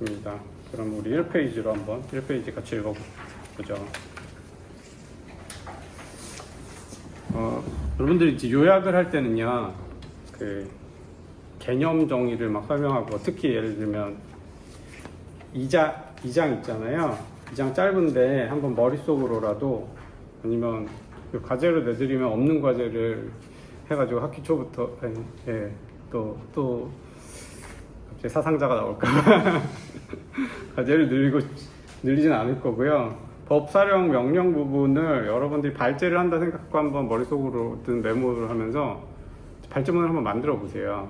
좋습니다. 그럼 우리 1페이지로 한번 1페이지 같이 읽어보죠. 여러분들이 이제 요약을 할 때는요, 그 개념 정의를 막 설명하고, 특히 예를 들면 2장 있잖아요. 2장 짧은데 한번 머릿속으로라도, 아니면 과제로 내드리면 없는 과제를 해가지고 학기 초부터 또 갑자기 사상자가 나올까 과제를 늘리진 않을 거고요. 법, 사령, 명령 부분을 여러분들이 발제를 한다 생각하고 한번 머릿속으로든 메모를 하면서 발제문을 한번 만들어 보세요.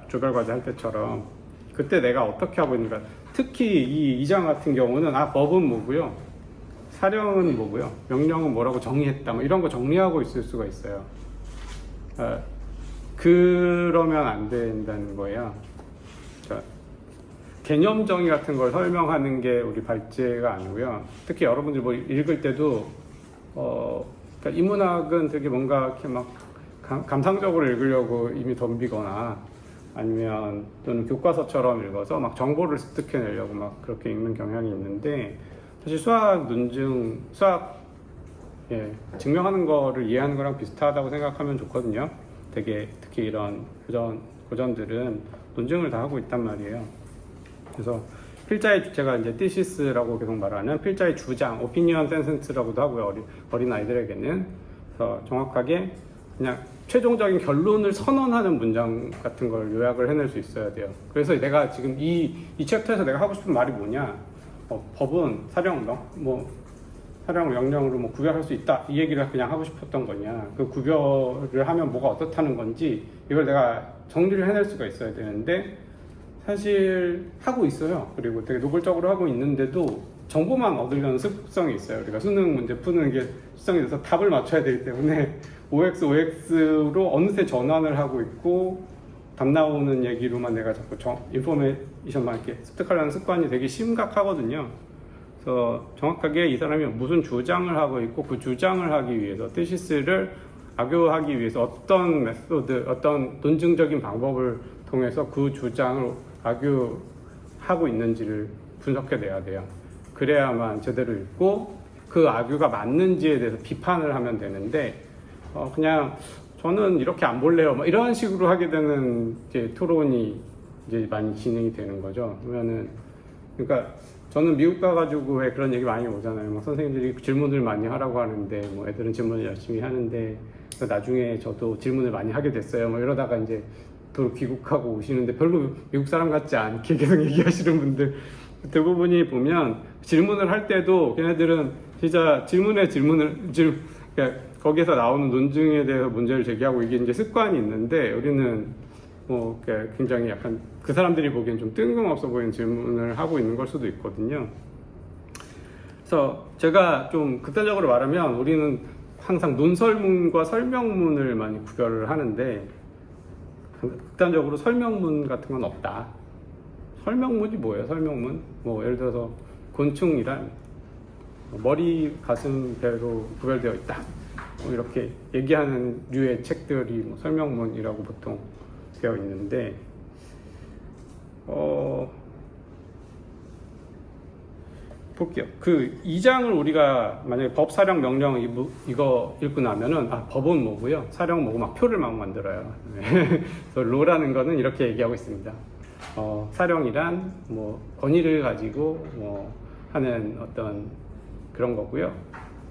조별과제 할 때처럼. 그때 내가 어떻게 하고 있는가. 특히 이 2장 같은 경우는 법은 뭐고요, 사령은 뭐고요, 명령은 뭐라고 정의했다, 뭐 이런 거 정리하고 있을 수가 있어요. 그러면 안 된다는 거예요. 그러니까 개념 정의 같은 걸 설명하는 게 우리 발제가 아니고요. 특히 여러분들 뭐 읽을 때도 그러니까 인문학은 되게 뭔가 이렇게 막 감상적으로 읽으려고 이미 덤비거나, 아니면 또는 교과서처럼 읽어서 막 정보를 습득해내려고 막 그렇게 읽는 경향이 있는데, 사실 수학 논증, 증명하는 거를 이해하는 거랑 비슷하다고 생각하면 좋거든요. 되게 특히 이런 고전들은 논증을 다 하고 있단 말이에요. 그래서 필자의 주체가 이제 thesis,라고 계속 말하는 필자의 주장, opinion sentence라고도 하고요. 어린 아이들에게는. 그래서 정확하게 그냥 최종적인 결론을 선언하는 문장 같은 걸 요약을 해낼 수 있어야 돼요. 그래서 내가 지금 이 챕터에서 내가 하고 싶은 말이 뭐냐, 법은 사령, 명령으로 뭐 구별할 수 있다, 이 얘기를 그냥 하고 싶었던 거냐, 그 구별을 하면 뭐가 어떻다는 건지 이걸 내가 정리를 해낼 수가 있어야 되는데, 사실 하고 있어요. 그리고 되게 노골적으로 하고 있는데도 정보만 얻으려는 습성이 있어요. 우리가 수능 문제 푸는 게 습성이 돼서 답을 맞춰야 되기 때문에 OX로 어느새 전환을 하고 있고, 답 나오는 얘기로만 내가 자꾸 인포메이션만 이렇게 습득하려는 습관이 되게 심각하거든요. 그래서 정확하게 이 사람이 무슨 주장을 하고 있고, 그 주장을 하기 위해서, thesis,를 악용하기 위해서 어떤 메소드, 어떤 논증적인 방법을 통해서 그 주장을 악용하고 있는지를 분석해내야 돼요. 그래야만 제대로 읽고 그 악유가 맞는지에 대해서 비판을 하면 되는데, 그냥 저는 이렇게 안 볼래요, 뭐 이런 식으로 하게 되는 이제 토론이 이제 많이 진행이 되는 거죠. 그러니까 저는 미국 가가지고 왜 그런 얘기 많이 오잖아요. 뭐 선생님들이 질문을 많이 하라고 하는데, 뭐 애들은 질문을 열심히 하는데 나중에 저도 질문을 많이 하게 됐어요, 뭐 이러다가 이제 또 귀국하고 오시는데 별로 미국 사람 같지 않게 계속 얘기하시는 분들 대부분이 보면, 질문을 할 때도 걔네들은 진짜 그러니까 거기에서 나오는 논증에 대해서 문제를 제기하고, 이게 이제 습관이 있는데, 우리는 뭐 굉장히 약간 그 사람들이 보기엔 좀 뜬금없어 보이는 질문을 하고 있는 걸 수도 있거든요. 그래서 제가 좀 극단적으로 말하면, 우리는 항상 논설문과 설명문을 많이 구별을 하는데, 극단적으로 설명문 같은 건 없다. 설명문이 뭐예요? 설명문? 뭐 예를 들어서 곤충이란 머리, 가슴, 배로 구별되어 있다, 뭐 이렇게 얘기하는 류의 책들이 뭐 설명문이라고 보통 되어 있는데, 볼게요. 그 2장을 우리가 만약에 법, 사령, 명령 이거 읽고 나면은, 법은 뭐고요, 사령 뭐고, 막 표를 막 만들어요. 그래서 로라는 거는 이렇게 얘기하고 있습니다. 사령이란 뭐 권위를 가지고 뭐 하는 어떤 그런 거고요.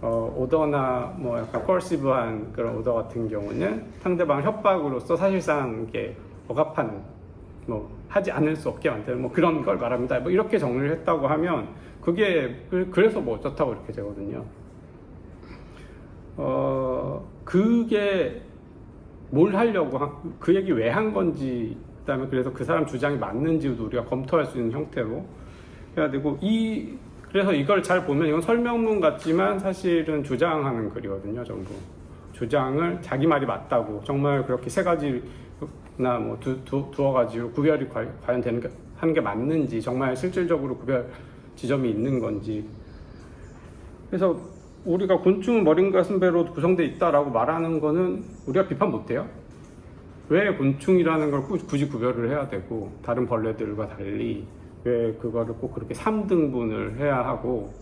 오더나 뭐 약간 콜시브한 그런 오더 같은 경우는 상대방을 협박으로써 사실상 이게 억압하는, 뭐 하지 않을 수 없게 만드는 뭐 그런 걸 말합니다. 뭐 이렇게 정리를 했다고 하면, 그게 그래서 뭐 어쩌다고 이렇게 되거든요. 그게 뭘 하려고 그 얘기 왜 한 건지, 그다음에 그래서 그 사람 주장이 맞는지도 우리가 검토할 수 있는 형태로 해야 되고, 그래서 이걸 잘 보면 이건 설명문 같지만 사실은 주장하는 글이거든요. 전부 주장을, 자기 말이 맞다고 정말 그렇게 세 가지나 뭐 두어가지고 구별이 과연 하는 게 맞는지, 정말 실질적으로 구별 지점이 있는 건지. 그래서 우리가 곤충은 머리과 가슴배로 구성되어 있다라고 말하는 거는 우리가 비판 못해요. 왜 곤충이라는 걸 굳이 구별을 해야 되고, 다른 벌레들과 달리 왜 그거를 꼭 그렇게 3등분을 해야 하고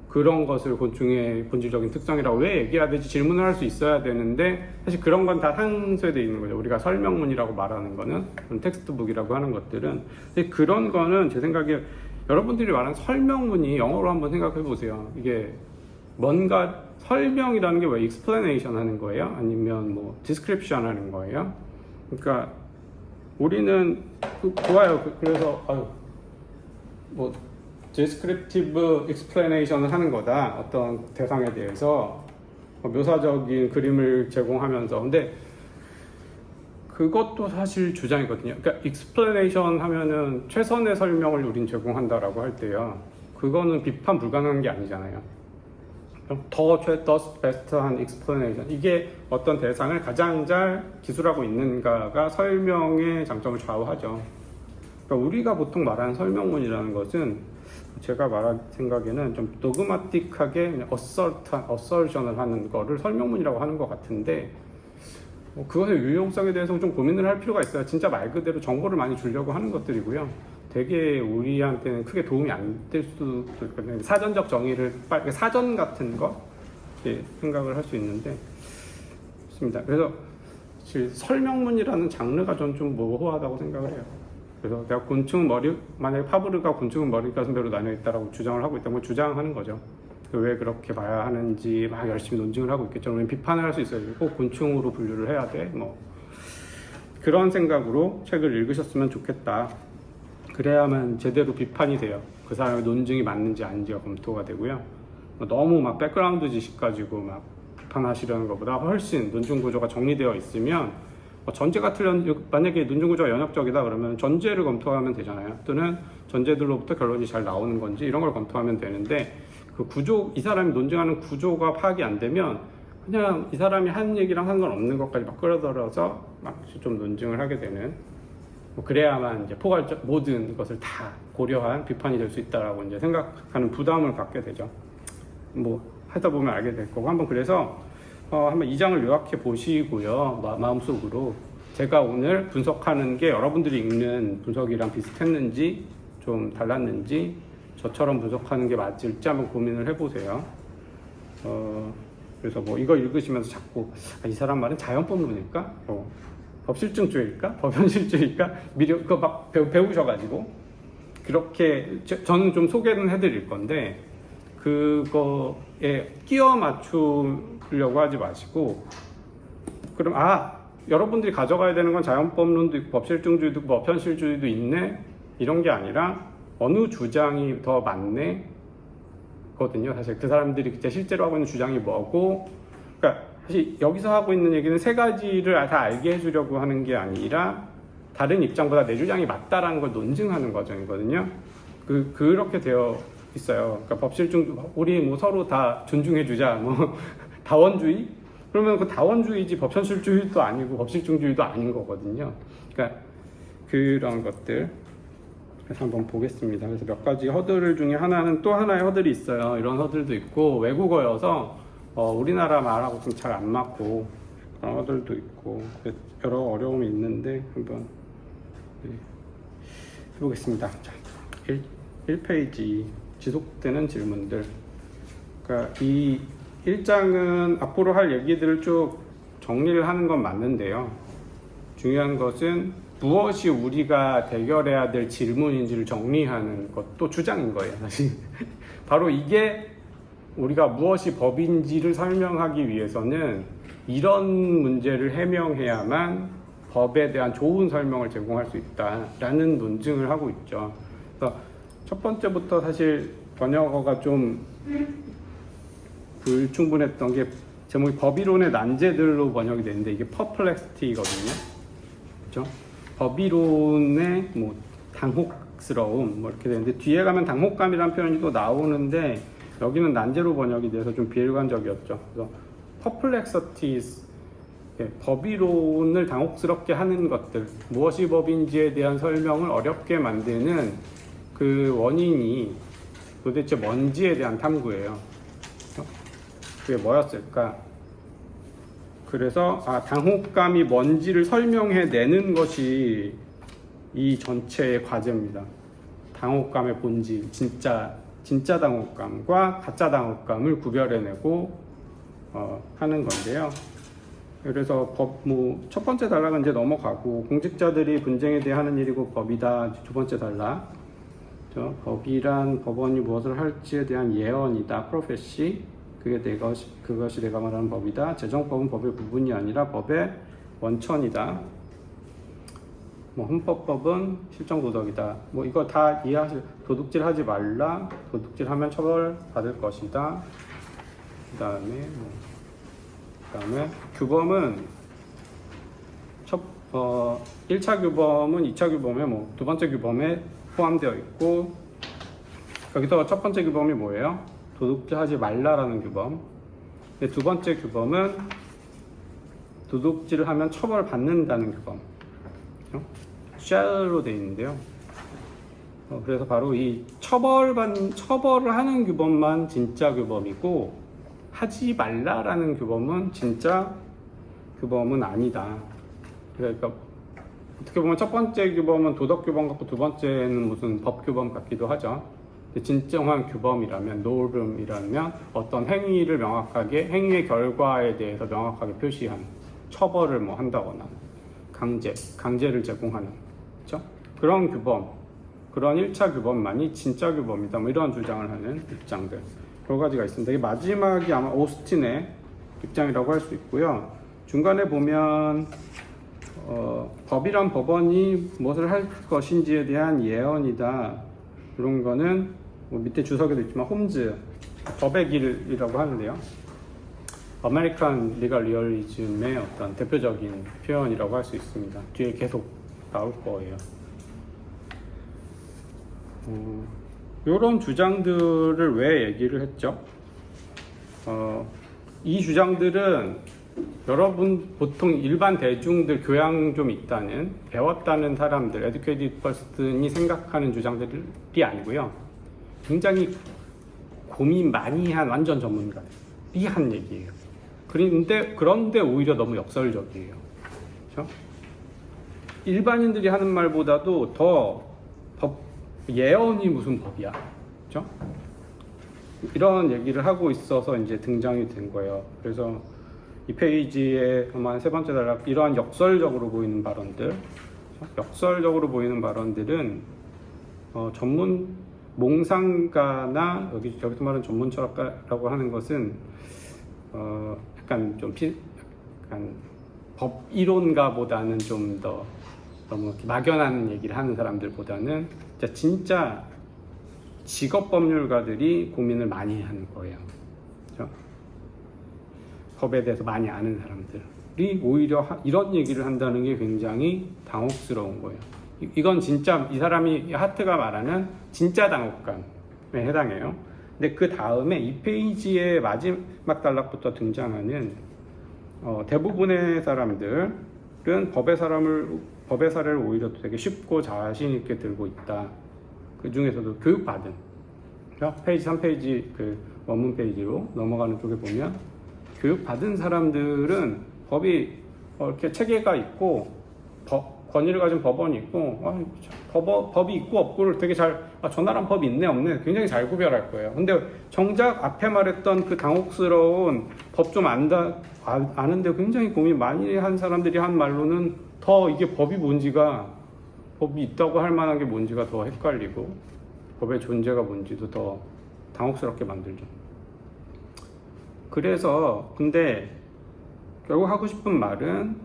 그런 것을 곤충의 본질적인 특성이라고 왜 얘기해야 되지 질문을 할 수 있어야 되는데 사실 그런 건 다 상쇄되어 있는 거죠. 우리가 설명문이라고 말하는 거는 텍스트북이라고 하는 것들은 근데 그런 거는 제 생각에 여러분들이 말하는 설명문이 영어로 한번 생각해 보세요. 이게 뭔가 설명이라는 게 왜 explanation 하는 거예요? 아니면 뭐 description 하는 거예요? 그러니까 우리는 좋아요. 그래서 뭐 descriptive explanation을 하는 거다. 어떤 대상에 대해서 묘사적인 그림을 제공하면서. 근데 그것도 사실 주장이거든요. 그러니까 explanation 하면은 최선의 설명을 우린 제공한다라고 할 때요. 그거는 비판 불가능한 게 아니잖아요. 더 베스트한 explanation. 이게 어떤 대상을 가장 잘 기술하고 있는가가 설명의 장점을 좌우하죠. 그러니까 우리가 보통 말하는 설명문이라는 것은 제가 말할 생각에는 좀 도그마틱하게 어설션을 하는 거를 설명문이라고 하는 것 같은데 그것의 유용성에 대해서 좀 고민을 할 필요가 있어요. 진짜 말 그대로 정보를 많이 주려고 하는 것들이고요. 되게 우리한테는 크게 도움이 안 될 수도 있거든요. 사전적 정의를 사전 같은 거 생각을 할 수 있는데 좋습니다. 그래서 설명문이라는 장르가 전 좀 모호하다고 생각을 해요. 그래서 내가 만약에 파브르가 곤충은 머리 가슴배로 나뉘어 있다라고 주장을 하고 있다면 주장하는 거죠. 왜 그렇게 봐야 하는지 막 열심히 논증을 하고 있겠죠. 그러면 비판을 할 수 있어요. 꼭 곤충으로 분류를 해야 돼. 뭐 그런 생각으로 책을 읽으셨으면 좋겠다. 그래야만 제대로 비판이 돼요. 그 사람의 논증이 맞는지 아닌지가 검토가 되고요. 너무 막 백그라운드 지식 가지고 막 비판하시려는 것보다 훨씬 논증 구조가 정리되어 있으면 전제가 만약에 논증 구조가 연역적이다 그러면 전제를 검토하면 되잖아요. 또는 전제들로부터 결론이 잘 나오는 건지 이런 걸 검토하면 되는데 그 구조, 이 사람이 논증하는 구조가 파악이 안 되면 그냥 이 사람이 하는 얘기랑 상관없는 것까지 막 끌어들여서 막 좀 논증을 하게 되는 그래야만 이제 포괄적 모든 것을 다 고려한 비판이 될 수 있다라고 이제 생각하는 부담을 갖게 되죠. 뭐 하다 보면 알게 될 거고 그래서 한번 이 장을 요약해 보시고요. 마음속으로 제가 오늘 분석하는 게 여러분들이 읽는 분석이랑 비슷했는지 좀 달랐는지 저처럼 분석하는 게 맞을지 한번 고민을 해보세요. 그래서 뭐 이거 읽으시면서 자꾸 이 사람 말은 자연법론일까? 법실증주의일까? 법현실주의일까? 그거 막 배우셔가지고 그렇게 저는 좀 소개는 해드릴 건데 그거에 끼워 맞추려고 하지 마시고 그럼 여러분들이 가져가야 되는 건 자연법론도 있고 법실증주의도 있고 법현실주의도 있네 이런 게 아니라 어느 주장이 더 맞네 거든요. 사실 그 사람들이 실제로 하고 있는 주장이 뭐고 그러니까 사실 여기서 하고 있는 얘기는 세 가지를 다 알게 해주려고 하는 게 아니라 다른 입장보다 내 주장이 맞다라는 걸 논증하는 과정이거든요. 그렇게 되어 있어요. 그러니까 우리 뭐 서로 다 존중해주자, 뭐 다원주의? 그러면 그 다원주의지 법현실주의도 아니고 법실증주의도 아닌 거거든요. 그러니까 그런 것들. 그래서 한번 보겠습니다. 그래서 몇 가지 허들 중에 하나는 또 하나의 허들이 있어요. 이런 허들도 있고 외국어여서 우리나라 말하고 좀 잘 안 맞고 그런 허들도 있고 여러 어려움이 있는데 한번 해보겠습니다. 자, 1페이지 지속되는 질문들. 그러니까 이 1장은 앞으로 할 얘기들을 쭉 정리를 하는 건 맞는데요. 중요한 것은 무엇이 우리가 대결해야 될 질문인지를 정리하는 것도 주장인 거예요. 사실 바로 이게 우리가 무엇이 법인지를 설명하기 위해서는 이런 문제를 해명해야만 법에 대한 좋은 설명을 제공할 수 있다라는 논증을 하고 있죠. 그래서 첫 번째부터 사실 번역어가 좀 불충분했던 게 제목이 법이론의 난제들로 번역이 되는데 이게 perplexity거든요. 그렇죠? 법이론의 뭐 당혹스러움 뭐 이렇게 되는데 뒤에 가면 당혹감이라는 표현이 또 나오는데 여기는 난제로 번역이 돼서 좀 비일관적이었죠. 그래서 perplexities 법이론을 당혹스럽게 하는 것들 무엇이 법인지에 대한 설명을 어렵게 만드는 그 원인이 도대체 뭔지에 대한 탐구예요. 그게 뭐였을까? 그래서 당혹감이 뭔지를 설명해내는 것이 이 전체의 과제입니다. 당혹감의 본질, 진짜 당혹감과 가짜 당혹감을 구별해내고 하는 건데요. 그래서 첫 번째 단락은 이제 넘어가고, 공직자들이 분쟁에 대해 하는 일이고 법이다. 두 번째 단락. 법이란 법원이 무엇을 할지에 대한 예언이다. 프로페시. 그것이 내가 말하는 법이다. 재정법은 법의 부분이 아니라 법의 원천이다. 헌법법은 실정도덕이다. 이거 다 이해하실. 도둑질 하지 말라. 도둑질 하면 처벌 받을 것이다. 그 다음에 규범은 1차 규범은 2차 규범에 두 번째 규범에 포함되어 있고, 여기서 첫 번째 규범이 뭐예요? 도둑질 하지 말라라는 규범. 두 번째 규범은 도둑질을 하면 처벌 받는다는 규범. shall로 되어 있는데요. 그래서 바로 이 처벌을 하는 규범만 진짜 규범이고, 하지 말라라는 규범은 진짜 규범은 아니다. 그러니까 어떻게 보면 첫 번째 규범은 도덕 규범 같고 두 번째는 무슨 법 규범 같기도 하죠. 진정한 규범이라면, 노름이라면 어떤 행위를 명확하게, 행위의 결과에 대해서 명확하게 표시한, 처벌을 한다거나 강제를 제공하는, 그렇죠? 그런 규범, 그런 1차 규범만이 진짜 규범이다. 이런 주장을 하는 입장들 여러 가지가 있습니다. 이게 마지막이 아마 오스틴의 입장이라고 할 수 있고요. 중간에 보면 법이란 법원이 무엇을 할 것인지에 대한 예언이다. 이런 거는 밑에 주석에도 있지만 홈즈 법의 길이라고 하는데요. 아메리칸 리걸 리얼리즘의 어떤 대표적인 표현이라고 할 수 있습니다. 뒤에 계속 나올 거예요. 이런 주장들을 왜 얘기를 했죠? 이 주장들은 여러분 보통 일반 대중들, 교양 좀 있다는, 배웠다는 사람들, educated person이 생각하는 주장들이 아니고요. 굉장히 고민 많이 한 완전 전문가들이 한 얘기예요. 그런데 오히려 너무 역설적이에요. 그렇죠? 일반인들이 하는 말보다도 더 예언이 무슨 법이야. 그렇죠? 이런 얘기를 하고 있어서 이제 등장이 된 거예요. 그래서 이 페이지에 아마 세 번째 단락, 이러한 역설적으로 보이는 발언들, 역설적으로 보이는 발언들은 전문 몽상가나 여기서 말하는 전문 철학가라고 하는 것은 약간 법 이론가보다는 좀 더 너무 막연한 얘기를 하는 사람들보다는 진짜 직업 법률가들이 고민을 많이 하는 거예요. 그렇죠? 법에 대해서 많이 아는 사람들이 오히려 이런 얘기를 한다는 게 굉장히 당혹스러운 거예요. 이건 진짜 이 사람이 하트가 말하는 진짜 당혹감에 해당해요. 근데 그 다음에 이 페이지의 마지막 단락부터 등장하는 대부분의 사람들은 법의 사례를 오히려 되게 쉽고 자신 있게 들고 있다. 그 중에서도 교육받은, 페이지 3페이지 그 원문 페이지로 넘어가는 쪽에 보면 교육받은 사람들은 법이 이렇게 체계가 있고 권위를 가진 법원이 있고 법이 있고 없고를 되게 저 나라는 법이 있네 없네 굉장히 잘 구별할 거예요. 근데 정작 앞에 말했던 그 당혹스러운 법 좀 아는데 굉장히 고민 많이 한 사람들이 한 말로는 더 이게 법이 있다고 할 만한 게 뭔지가 더 헷갈리고 법의 존재가 뭔지도 더 당혹스럽게 만들죠. 그래서 근데 결국 하고 싶은 말은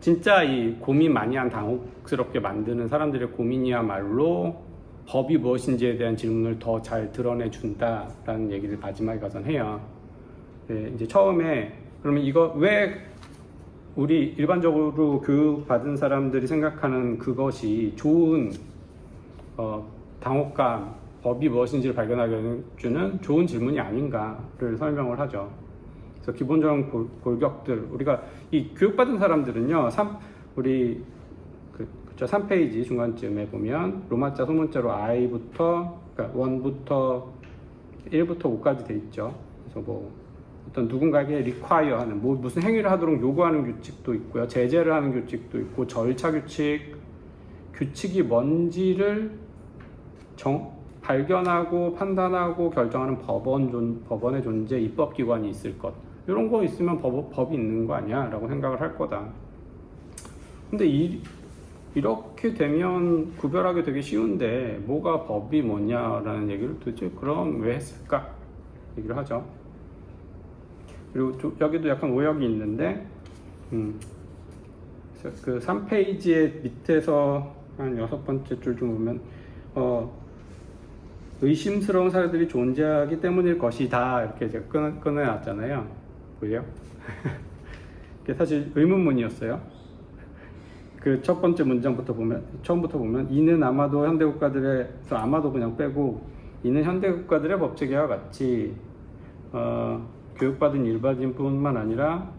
진짜 이 고민 많이 한 당혹스럽게 만드는 사람들의 고민이야말로 법이 무엇인지에 대한 질문을 더 잘 드러내준다라는 얘기를 마지막에 가서 해요. 네, 이제 처음에 그러면 이거 왜 우리 일반적으로 교육받은 사람들이 생각하는 그것이 좋은 당혹감, 법이 무엇인지를 발견하게 주는 좋은 질문이 아닌가를 설명을 하죠. 그래서 기본적인 골격들, 우리가 이 교육받은 사람들은요, 우리 3페이지 중간쯤에 보면 로마자 소문자로 I부터, 그러니까 1부터 1부터 5까지 돼 있죠. 그래서 어떤 누군가에게 require 하는, 무슨 행위를 하도록 요구하는 규칙도 있고요. 제재를 하는 규칙도 있고, 절차 규칙이 뭔지를 발견하고 판단하고 결정하는 법원의 존재, 입법기관이 있을 것. 이런 거 있으면 법이 있는 거 아니야? 라고 생각을 할 거다. 근데 이렇게 되면 구별하기 되게 쉬운데 뭐가 법이 뭐냐라는 얘기를 도대체 그럼 왜 했을까? 얘기를 하죠. 그리고 여기도 약간 오역이 있는데 그 3페이지의 밑에서 한 6번째 줄 좀 보면 의심스러운 사례들이 존재하기 때문일 것이다 이렇게 이제 끊어놨잖아요. 보여요? 이게 사실 의문문이었어요. 그 첫 번째 문장부터 보면, 처음부터 보면 이는 아마도 현대국가들의, 아마도 그냥 빼고, 이는 현대국가들의 법체계와 같이 교육받은 일반인뿐만 아니라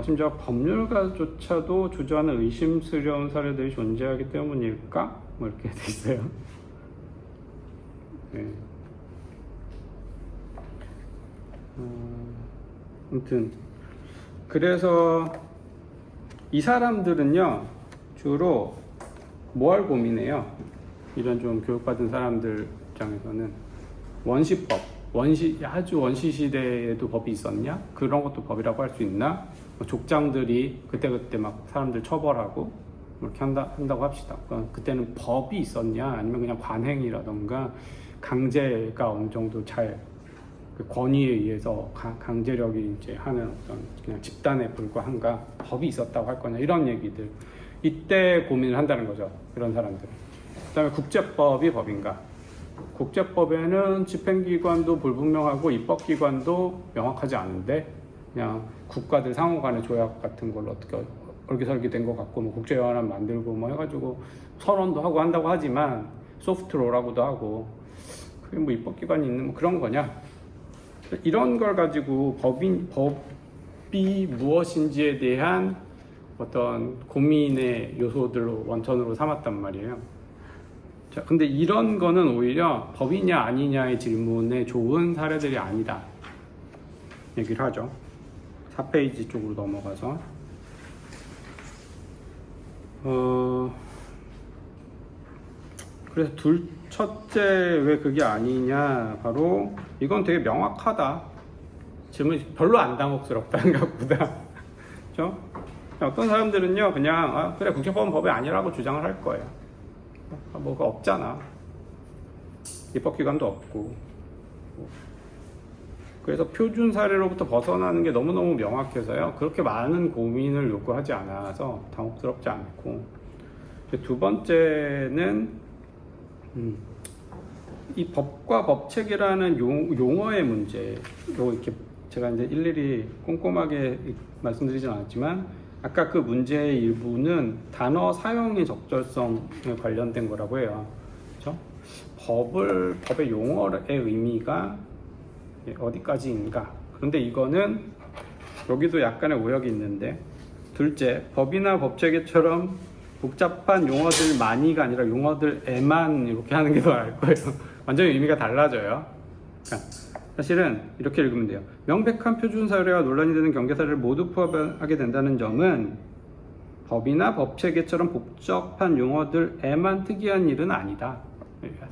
심지어 법률가조차도 주저하는 의심스러운 사례들이 존재하기 때문일까? 뭐 이렇게 돼 있어요. 네. 아무튼 그래서 이 사람들은요 주로 뭘 고민해요? 이런 좀 교육받은 사람들 입장에서는 아주 원시 시대에도 법이 있었냐? 그런 것도 법이라고 할 수 있나? 족장들이 그때 막 사람들 처벌하고 이렇게 한다고 합시다. 그러니까 그때는 법이 있었냐? 아니면 그냥 관행이라던가 강제가 어느 정도 그 권위에 의해서 강제력이 이제 하는 어떤 그냥 집단에 불과한가? 법이 있었다고 할 거냐? 이런 얘기들. 이때 고민을 한다는 거죠. 이런 사람들. 그다음에 국제법이 법인가? 국제법에는 집행기관도 불분명하고 입법기관도 명확하지 않은데 그냥 국가들 상호 간의 조약 같은 걸로 어떻게 얼기설기 된 것 같고 뭐 국제연합 만들고 뭐 해가지고 설원도 하고 한다고 하지만 소프트로라고도 하고 그게 뭐 입법기관이 있는 뭐 그런 거냐? 이런 걸 가지고 법이 무엇인지에 대한 어떤 고민의 요소들로 원천으로 삼았단 말이에요. 자, 근데 이런 거는 오히려 법이냐 아니냐의 질문에 좋은 사례들이 아니다 얘기를 하죠. 4페이지 쪽으로 넘어가서 그래서 첫째 왜 그게 아니냐, 바로 이건 되게 명확하다. 질문이 별로 안 당혹스럽다 생각보다. 그렇죠? 어떤 사람들은요 그냥 그래 국제법은 법이 아니라고 주장을 할 거예요. 뭐가 없잖아. 입법기관도 없고. 그래서 표준 사례로부터 벗어나는 게 너무너무 명확해서요 그렇게 많은 고민을 요구하지 않아서 당혹스럽지 않고. 두 번째는 이 법과 법체계라는 용어의 문제, 이렇게 제가 이제 일일이 꼼꼼하게 말씀드리진 않았지만 아까 그 문제의 일부는 단어 사용의 적절성에 관련된 거라고 해요. 그렇죠? 법의 용어의 의미가 어디까지인가? 그런데 이거는 여기도 약간의 오역이 있는데, 둘째, 법이나 법체계처럼 복잡한 용어들만이가 아니라 용어들에만 이렇게 하는 게 더 나을 거예요. 완전히 의미가 달라져요. 그러니까 사실은 이렇게 읽으면 돼요. 명백한 표준 사례와 논란이 되는 경계 사례를 모두 포함하게 된다는 점은 법이나 법체계처럼 복잡한 용어들에만 특이한 일은 아니다.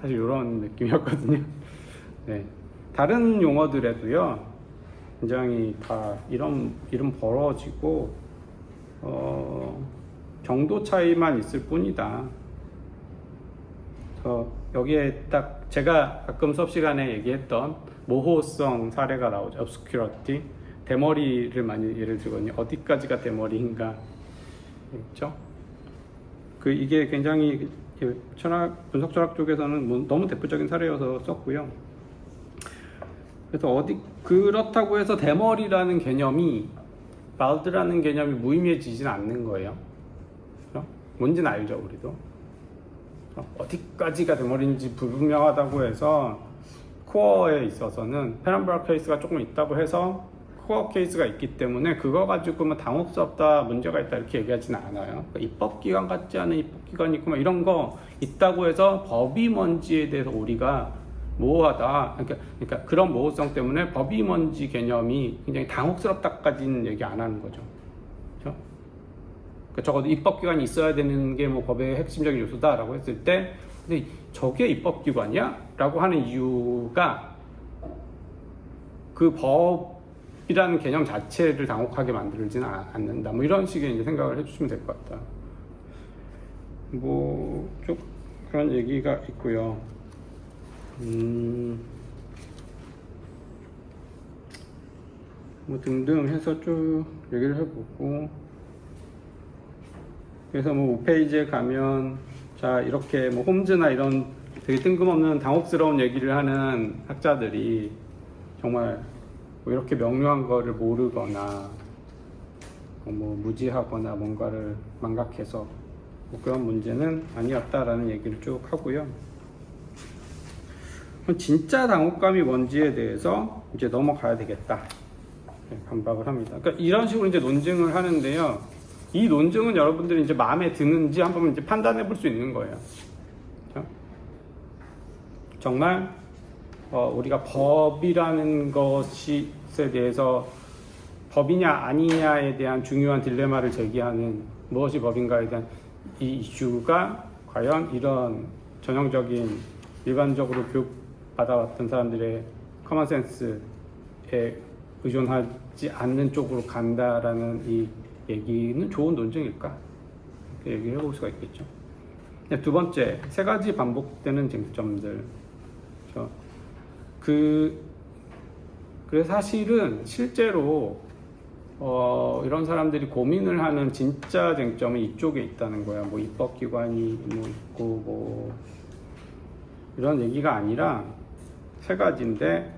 사실 이런 느낌이었거든요. 네. 다른 용어들에도요 굉장히 다 이런 벌어지고 정도 차이만 있을 뿐이다. 여기에 딱 제가 가끔 수업 시간에 얘기했던 모호성 사례가 나오죠. obscurity, 대머리를 많이 예를 들거든요. 어디까지가 대머리인가, 그렇죠? 이게 굉장히 분석 철학 쪽에서는 너무 대표적인 사례여서 썼고요. 그래서 그렇다고 해서 대머리라는 개념이, bald라는 개념이 무의미해지진 않는 거예요. 그렇죠? 뭔지는 알죠, 우리도. 어디까지가 대머리인지 불분명하다고 해서 코어에 있어서는 페런브라 케이스가 조금 있다고 해서 코어 케이스가 있기 때문에 그거 가지고 뭐 당혹스럽다, 문제가 있다 이렇게 얘기하지는 않아요. 그러니까 입법기관 같지 않은 입법기관이 있고 막 이런 거 있다고 해서 법이 뭔지에 대해서 우리가 모호하다, 그러니까 그런 모호성 때문에 법이 뭔지 개념이 굉장히 당혹스럽다까지는 얘기 안 하는 거죠. 그렇죠? 적어도 입법기관이 있어야 되는 게 뭐 법의 핵심적인 요소다라고 했을 때, 근데 저게 입법기관이야? 라고 하는 이유가 그 법이라는 개념 자체를 당혹하게 만들지는 않는다. 뭐 이런 식의 이제 생각을 해주시면 될 것 같다. 뭐 쭉 그런 얘기가 있고요. 뭐 등등 해서 쭉 얘기를 해보고, 그래서 뭐 5페이지에 가면 자 이렇게 뭐 홈즈나 이런 되게 뜬금없는 당혹스러운 얘기를 하는 학자들이 정말 뭐 이렇게 명료한 거를 모르거나 뭐 무지하거나 뭔가를 망각해서 뭐 그런 문제는 아니었다라는 얘기를 쭉 하고요. 그럼 진짜 당혹감이 뭔지에 대해서 이제 넘어가야 되겠다. 반박을 합니다. 그러니까 이런 식으로 이제 논증을 하는데요. 이 논증은 여러분들이 이제 마음에 드는지 한번 이제 판단해 볼 수 있는 거예요. 그렇죠? 정말 우리가 법이라는 것에 대해서 법이냐 아니냐에 대한 중요한 딜레마를 제기하는 무엇이 법인가에 대한 이 이슈가 과연 이런 전형적인 일반적으로 교육받아왔던 사람들의 커먼센스에 의존하지 않는 쪽으로 간다라는 이 얘기는 좋은 논증일까? 이렇게 얘기를 해볼 수가 있겠죠. 두 번째, 세 가지 반복되는 쟁점들. 그래서 사실은 실제로 이런 사람들이 고민을 하는 진짜 쟁점은 이쪽에 있다는 거야. 뭐 입법기관이 뭐 있고 뭐 이런 얘기가 아니라 세 가지인데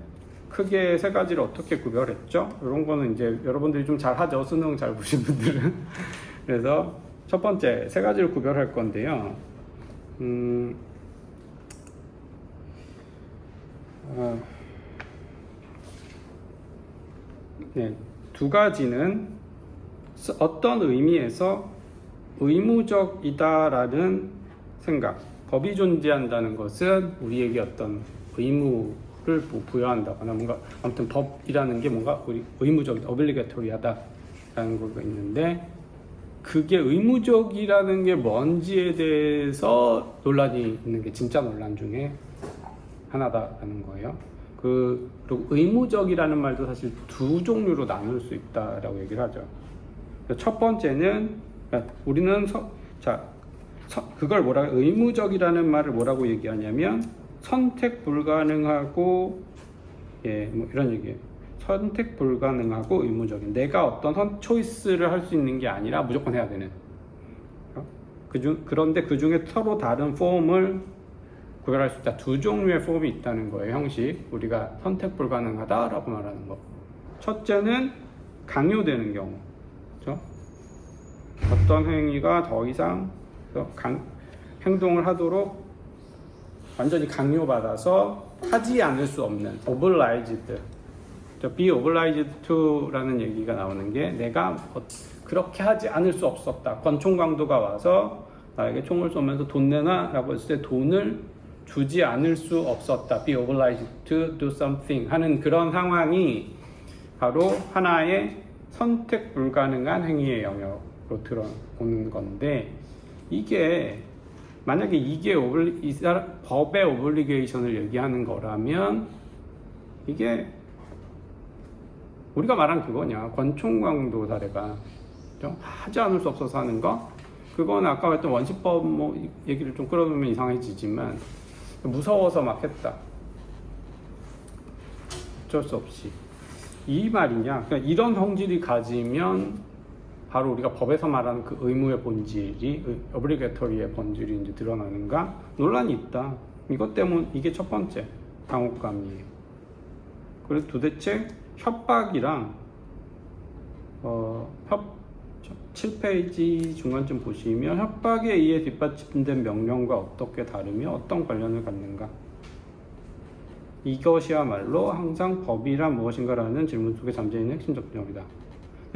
크게 세 가지를 어떻게 구별했죠? 이런 거는 이제 여러분들이 좀 잘하죠. 수능 잘 보신 분들은. 그래서 첫 번째 세 가지를 구별할 건데요. 네, 두 가지는 어떤 의미에서 의무적이다라는 생각. 법이 존재한다는 것은 우리에게 어떤 의무를 부여한다거나 뭔가 아무튼 법이라는 게 뭔가 의무적이다, 어블리게토리하다라는 거가 있는데 그게 의무적이라는 게 뭔지에 대해서 논란이 있는 게 진짜 논란 중에 하나다라는 거예요. 그리고 의무적이라는 말도 사실 두 종류로 나눌 수 있다라고 얘기를 하죠. 첫 번째는 우리는 그걸 의무적이라는 말을 뭐라고 얘기하냐면 선택 불가능하고 뭐 이런 얘기예요. 선택 불가능하고 의무적인, 내가 어떤 초이스를 할 수 있는 게 아니라 무조건 해야 되는. 그런데 그 중에 서로 다른 폼을 구별할 수 있다. 두 종류의 폼이 있다는 거예요. 형식. 우리가 선택 불가능하다라고 말하는 거. 첫째는 강요되는 경우. 그렇죠? 어떤 행위가 더 이상 행동을 하도록 완전히 강요받아서 하지 않을 수 없는 obliged, be obliged to라는 얘기가 나오는 게 내가 그렇게 하지 않을 수 없었다. 권총 강도가 와서 나에게 총을 쏘면서 돈 내놔 라고 했을 때 돈을 주지 않을 수 없었다. be obliged to do something 하는 그런 상황이 바로 하나의 선택 불가능한 행위의 영역으로 들어오는 건데, 이게 만약에 이게 법의 오블리게이션을 얘기하는 거라면 이게 우리가 말한 그거냐, 권총 강도 사례가 하지 않을 수 없어서 하는 거, 그건 아까 했던 원시법 뭐 얘기를 좀 끌어놓으면 이상해지지만 무서워서 막 했다, 어쩔 수 없이, 이 말이냐. 그러니까 이런 성질이 가지면 바로 우리가 법에서 말하는 그 의무의 본질이, 어블리게토리의 본질이 이제 드러나는가 논란이 있다. 이것 때문에 이게 첫 번째 당혹감이에요. 그래서 도대체 협박이랑 7페이지 중간쯤 보시면 협박에 의해 뒷받침된 명령과 어떻게 다르며 어떤 관련을 갖는가, 이것이야말로 항상 법이란 무엇인가라는 질문 속에 잠재있는 핵심적 내용이다.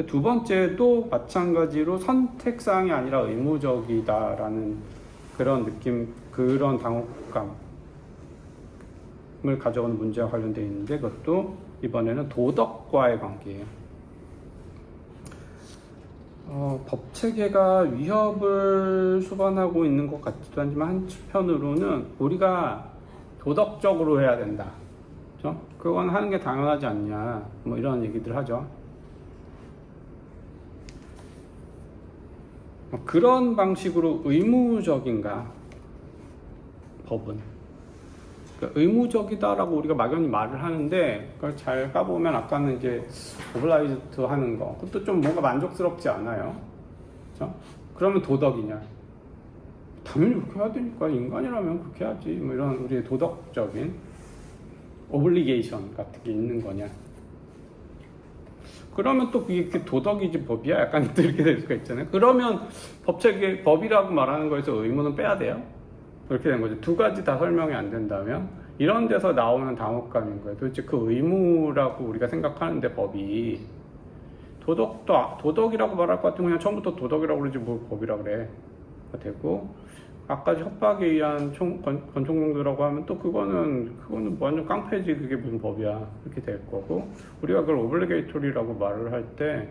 두 번째도 마찬가지로 선택사항이 아니라 의무적이다라는 그런 느낌, 그런 당혹감을 가져오는 문제와 관련되어 있는데, 그것도 이번에는 도덕과의 관계예요. 법 체계가 위협을 수반하고 있는 것 같기도 하지만 한편으로는 우리가 도덕적으로 해야 된다. 그렇죠? 그건 하는 게 당연하지 않냐. 뭐 이런 얘기들 하죠. 그런 방식으로 의무적인가? 법은. 그러니까 의무적이다라고 우리가 막연히 말을 하는데 그걸 잘 까보면 아까는 이제 오블라이트 하는 거 그것도 좀 뭔가 만족스럽지 않아요. 그렇죠? 그러면 도덕이냐? 당연히 그렇게 해야 되니까 인간이라면 그렇게 해야지. 뭐 이런 우리의 도덕적인 오블리게이션 같은 게 있는 거냐? 그러면 또 그게 도덕이지 법이야? 약간 또 이렇게 될 수가 있잖아요. 그러면 법체계 법이라고 말하는 거에서 의무는 빼야 돼요. 그렇게 된 거죠. 두 가지 다 설명이 안 된다면 이런 데서 나오는 당혹감인 거예요. 도대체 그 의무라고 우리가 생각하는데 법이 도덕이라고 말할 것 같으면 그냥 처음부터 도덕이라고 그러지 뭘 법이라고 그래. 되고 아까 협박에 의한 권총공도라고 하면 또 그거는 완전 깡패지. 그게 무슨 법이야. 이렇게 될 거고 우리가 그걸 오블리게이토리라고 말을 할 때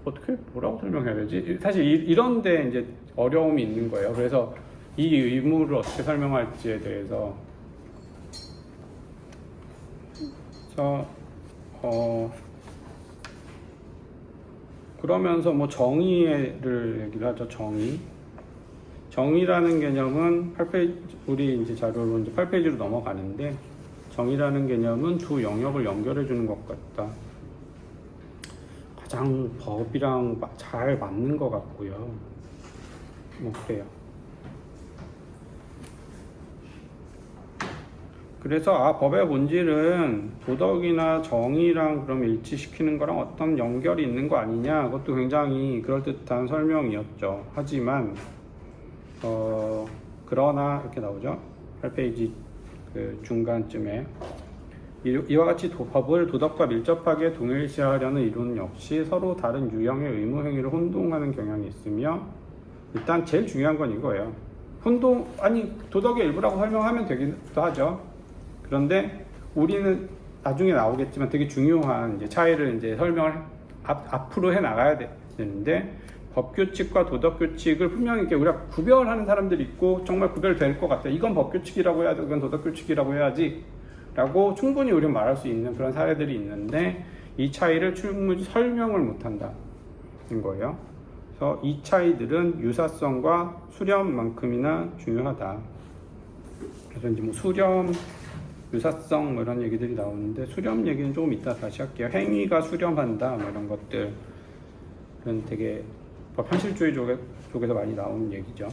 어떻게 뭐라고 설명해야 되지? 사실 이런데 이제 어려움이 있는 거예요. 그래서 이 의무를 어떻게 설명할지에 대해서 그러면서 뭐 정의를 얘기를 하죠. 정의라는 개념은 8페이지, 우리 이제 자료로 이제 8페이지로 넘어가는데, 정의라는 개념은 두 영역을 연결해 주는 것 같다. 가장 법이랑 잘 맞는 것 같고요. 뭐 그래요. 그래서 법의 본질은 도덕이나 정의랑 그럼 일치시키는 거랑 어떤 연결이 있는 거 아니냐, 그것도 굉장히 그럴듯한 설명이었죠. 하지만 그러나 이렇게 나오죠. 8페이지 그 중간쯤에 이와 같이 법을 도덕과 밀접하게 동일시하려는 이론은 역시 서로 다른 유형의 의무 행위를 혼동하는 경향이 있으며, 일단 제일 중요한 건 이거예요. 도덕의 일부라고 설명하면 되기도 하죠. 그런데 우리는 나중에 나오겠지만 되게 중요한 이제 차이를 이제 설명을 앞으로 해 나가야 되는데, 법규칙과 도덕규칙을 분명히 이렇게 우리가 구별하는 사람들이 있고, 정말 구별될 것 같아요. 이건 법규칙이라고 해야지, 이건 도덕규칙이라고 해야지 라고 충분히 우리는 말할 수 있는 그런 사례들이 있는데, 이 차이를 충분히 설명을 못한다는 거예요. 그래서 이 차이들은 유사성과 수렴만큼이나 중요하다. 그래서 이제 뭐 수렴, 유사성 뭐 이런 얘기들이 나오는데, 수렴 얘기는 조금 이따 다시 할게요. 행위가 수렴한다 뭐 이런 것들은 되게 현실주의 쪽에서 많이 나오는 얘기죠.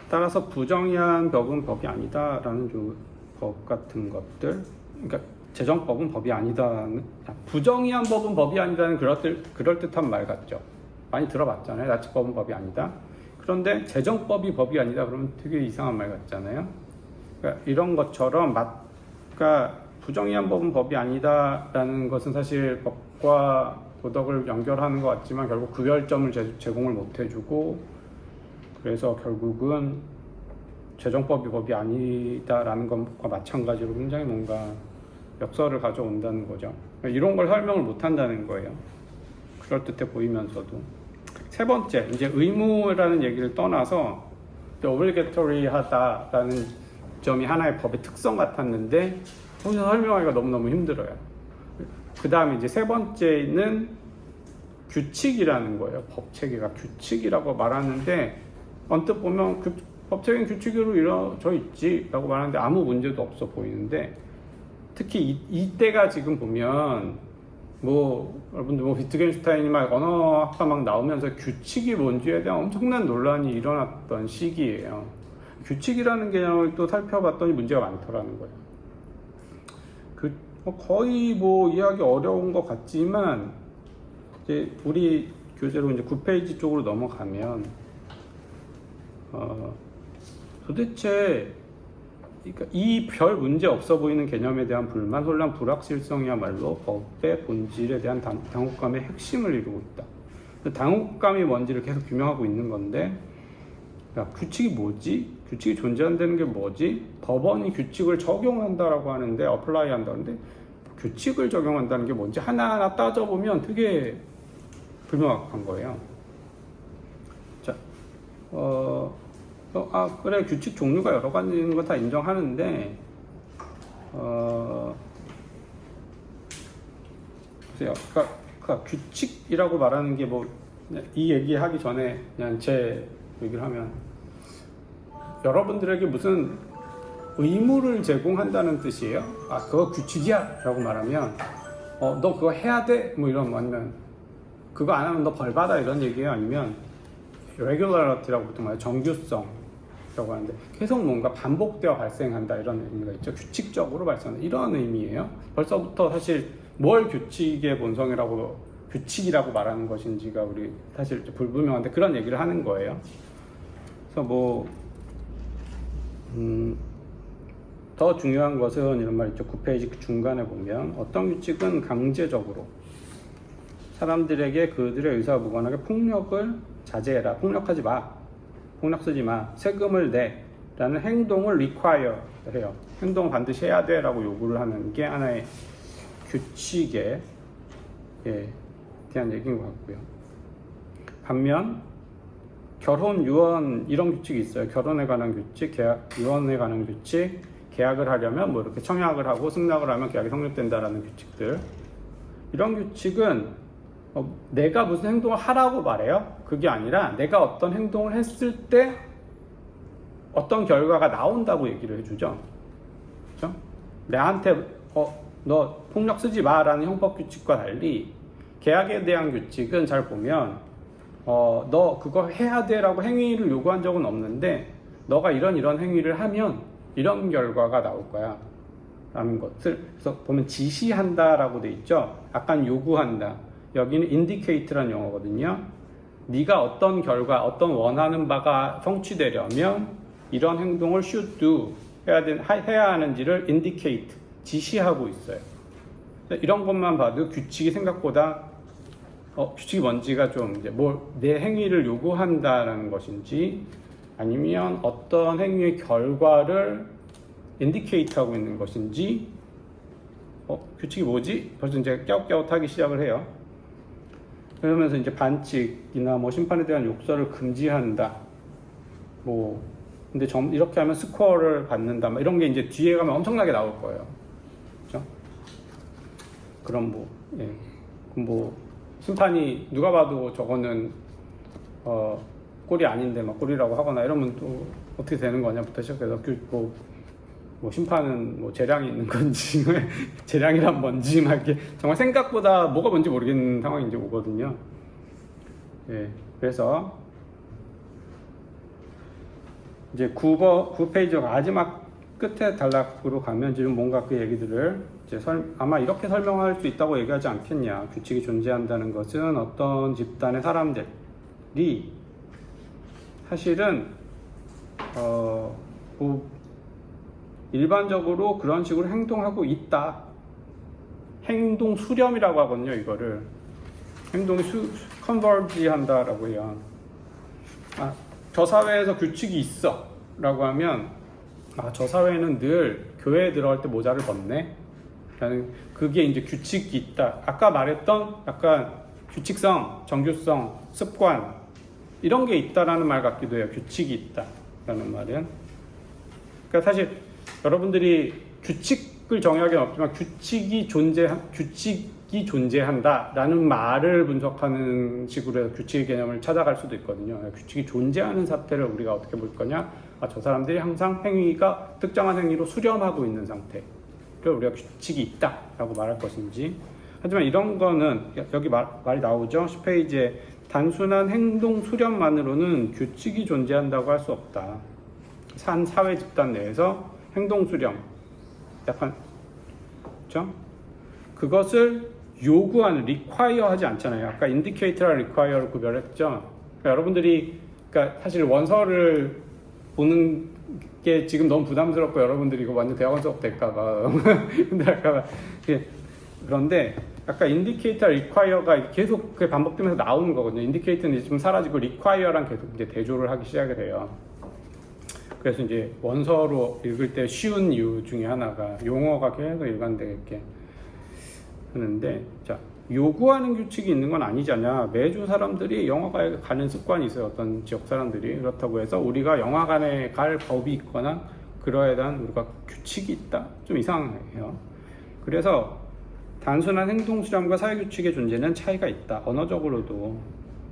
따라서 부정의한 법은 법이 아니다라는 법 같은 것들, 그러니까 재정법은 법이 아니다는, 부정의한 법은 법이 아니다는 그럴듯한 말 같죠. 많이 들어봤잖아요. 나치법은 법이 아니다. 그런데 재정법이 법이 아니다 그러면 되게 이상한 말 같잖아요. 그러니까 이런 것처럼 그러니까 부정의한 법은 법이 아니다라는 것은 사실 법과 도덕을 연결하는 것 같지만 결국 구별점을 제공을 못 해주고, 그래서 결국은 재정법이 법이 아니다라는 것과 마찬가지로 굉장히 뭔가 역설을 가져온다는 거죠. 이런 걸 설명을 못 한다는 거예요. 그럴듯해 보이면서도. 세 번째, 이제 의무라는 얘기를 떠나서 오블리게토리하다라는 점이 하나의 법의 특성 같았는데 거기서 설명하기가 너무너무 힘들어요. 그 다음에 이제 세 번째는 규칙이라는 거예요. 법 체계가 규칙이라고 말하는데, 언뜻 보면 법 체계는 규칙으로 이루어져 있지 라고 말하는데 아무 문제도 없어 보이는데, 특히 이때가 지금 보면 여러분들 비트겐슈타인이 막 언어학과 막 나오면서 규칙이 뭔지에 대한 엄청난 논란이 일어났던 시기예요. 규칙이라는 개념을 또 살펴봤더니 문제가 많더라는 거예요. 거의 이해하기 어려운 것 같지만, 이제 우리 교재로 이제 9페이지 쪽으로 넘어가면, 도대체 이 별 문제 없어 보이는 개념에 대한 불만, 혼란, 불확실성이야말로 법의 본질에 대한 당혹감의 핵심을 이루고 있다. 당혹감이 뭔지를 계속 규명하고 있는 건데, 규칙이 뭐지? 규칙이 존재한다는 게 뭐지? 법원이 규칙을 적용한다라고 하는데, 어플라이 한다는데, 규칙을 적용한다는 게 뭔지 하나하나 따져보면 되게 불명확한 거예요. 자, 그래, 규칙 종류가 여러 가지인 거 다 인정하는데, 보세요. 그러니까 규칙이라고 말하는 게 뭐, 이 얘기하기 전에 그냥 제 얘기를 하면, 여러분들에게 무슨 의무를 제공한다는 뜻이에요? 그거 규칙이야 라고 말하면, 너 그거 해야 돼? 뭐 이런, 아니면, 그거 안 하면 너 벌 받아 이런 얘기예요? 아니면, regularity라고 보통 말해요. 정규성이라고 하는데, 계속 뭔가 반복되어 발생한다 이런 의미가 있죠. 규칙적으로 발생한다 이런 의미예요. 벌써부터 사실 뭘 규칙의 본성이라고, 규칙이라고 말하는 것인지가 우리 사실 불분명한데 그런 얘기를 하는 거예요. 그래서 뭐, 더 중요한 것은 이런 말 있죠. 9페이지 중간에 보면 어떤 규칙은 강제적으로 사람들에게 그들의 의사와 무관하게 폭력을 자제해라, 폭력하지 마, 폭력 쓰지 마, 세금을 내 라는 행동을 require 해요. 행동을 반드시 해야 돼 라고 요구를 하는 게 하나의 규칙에 대한 얘기인 것 같고요. 반면 결혼, 유언 이런 규칙이 있어요. 결혼에 관한 규칙, 계약, 유언에 관한 규칙, 계약을 하려면 뭐 이렇게 청약을 하고 승낙을 하면 계약이 성립된다라는 규칙들. 이런 규칙은 내가 무슨 행동을 하라고 말해요? 그게 아니라 내가 어떤 행동을 했을 때 어떤 결과가 나온다고 얘기를 해주죠. 그렇죠? 내한테 너 폭력 쓰지 마라는 형법 규칙과 달리 계약에 대한 규칙은 잘 보면 너 그거 해야 돼라고 행위를 요구한 적은 없는데 너가 이런 행위를 하면 이런 결과가 나올 거야 라는 것을 그래서 보면 지시한다 라고 돼 있죠. 약간 요구한다. 여기는 indicate라는 용어거든요. 네가 어떤 결과, 어떤 원하는 바가 성취되려면 이런 행동을 should do 해야 하는지를 indicate, 지시하고 있어요. 이런 것만 봐도 규칙이 생각보다 규칙이 뭔지가 좀 이제 내 행위를 요구한다라는 것인지 아니면 어떤 행위의 결과를 인디케이트하고 있는 것인지 규칙이 뭐지? 벌써 이제 갸웃갸웃하기 시작을 해요. 그러면서 이제 반칙이나 뭐 심판에 대한 욕설을 금지한다. 뭐 근데 이렇게 하면 스코어를 받는다. 뭐 이런 게 이제 뒤에 가면 엄청나게 나올 거예요. 그렇죠? 그럼 뭐 심판이 누가 봐도 저거는 꼴이 아닌데 막 꼴이라고 하거나 이러면 또 어떻게 되는 거냐부터 시작해서 뭐 심판은 뭐 재량이 있는 건지 재량이란 뭔지 막 이렇게 정말 생각보다 뭐가 뭔지 모르겠는 상황이 이제 오거든요. 그래서 이제 9페이지 마지막 끝에 단락으로 가면 지금 뭔가 그 얘기들을 이제 아마 이렇게 설명할 수 있다고 얘기하지 않겠냐. 규칙이 존재한다는 것은 어떤 집단의 사람들이 사실은 일반적으로 그런 식으로 행동하고 있다. 행동 수렴이라고 하거든요. 이거를 행동이 컨버지 한다라고 해요. 저 사회에서 규칙이 있어 라고 하면 저 사회는 늘 교회에 들어갈 때 모자를 벗네 라는 그게 이제 규칙이 있다. 아까 말했던 약간 규칙성, 정규성, 습관 이런 게 있다라는 말 같기도 해요. 규칙이 있다라는 말은. 그러니까 사실 여러분들이 규칙을 정의하기는 없지만 규칙이 존재한다라는 말을 분석하는 식으로 해서 규칙의 개념을 찾아갈 수도 있거든요. 규칙이 존재하는 사태를 우리가 어떻게 볼 거냐? 저 사람들이 항상 행위가 특정한 행위로 수렴하고 있는 상태를 우리가 규칙이 있다라고 말할 것인지. 하지만 이런 거는 여기 말이 나오죠. 10페이지에 단순한 행동 수렴만으로는 규칙이 존재한다고 할 수 없다. 한 사회 집단 내에서 행동 수렴, 약간 그렇죠? 그것을 요구하는, require 하지 않잖아요. 아까 indicator랑 require를 구별했죠. 그러니까 여러분들이 사실 원서를 보는 게 지금 너무 부담스럽고 여러분들이 이거 완전 대학원 수업 될까봐 그런데 아까 indicator, require가 계속 그게 반복되면서 나오는 거거든요. indicator는 이제 좀 사라지고 require랑 계속 이제 대조를 하기 시작을 해요. 그래서 이제 원서로 읽을 때 쉬운 이유 중에 하나가 용어가 계속 일관되게 하는데, 자, 요구하는 규칙이 있는 건 아니잖아. 매주 사람들이 영화관에 가는 습관이 있어요. 어떤 지역 사람들이. 그렇다고 해서 우리가 영화관에 갈 법이 있거나 그러에 대한 우리가 규칙이 있다? 좀 이상해요. 그래서 단순한 행동 수렴과 사회 규칙의 존재는 차이가 있다. 언어적으로도.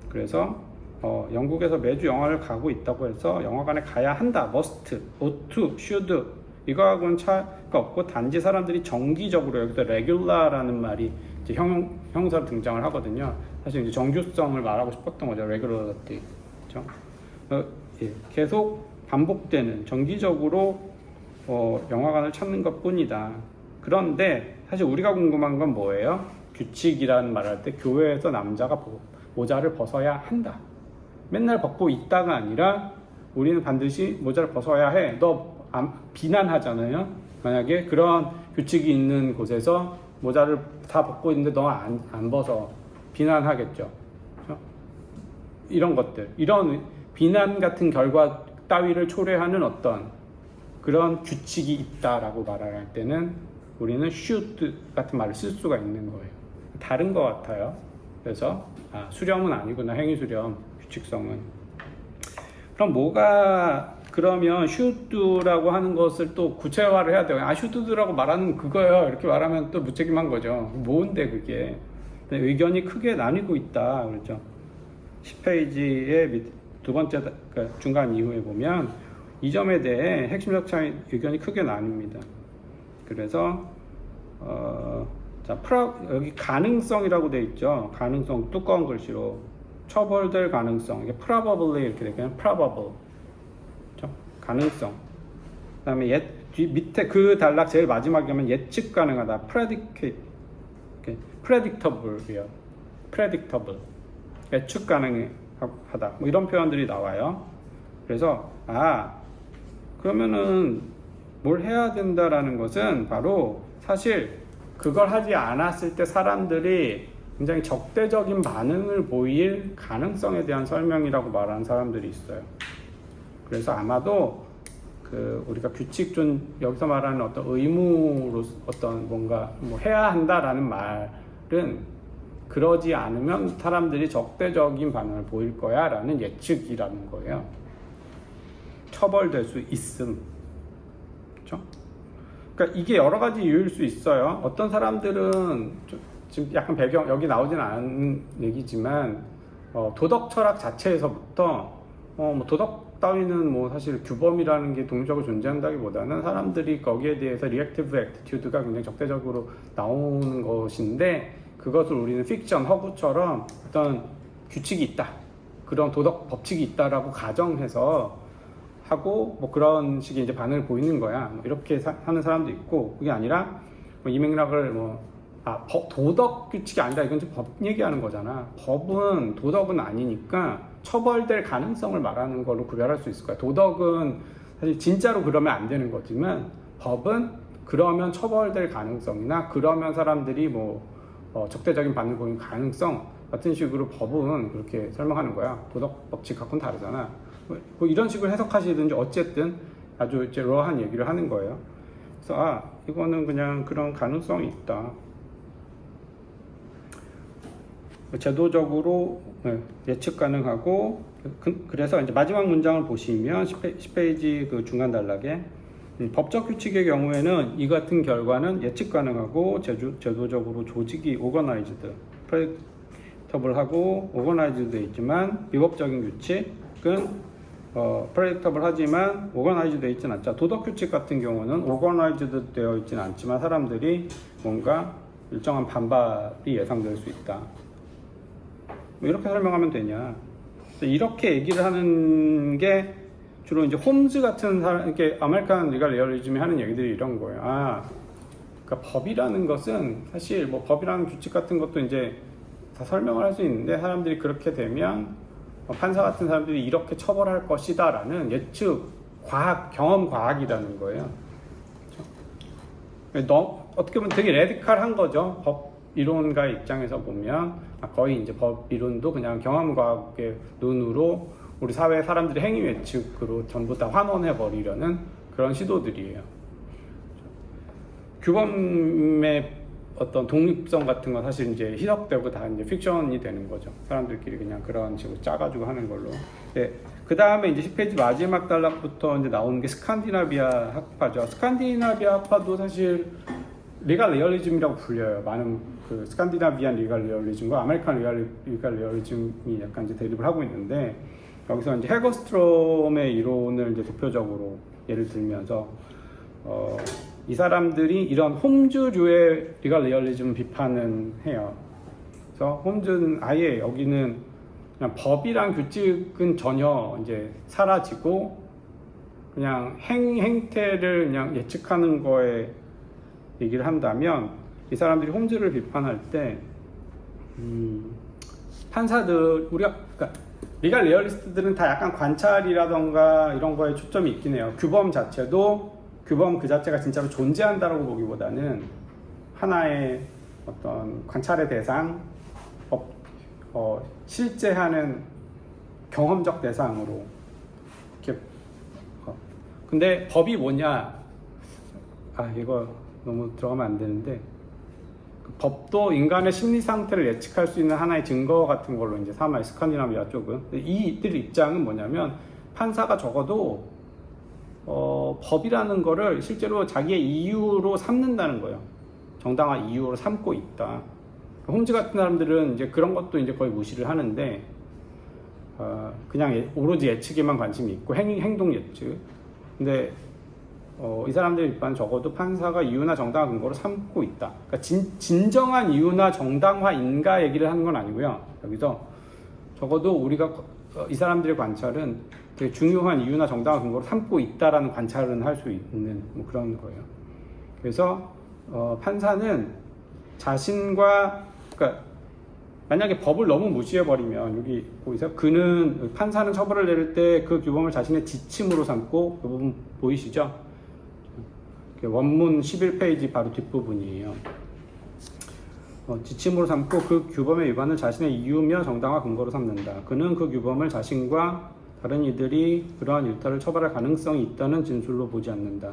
그래서 영국에서 매주 영화를 가고 있다고 해서 영화관에 가야 한다. must, ought to, should 이거하고는 차이가 없고, 단지 사람들이 정기적으로, 여기서 regular라는 말이 이제 형사로 등장을 하거든요. 사실 이제 정규성을 말하고 싶었던 거죠. regularity. 그렇죠? 예, 계속 반복되는, 정기적으로 영화관을 찾는 것 뿐이다. 그런데 사실 우리가 궁금한 건 뭐예요? 규칙이라는 말할 때 교회에서 남자가 모자를 벗어야 한다. 맨날 벗고 있다가 아니라 우리는 반드시 모자를 벗어야 해. 너 비난하잖아요. 만약에 그런 규칙이 있는 곳에서 모자를 다 벗고 있는데 너 안 벗어. 비난하겠죠. 그렇죠? 이런 것들, 이런 비난 같은 결과 따위를 초래하는 어떤 그런 규칙이 있다라고 말할 때는 우리는 should 같은 말을 쓸 수가 있는 거예요. 다른 것 같아요. 그래서 수렴은 아니구나. 행위 수렴, 규칙성은. 그럼 그러면 should라고 하는 것을 또 구체화를 해야 돼요. should라고 말하는 그거예요. 이렇게 말하면 또 무책임한 거죠. 뭔데 그게? 의견이 크게 나뉘고 있다. 그렇죠. 10페이지의 두 번째 중간 이후에 보면 이 점에 대해 핵심적 차이 의견이 크게 나뉩니다. 그래서 여기 가능성이라고 돼 있죠. 가능성 두꺼운 글씨로 처벌될 가능성, 이게 probably 이렇게 되면 probable, 그렇죠? 가능성. 그다음에 밑에 그 단락 제일 마지막에 하면 예측 가능하다, predictable이요. predictable, 예측 가능하다. 뭐 이런 표현들이 나와요. 그래서 그러면은 뭘 해야 된다라는 것은 바로 사실 그걸 하지 않았을 때 사람들이 굉장히 적대적인 반응을 보일 가능성에 대한 설명이라고 말하는 사람들이 있어요. 그래서 아마도 우리가 규칙 여기서 말하는 어떤 의무로 어떤 뭔가 해야 한다라는 말은 그러지 않으면 사람들이 적대적인 반응을 보일 거야 라는 예측이라는 거예요. 처벌될 수 있음. 그렇죠? 그러니까 이게 여러 가지 이유일 수 있어요. 어떤 사람들은 지금 약간 배경 여기 나오진 않은 얘기지만 도덕 철학 자체에서부터 도덕 따위는 사실 규범이라는 게 동적으로 존재한다기보다는 사람들이 거기에 대해서 리액티브 애티튜드가 굉장히 적대적으로 나오는 것인데, 그것을 우리는 픽션, 허구처럼 어떤 규칙이 있다, 그런 도덕 법칙이 있다라고 가정해서 하고 그런 식의 이제 반응을 보이는 거야. 이렇게 하는 사람도 있고, 그게 아니라 이 맥락을 도덕 규칙이 아니다, 이건 지금 법 얘기하는 거잖아. 법은 도덕은 아니니까 처벌될 가능성을 말하는 걸로 구별할 수 있을 거야. 도덕은 사실 진짜로 그러면 안 되는 거지만 법은 그러면 처벌될 가능성이나 그러면 사람들이 적대적인 반응을 보이는 가능성 같은 식으로 법은 그렇게 설명하는 거야. 도덕 법칙 갖고는 다르잖아. 이런 식으로 해석하시든지 어쨌든 아주 이제 러한 얘기를 하는 거예요. 그래서 이거는 그냥 그런 가능성이 있다. 제도적으로 예측 가능하고, 그래서 이제 마지막 문장을 보시면 10페이지 그 중간 단락에 법적 규칙의 경우에는 이 같은 결과는 예측 가능하고 제도적으로 조직이 오거나이즈드, 프레딕터블하고 오거나이즈드 돼 있지만 비법적인 규칙은 프레딕터블 하지만 오거나이즈드 되어 있지는 않죠. 도덕 규칙 같은 경우는 오거나이즈드 되어 있지는 않지만 사람들이 뭔가 일정한 반발이 예상될 수 있다. 이렇게 설명하면 되냐. 이렇게 얘기를 하는 게 주로 이제 홈즈 같은 사람, 이렇게 아메리칸 리갈 리얼리즘이 하는 얘기들이 이런 거예요. 그러니까 법이라는 것은 사실 법이라는 규칙 같은 것도 이제 다 설명을 할 수 있는데, 사람들이 그렇게 되면 판사 같은 사람들이 이렇게 처벌할 것이다 라는 예측, 경험 과학이라는 거예요. 그렇죠? 어떻게 보면 되게 레디칼한 거죠. 법 이론가의 입장에서 보면 거의 이제 법 이론도 그냥 경험 과학의 눈으로 우리 사회 사람들의 행위 예측으로 전부 다 환원해 버리려는 그런 시도들이에요. 규범의 어떤 독립성 같은 건 사실 이제 희석되고 다 이제 픽션이 되는 거죠. 사람들끼리 그냥 그런 식으로 짜가지고 하는 걸로. 네. 그 다음에 이제 10페이지 마지막 단락부터 이제 나오는 게 스칸디나비아 학파죠. 스칸디나비아 학파도 사실 리갈 리얼리즘이라고 불려요. 많은 그 스칸디나비안 리갈 리얼리즘과 아메리칸 리갈 리얼리즘이 약간 이제 대립을 하고 있는데, 여기서 이제 헤거스트롬의 이론을 이제 대표적으로 예를 들면서 이 사람들이 이런 홈즈류의 리갈 리얼리즘 비판은 해요. 그래서 홈즈는 아예 여기는 그냥 법이랑 규칙은 전혀 이제 사라지고 그냥 행태를 그냥 예측하는 거에 얘기를 한다면, 이 사람들이 홈즈를 비판할 때 판사들 그러니까 리갈 리얼리스트들은 다 약간 관찰이라던가 이런 거에 초점이 있긴 해요. 규범 자체도 규범 그 자체가 진짜로 존재한다라고 보기보다는 하나의 어떤 관찰의 대상, 실제 하는 경험적 대상으로 이렇게. 근데 법이 뭐냐? 이거 너무 들어가면 안 되는데, 그 법도 인간의 심리 상태를 예측할 수 있는 하나의 증거 같은 걸로 이제 삼아요. 스칸디나비아 쪽은. 이들 입장은 뭐냐면, 판사가 적어도 법이라는 거를 실제로 자기의 이유로 삼는다는 거예요. 정당한 이유로 삼고 있다. 홈즈 같은 사람들은 이제 그런 것도 이제 거의 무시를 하는데, 그냥 오로지 예측에만 관심이 있고 행동 예측. 근데 이 사람들 일반 적어도 판사가 이유나 정당한 근거로 삼고 있다. 그러니까 진정한 이유나 정당화인가 얘기를 하는 건 아니고요. 여기서 적어도 우리가 이 사람들의 관찰은 되게 중요한 이유나 정당한 근거로 삼고 있다라는 관찰은 할 수 있는 뭐 그런 거예요. 그래서 판사는 자신과, 그러니까 만약에 법을 너무 무시해버리면, 여기 보이세요? 판사는 처벌을 내릴 때 그 규범을 자신의 지침으로 삼고, 그 부분 보이시죠? 원문 11페이지 바로 뒷부분이에요. 지침으로 삼고 그 규범의 위반을 자신의 이유며 정당화 근거로 삼는다. 그는 그 규범을 자신과 다른 이들이 그러한 일탈을 처벌할 가능성이 있다는 진술로 보지 않는다.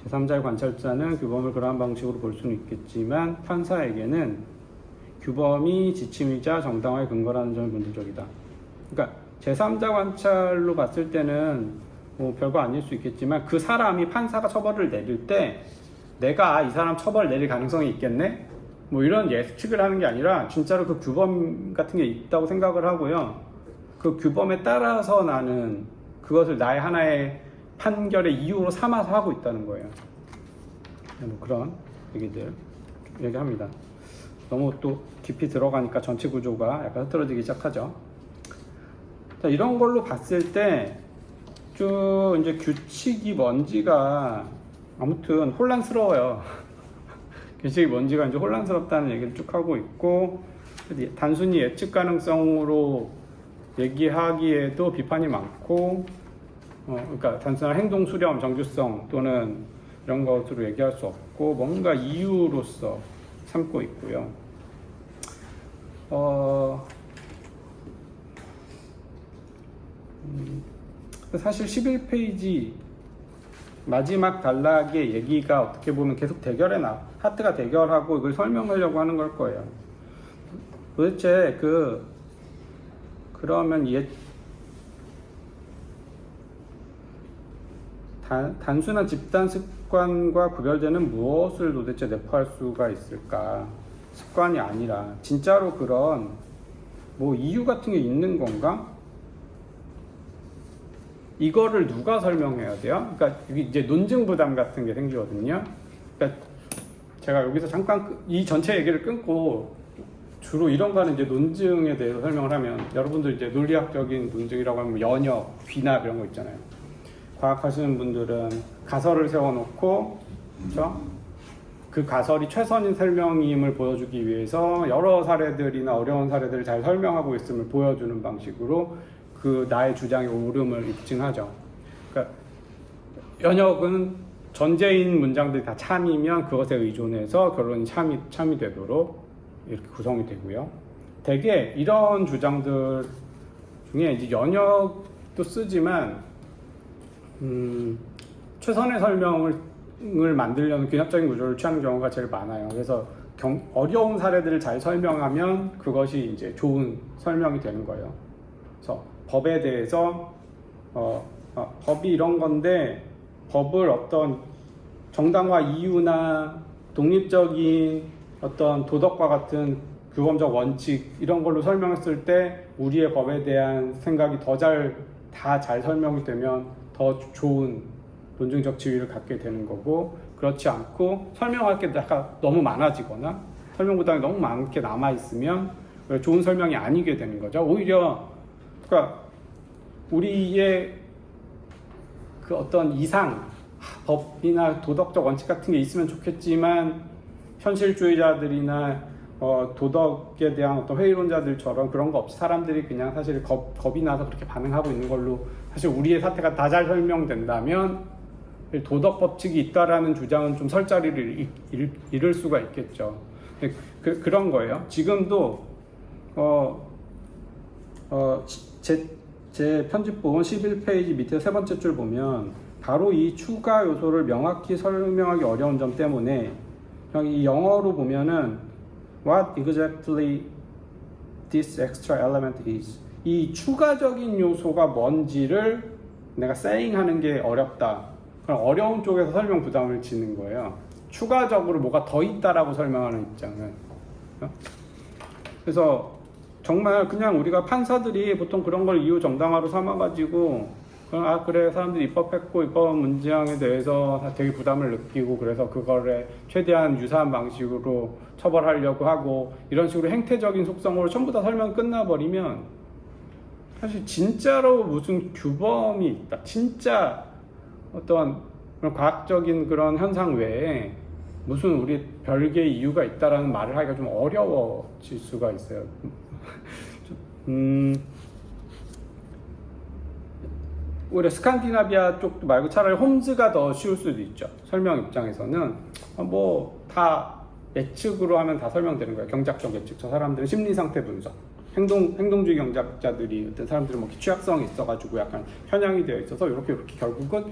제3자의 관찰자는 규범을 그러한 방식으로 볼 수는 있겠지만 판사에게는 규범이 지침이자 정당화의 근거라는 점이 본질적이다. 그러니까 제3자 관찰로 봤을 때는 뭐 별거 아닐 수 있겠지만, 그 사람이 판사가 처벌을 내릴 때 내가 이 사람 처벌 내릴 가능성이 있겠네? 뭐 이런 예측을 하는 게 아니라 진짜로 그 규범 같은 게 있다고 생각을 하고요. 그 규범에 따라서 나는 그것을 나의 하나의 판결의 이유로 삼아서 하고 있다는 거예요. 뭐 그런 얘기들 얘기합니다. 너무 또 깊이 들어가니까 전체 구조가 약간 흐트러지기 시작하죠. 자, 이런 걸로 봤을 때 쭉 이제 규칙이 뭔지가 아무튼 혼란스러워요. 규칙이 뭔지가 이제 혼란스럽다는 얘기를 쭉 하고 있고, 단순히 예측 가능성으로 얘기하기에도 비판이 많고, 그러니까 단순한 행동 수렴, 정규성 또는 이런 것으로 얘기할 수 없고, 뭔가 이유로서 삼고 있고요. 사실 11페이지 마지막 단락의 얘기가 어떻게 보면 계속 하트가 대결하고 이걸 설명하려고 하는 걸 거예요. 도대체 그러면 단순한 집단 습관과 구별되는 무엇을 도대체 내포할 수가 있을까? 습관이 아니라 진짜로 그런 뭐 이유 같은 게 있는 건가? 이거를 누가 설명해야 돼요? 그러니까 여기 이제 논증 부담 같은 게 생기거든요. 그러니까 제가 여기서 잠깐 이 전체 얘기를 끊고 주로 이런 거는 이제 논증에 대해서 설명을 하면, 여러분들 이제 논리학적인 논증이라고 하면 연역, 귀납 이런 거 있잖아요. 과학하시는 분들은 가설을 세워놓고, 그렇죠? 그 가설이 최선인 설명임을 보여주기 위해서 여러 사례들이나 어려운 사례들을 잘 설명하고 있음을 보여주는 방식으로 그 나의 주장의 옳음을 입증하죠. 그러니까 연역은 전제인 문장들이 다 참이면 그것에 의존해서 결론이 참이 되도록 이렇게 구성이 되고요. 대개 이런 주장들 중에 이제 연역도 쓰지만 최선의 설명을 만들려는 귀납적인 구조를 취하는 경우가 제일 많아요. 그래서 어려운 사례들을 잘 설명하면 그것이 이제 좋은 설명이 되는 거예요. 그래서 법에 대해서 법이 이런 건데 법을 어떤 정당화 이유나 독립적인 어떤 도덕과 같은 규범적 원칙 이런 걸로 설명했을 때 우리의 법에 대한 생각이 다 잘 설명이 되면 더 좋은 논증적 지위를 갖게 되는 거고, 그렇지 않고 설명할 게 너무 많아지거나 설명 부담이 너무 많게 남아 있으면 좋은 설명이 아니게 되는 거죠. 오히려 그러니까 우리의 그 어떤 이상 법이나 도덕적 원칙 같은 게 있으면 좋겠지만 현실주의자들이나 도덕에 대한 어떤 회의론자들처럼 그런 거 없이 사람들이 그냥 사실 겁이 나서 그렇게 반응하고 있는 걸로 사실 우리의 사태가 다 잘 설명된다면 도덕 법칙이 있다라는 주장은 좀 설 자리를 잃을 수가 있겠죠. 그런 거예요. 지금도 제 편집본 11페이지 밑에 세 번째 줄 보면 바로 이 추가 요소를 명확히 설명하기 어려운 점 때문에 이 영어로 보면은 What exactly this extra element is, 이 추가적인 요소가 뭔지를 내가 saying 하는 게 어렵다. 그럼 어려운 쪽에서 설명 부담을 지는 거예요. 추가적으로 뭐가 더 있다라고 설명하는 입장은. 그래서 정말 그냥 우리가 판사들이 보통 그런 걸 이유 정당화로 삼아가지고 그래 사람들이 입법했고 입법 문제항에 대해서 되게 부담을 느끼고 그래서 그거를 최대한 유사한 방식으로 처벌하려고 하고 이런 식으로 행태적인 속성으로 전부 다 설명 끝나버리면 사실 진짜로 무슨 규범이 있다, 진짜 어떤 그런 과학적인 그런 현상 외에 무슨 우리 별개의 이유가 있다라는 말을 하기가 좀 어려워질 수가 있어요. 오히려 스칸디나비아 쪽도 말고 차라리 홈즈가 더 쉬울 수도 있죠. 설명 입장에서는 뭐 다 예측으로 하면 다 설명되는 거예요. 경작적 예측. 저 사람들은 심리 상태 분석, 행동주의 경작자들이 어떤 사람들은 뭐 취약성이 있어가지고 약간 편향이 되어 있어서 이렇게 결국은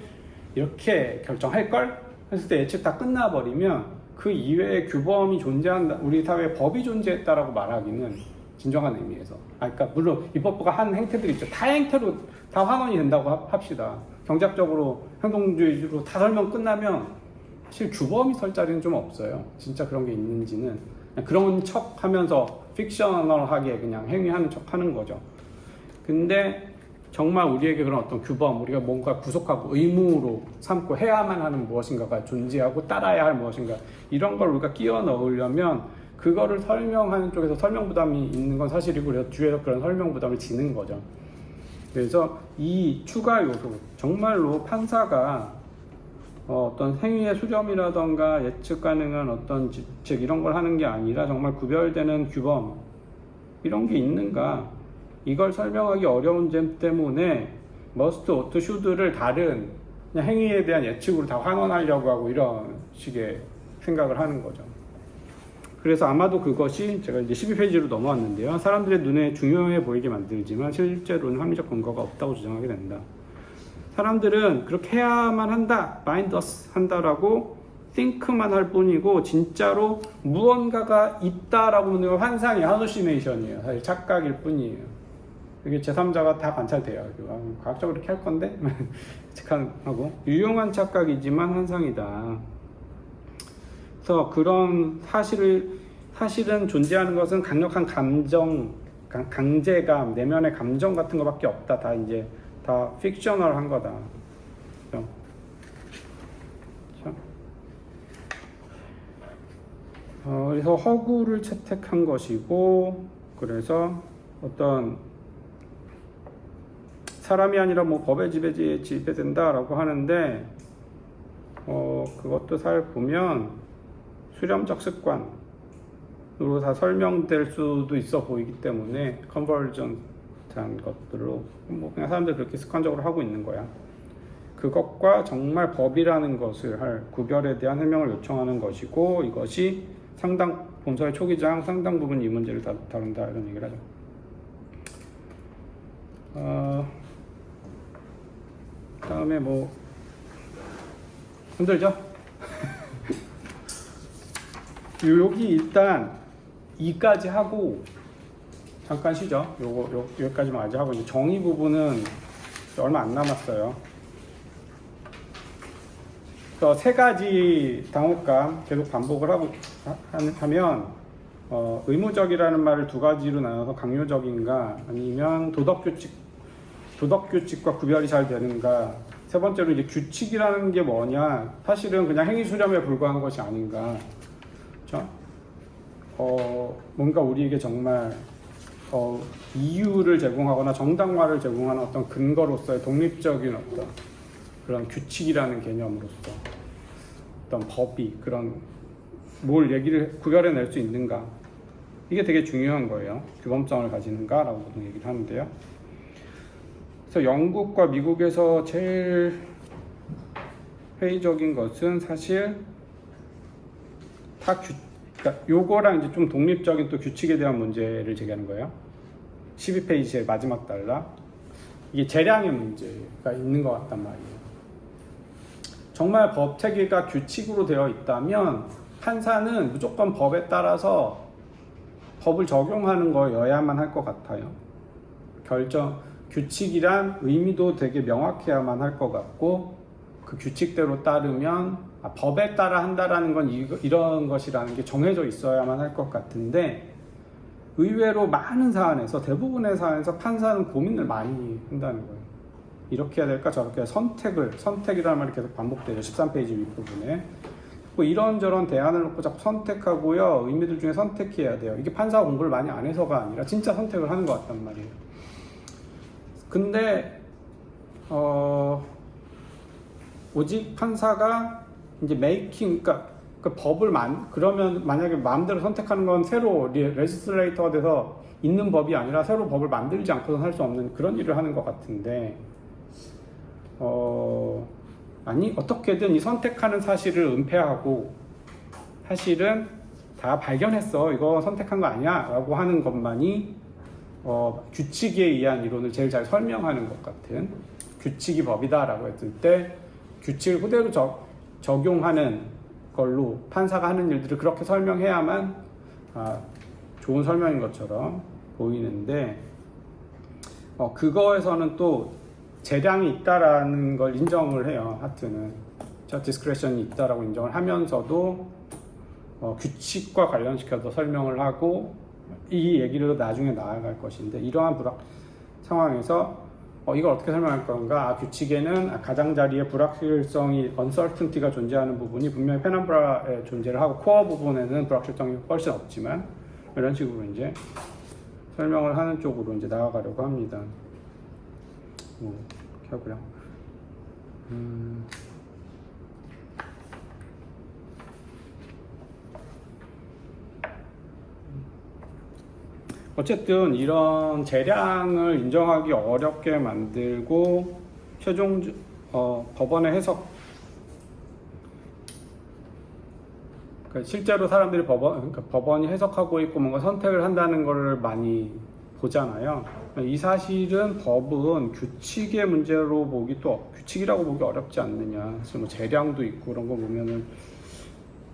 이렇게 결정할 걸 했을 때 예측 다 끝나버리면 그 이외의 규범이 존재한다, 우리 사회에 법이 존재했다라고 말하기는 진정한 의미에서. 그러니까 물론 입법부가 한 행태들이 있죠. 다 행태로 다 환원이 된다고 합시다. 경작적으로 행동주의로 다 설명 끝나면 사실 규범이 설 자리는 좀 없어요. 진짜 그런 게 있는지는 그런 척 하면서 픽셔널하게 그냥 행위하는 척 하는 거죠. 근데 정말 우리에게 그런 어떤 규범, 우리가 뭔가 구속하고 의무로 삼고 해야만 하는 무엇인가가 존재하고 따라야 할 무엇인가, 이런 걸 우리가 끼워 넣으려면 그거를 설명하는 쪽에서 설명 부담이 있는 건 사실이고, 그래서 뒤에서 그런 설명 부담을 지는 거죠. 그래서 이 추가 요소, 정말로 판사가 어떤 행위의 수렴이라던가 예측 가능한 어떤 즉 이런 걸 하는 게 아니라 정말 구별되는 규범 이런 게 있는가, 이걸 설명하기 어려운 점 때문에 must, ought, should를 다른 그냥 행위에 대한 예측으로 다 환원하려고 하고 이런 식의 생각을 하는 거죠. 그래서 아마도 그것이 제가 이제 12페이지로 넘어왔는데요. 사람들의 눈에 중요해 보이게 만들지만 실제로는 합리적 근거가 없다고 주장하게 된다. 사람들은 그렇게 해야만 한다, bind us 한다라고 think만 할 뿐이고 진짜로 무언가가 있다라고 하는 건 환상이 hallucination이에요. 사실 착각일 뿐이에요. 이게 제3자가 다 관찰돼요. 과학적으로 이렇게 할 건데 착각하고 유용한 착각이지만 환상이다. 그래서 그런 사실은 존재하는 것은 강력한 감정, 강제감, 내면의 감정 같은 것밖에 없다. 다 이제 다 픽셔널한 거다. 그래서 허구를 채택한 것이고, 그래서 어떤 사람이 아니라 뭐 법의 지배된다라고 하는데, 그것도 잘 보면 수렴적 습관으로 다 설명될 수도 있어 보이기 때문에 컨버전트한 것들로 뭐 그냥 사람들 그렇게 습관적으로 하고 있는 거야. 그것과 정말 법이라는 것을 할 구별에 대한 해명을 요청하는 것이고, 이것이 본서의 초기장 상당 부분 이 문제를 다룬다, 이런 얘기를 하죠. 다음에 뭐 힘들죠? 여기 일단 이까지 하고 잠깐 쉬죠. 여기까지만 아직 하고 이제 정의 부분은 얼마 안 남았어요. 세 가지 당혹감 계속 반복을 하면 의무적이라는 말을 두 가지로 나눠서 강요적인가 아니면 도덕규칙과 구별이 잘 되는가, 세 번째로 이제 규칙이라는 게 뭐냐, 사실은 그냥 행위 수렴에 불과한 것이 아닌가. 그렇죠? 뭔가 우리에게 정말 이유를 제공하거나 정당화를 제공하는 어떤 근거로서의 독립적인 어떤 그런 규칙이라는 개념으로서 어떤 법이 그런 뭘 얘기를 구별해낼 수 있는가, 이게 되게 중요한 거예요. 규범성을 가지는가라고 보통 얘기를 하는데요. 그래서 영국과 미국에서 제일 회의적인 것은 사실 그러니까 요거랑 이제 좀 독립적인 또 규칙에 대한 문제를 제기하는 거예요. 12페이지의 마지막 단락. 이게 재량의 문제가 있는 것 같단 말이에요. 정말 법 체계가 규칙으로 되어 있다면 판사는 무조건 법에 따라서 법을 적용하는 거여야만 할 것 같아요. 규칙이란 의미도 되게 명확해야만 할 것 같고, 그 규칙대로 따르면 법에 따라 한다라는 건 이런 것이라는 게 정해져 있어야만 할 것 같은데, 의외로 많은 사안에서, 대부분의 사안에서 판사는 고민을 많이 한다는 거예요. 이렇게 해야 될까 저렇게 해야 선택이라는 말이 계속 반복돼요. 13페이지 윗부분에 뭐 이런저런 대안을 놓고 자꾸 선택하고요, 의미들 중에 선택해야 돼요. 이게 판사 공부를 많이 안 해서가 아니라 진짜 선택을 하는 것 같단 말이에요. 근데 오직 판사가 이제 그러니까 법을 그러면 만약에 마음대로 선택하는 건 새로 레지슬레이터가 돼서 있는 법이 아니라 새로 법을 만들지 않고선 할 수 없는 그런 일을 하는 것 같은데, 아니 어떻게든 이 선택하는 사실을 은폐하고 사실은 다 발견했어, 이거 선택한 거 아니야 라고 하는 것만이 규칙에 의한 이론을 제일 잘 설명하는 것 같은, 규칙이 법이다 라고 했을 때 규칙을 그대로 적용하는 걸로 판사가 하는 일들을 그렇게 설명해야만 좋은 설명인 것처럼 보이는데, 그거에서는 또 재량이 있다라는 걸 인정을 해요. 하트는 디스크레션이 있다라고 인정을 하면서도 규칙과 관련시켜서 설명을 하고 이 얘기를 나중에 나아갈 것인데, 이러한 상황에서 이걸 어떻게 설명할 건가? 규칙에는 가장자리에 불확실성이 uncertainty가 존재하는 부분이 분명히 페넘브라의 존재를 하고 코어 부분에는 불확실성이 훨씬 없지만, 이런 식으로 이제 설명을 하는 쪽으로 이제 나아가려고 합니다. 이렇게 하고요. 어쨌든 이런 재량을 인정하기 어렵게 만들고 최종 법원의 해석, 그러니까 실제로 사람들이 그러니까 법원이 해석하고 있고 뭔가 선택을 한다는 것을 많이 보잖아요. 이 사실은 법은 규칙의 문제로 규칙이라고 보기 어렵지 않느냐. 그래서 뭐 재량도 있고 그런 거 보면은,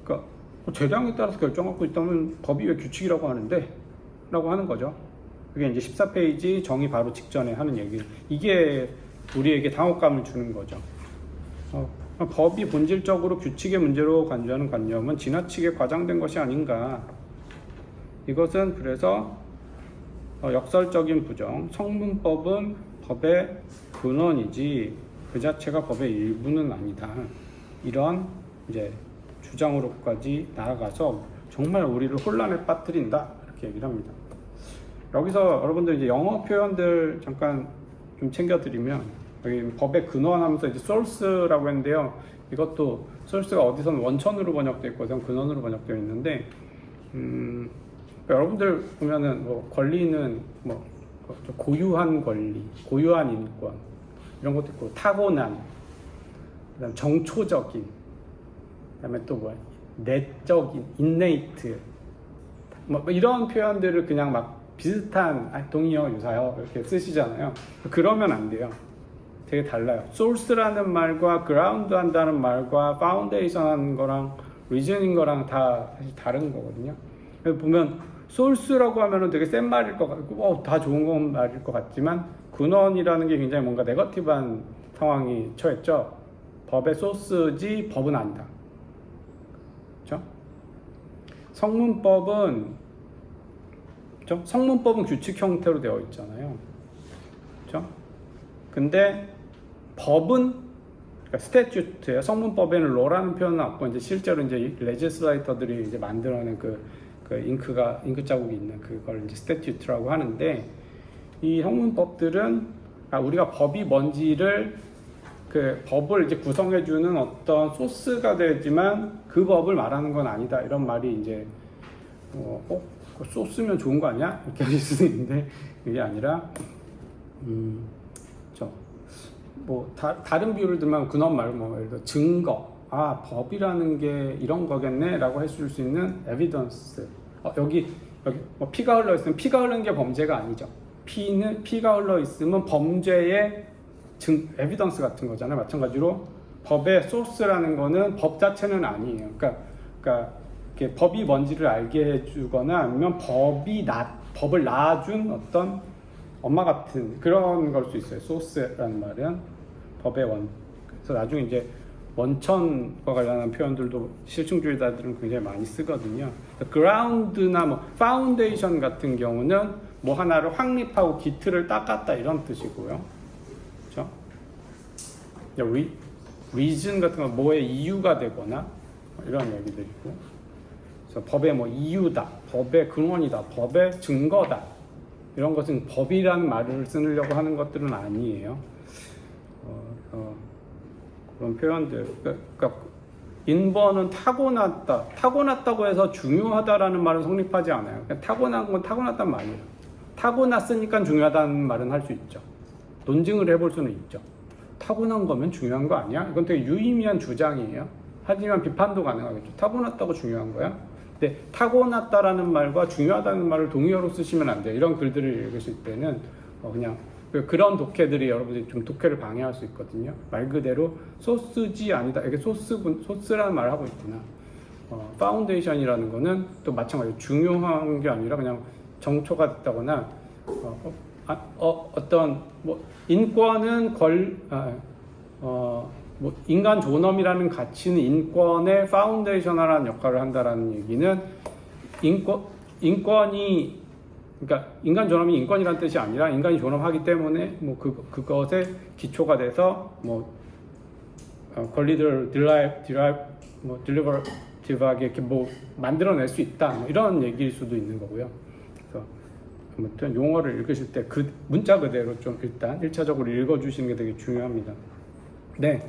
그러니까 재량에 따라서 결정하고 있다면 법이 왜 규칙이라고 하는데? 라고 하는 거죠. 그게 이제 14페이지 정의 바로 직전에 하는 얘기. 이게 우리에게 당혹감을 주는 거죠. 법이 본질적으로 규칙의 문제로 간주하는 관념은 지나치게 과장된 것이 아닌가. 이것은 그래서 역설적인 부정, 성문법은 법의 근원이지 그 자체가 법의 일부는 아니다. 이런 이제 주장으로까지 나아가서 정말 우리를 혼란에 빠뜨린다, 이렇게 얘기를 합니다. 여기서 여러분들 이제 영어 표현들 잠깐 좀 챙겨드리면, 여기 법의 근원 하면서 이제 source라고 했는데요. 이것도 source가 어디선 원천으로 번역되어 있고 어디선 근원으로 번역되어 있는데, 여러분들 보면은 뭐 권리는 뭐 고유한 권리, 고유한 인권 이런 것도 있고, 타고난, 그다음 정초적인, 그다음에 또 뭐야, 내적인, innate, 뭐 이런 표현들을 그냥 막 비슷한 동의어, 유사어 이렇게 쓰시잖아요. 그러면 안 돼요. 되게 달라요. source라는 말과 ground 한다는 말과 foundation 하는 거랑 리즌인 거랑 다 사실 다른 거거든요. 그래서 보면 소스라고 하면은 되게 센 말일 것 같고, 다 좋은 건 말일 것 같지만, 근원이라는 게 굉장히 뭔가 네거티브한 상황이 처했죠. 법의 소스지 법은 아니다. 그렇죠? 성문법은 규칙 형태로 되어 있잖아요. 그렇죠? 근데 법은 그러니까 스태튜트예요. 성문법에는 law라는 표현은 없고 이제 실제로 이제 레지슬레이터들이 이제 만들어낸 그 잉크 자국이 있는 그걸 이제 스태튜트라고 하는데, 이 성문법들은 우리가 법이 뭔지를 그 법을 이제 구성해주는 어떤 소스가 되지만 그 법을 말하는 건 아니다, 이런 말이 이제 소스면 좋은 거 아니야? 이렇게 하실 수도 있는데, 그게 아니라 다른 비유를 들면 근원 말고 뭐 예를 들어 증거, 법이라는 게 이런 거겠네 라고 해줄 수 있는 에비던스. 여기 뭐 피가 흘러 있으면 피가 흐르는 게 범죄가 아니죠. 피가 흘러 있으면 범죄의 에비던스 같은 거잖아요. 마찬가지로 법의 소스라는 거는 법 자체는 아니에요. 그러니까 이렇게 법이 뭔지를 알게 해주거나 아니면 법을 낳아준 어떤 엄마 같은 그런 걸 수 있어요. 소스라는 말은 법의 그래서 나중에 이제 원천과 관련한 표현들도 실증주의자들은 굉장히 많이 쓰거든요. 그라운드나 뭐 파운데이션 같은 경우는 뭐 하나를 확립하고 기틀을 닦았다 이런 뜻이고요. 그렇죠? 리즌 같은 건 뭐의 이유가 되거나 이런 얘기들이고, 그래서 법의 뭐 이유다, 법의 근원이다, 법의 증거다, 이런 것은 법이라는 말을 쓰려고 하는 것들은 아니에요. 그런 표현들, 그러니까 인본은 타고났다고 해서 중요하다라는 말은 성립하지 않아요. 그러니까 타고난 건 타고났단 말이에요. 타고났으니까 중요하다는 말은 할 수 있죠. 논증을 해볼 수는 있죠. 타고난 거면 중요한 거 아니야? 이건 되게 유의미한 주장이에요. 하지만 비판도 가능하겠죠. 타고났다고 중요한 거야? 근데 타고났다라는 말과 중요하다는 말을 동의어로 쓰시면 안 돼요. 이런 글들을 읽으실 때는 그냥 그런 독해들이 여러분들이 좀 독해를 방해할 수 있거든요. 말 그대로 소스지 아니다. 이게 소스라는 말을 하고 있구나. 파운데이션이라는 거는 또 마찬가지로 중요한 게 아니라 그냥 정초가 됐다거나 어떤 뭐 인권은 뭐 인간 존엄이라는 가치는 인권의 파운데이셔널한 역할을 한다라는 얘기는 인권이 그러니까 인간 존엄이 인권이라는 뜻이 아니라 인간이 존엄하기 때문에 뭐 그것의 기초가 돼서 뭐 권리들을 딜리버티브하게 이렇게 뭐 만들어낼 수 있다, 뭐 이런 얘기일 수도 있는 거고요. 그래서 아무튼 용어를 읽으실 때 그 문자 그대로 좀 일단 1차적으로 읽어주시는 게 되게 중요합니다. 네,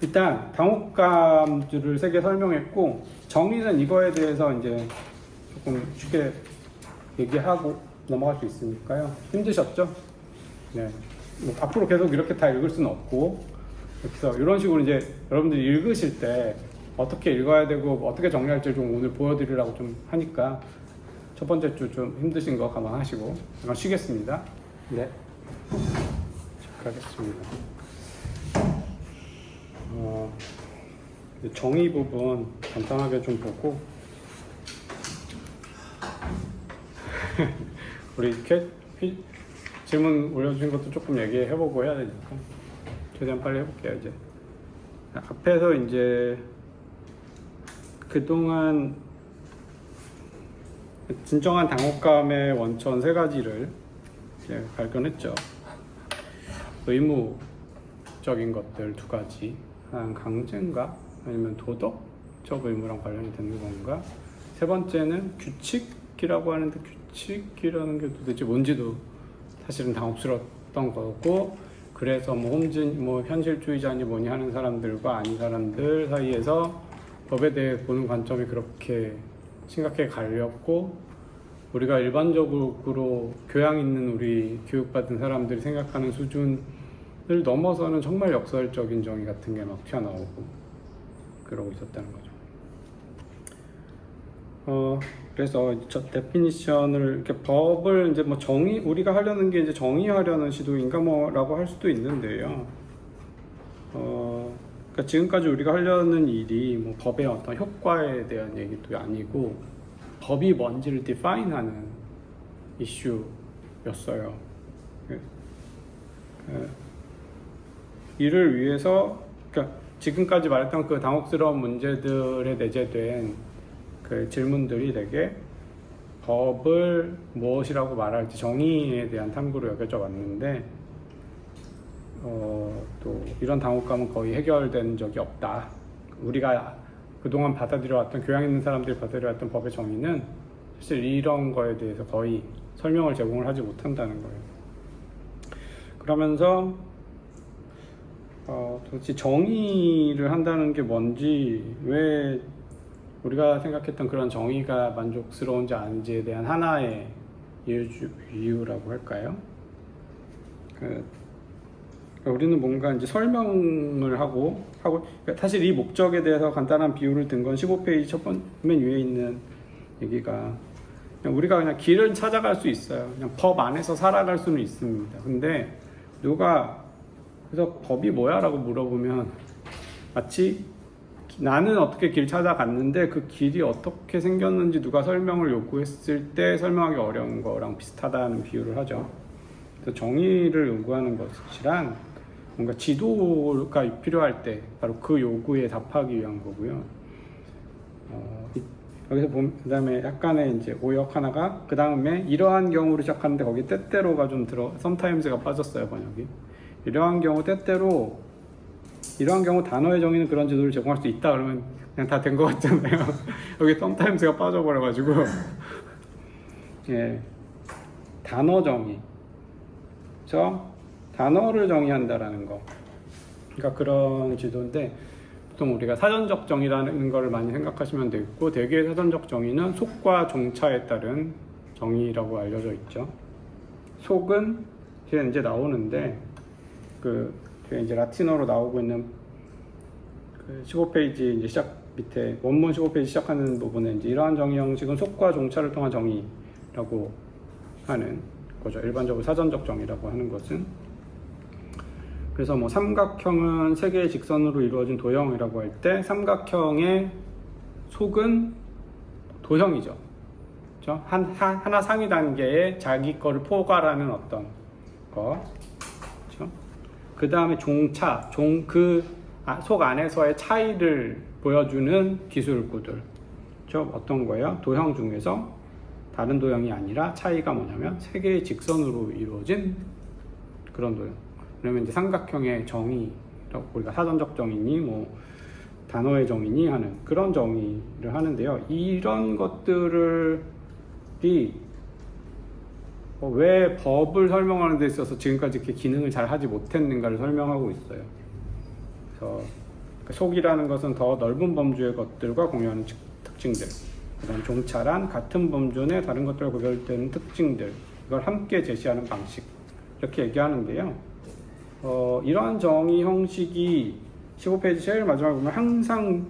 일단 당혹감들을 3개 설명했고, 정의는 이거에 대해서 이제 조금 쉽게 얘기하고 넘어갈 수 있으니까요. 힘드셨죠? 네. 뭐 앞으로 계속 이렇게 다 읽을 수는 없고, 그래서 이런 식으로 이제 여러분들이 읽으실 때 어떻게 읽어야 되고 어떻게 정리할지 좀 오늘 보여드리려고 좀 하니까 첫 번째 주 좀 힘드신 거 감안하시고 잠깐 쉬겠습니다. 네. 시작하겠습니다. 정의 부분 간단하게 좀 보고 우리 질문 올려주신 것도 조금 얘기해보고 해야 되니까 최대한 빨리 해볼게요. 이제 앞에서 이제 그동안 진정한 당혹감의 원천 3가지를 이제 발견했죠. 의무적인 것들 2가지, 강제인가 아니면 도덕적 의무랑 관련이 되는 건가. 3번째는 규칙이라고 하는데 규칙이라는 게 도대체 뭔지도 사실은 당혹스러웠던 거고, 그래서 뭐 현실주의자니 뭐니 하는 사람들과 아닌 사람들 사이에서 법에 대해 보는 관점이 그렇게 심각하게 갈렸고, 우리가 일반적으로 교양 있는 우리 교육받은 사람들이 생각하는 수준을 넘어서는 정말 역설적인 정의 같은 게 막 튀어나오고 그러고 있었다는 거죠. 그래서 저 데피니션을 이렇게 법을 이제 뭐 우리가 하려는 게 이제 정의하려는 시도인가 뭐라고 할 수도 있는데요. 그러니까 그러니까 지금까지 우리가 하려는 일이 뭐 법의 어떤 효과에 대한 얘기도 아니고 법이 뭔지를 디파인하는 이슈였어요. 이를 위해서 그러니까 지금까지 말했던 그 당혹스러운 문제들에 내재된 그 질문들이 되게 법을 무엇이라고 말할지 정의에 대한 탐구로 여겨져 왔는데 또 이런 당혹감은 거의 해결된 적이 없다. 우리가 그동안 받아들여왔던 교양 있는 사람들이 받아들여왔던 법의 정의는 사실 이런 거에 대해서 거의 설명을 제공을 하지 못한다는 거예요. 그러면서 도대체 정의를 한다는 게 뭔지, 왜 우리가 생각했던 그런 정의가 만족스러운지 아닌지에 대한 하나의 이유라고 할까요? 그러니까 우리는 뭔가 이제 설명을 하고 그러니까 사실 이 목적에 대해서 간단한 비유를 든 건 15페이지 맨 위에 있는 얘기가 그냥 우리가 그냥 길을 찾아갈 수 있어요. 그냥 법 안에서 살아갈 수는 있습니다. 근데 누가 그래서 법이 뭐야? 라고 물어보면 마치 나는 어떻게 길 찾아갔는데 그 길이 어떻게 생겼는지 누가 설명을 요구했을 때 설명하기 어려운 거랑 비슷하다는 비유를 하죠. 그래서 정의를 요구하는 것이란 뭔가 지도가 필요할 때 바로 그 요구에 답하기 위한 거고요. 여기서 보면 그 다음에 약간의 이제 오역 하나가 그 다음에 이러한 경우로 시작하는데 거기 때때로가 좀 sometimes가 빠졌어요, 번역이. 이러한 경우 때때로 이러한 경우 단어의 정의는 그런 지도를 제공할 수 있다 그러면 그냥 다 된 것 같잖아요. 여기 sometimes가 빠져버려가지고 예, 단어 정의, 단어를 정의한다라는 거. 그러니까 그런 지도인데 보통 우리가 사전적 정의라는 거를 많이 생각하시면 되겠고 대개의 사전적 정의는 속과 종차에 따른 정의라고 알려져 있죠. 속은 이제 나오는데 그 이제 라틴어로 나오고 있는 그 15페이지 이제 시작 밑에 원문 15페이지 시작하는 부분에 이제 이러한 정의 형식은 속과 종차를 통한 정의라고 하는 거죠. 일반적으로 사전적 정의라고 하는 것은. 그래서 뭐 삼각형은 세 개의 직선으로 이루어진 도형이라고 할 때 삼각형의 속은 도형이죠. 그렇죠? 하나 상위 단계에 자기 거를 포괄하는 어떤 거. 그렇죠? 그 다음에 종차, 속 안에서의 차이를 보여주는 기술구들. 그렇죠? 어떤 거예요? 도형 중에서 다른 도형이 아니라 차이가 뭐냐면 세 개의 직선으로 이루어진 그런 도형. 그러면 이제 삼각형의 정의라고 우리가 사전적 정의니 뭐 단어의 정의니 하는 그런 정의를 하는데요. 이런 것들이 왜 법을 설명하는 데 있어서 지금까지 이렇게 기능을 잘 하지 못했는가를 설명하고 있어요. 그래서 속이라는 것은 더 넓은 범주의 것들과 공유하는 특징들, 그다음 종차란 같은 범주 내 다른 것들과 구별되는 특징들, 이걸 함께 제시하는 방식, 이렇게 얘기하는데요. 이러한 정의 형식이 15페이지 제일 마지막에 보면 항상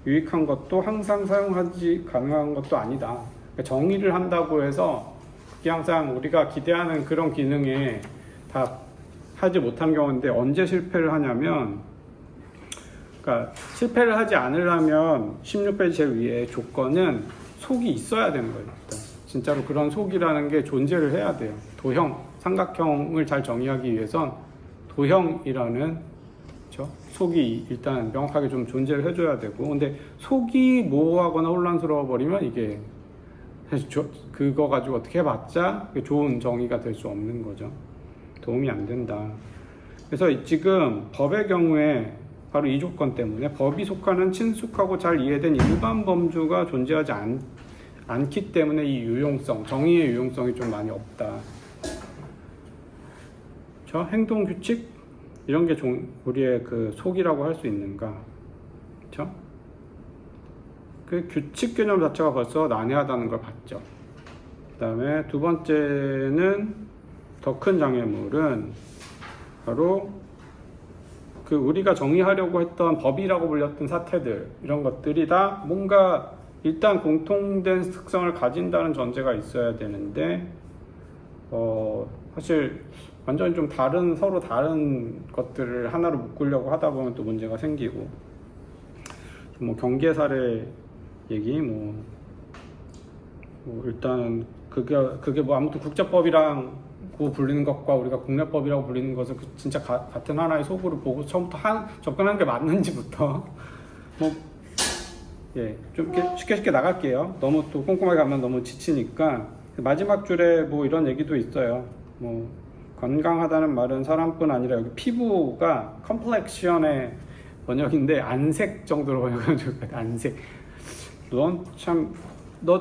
유익한 것도 항상 사용하지 가능한 것도 아니다. 그러니까 정의를 한다고 해서 그게 항상 우리가 기대하는 그런 기능에 다 하지 못한 경우인데 언제 실패를 하냐면 그러니까 실패를 하지 않으려면 16페이지 제일 위에 조건은 속이 있어야 되는 거예요. 일단. 진짜로 그런 속이라는 게 존재를 해야 돼요. 도형, 삼각형을 잘 정의하기 위해선 도형이라는 그렇죠? 속이 일단 명확하게 좀 존재를 해줘야 되고 근데 속이 모호하거나 혼란스러워 버리면 이게 사실 그거 가지고 어떻게 해봤자 좋은 정의가 될 수 없는 거죠. 도움이 안 된다. 그래서 지금 법의 경우에 바로 이 조건 때문에 법이 속하는 친숙하고 잘 이해된 일반 범주가 존재하지 않기 때문에 이 유용성, 정의의 유용성이 좀 많이 없다. 저 행동 규칙 이런 게 우리의 그 속이라고 할 수 있는가? 그렇죠? 그 규칙 개념 자체가 벌써 난해하다는 걸 봤죠. 그다음에 두 번째는 더 큰 장애물은 바로 그 우리가 정의하려고 했던 법이라고 불렸던 사태들 이런 것들이 다 뭔가 일단 공통된 특성을 가진다는 전제가 있어야 되는데 사실 완전히 좀 다른 서로 다른 것들을 하나로 묶으려고 하다 보면 또 문제가 생기고 뭐 경계 사례 얘기 뭐 일단은 그게 뭐 아무튼 국제법이랑 불리는 것과 우리가 국내법이라고 불리는 것을 진짜 같은 하나의 속으로 보고 처음부터 접근하는 게 맞는지부터 뭐 예, 좀 이렇게 쉽게 나갈게요. 너무 또 꼼꼼하게 가면 너무 지치니까 마지막 줄에 뭐 이런 얘기도 있어요. 뭐 건강하다는 말은 사람뿐 아니라 여기 피부가 컴플렉션의 번역인데 안색 정도로 번역하면 좋을 것 같아요. 안색. 너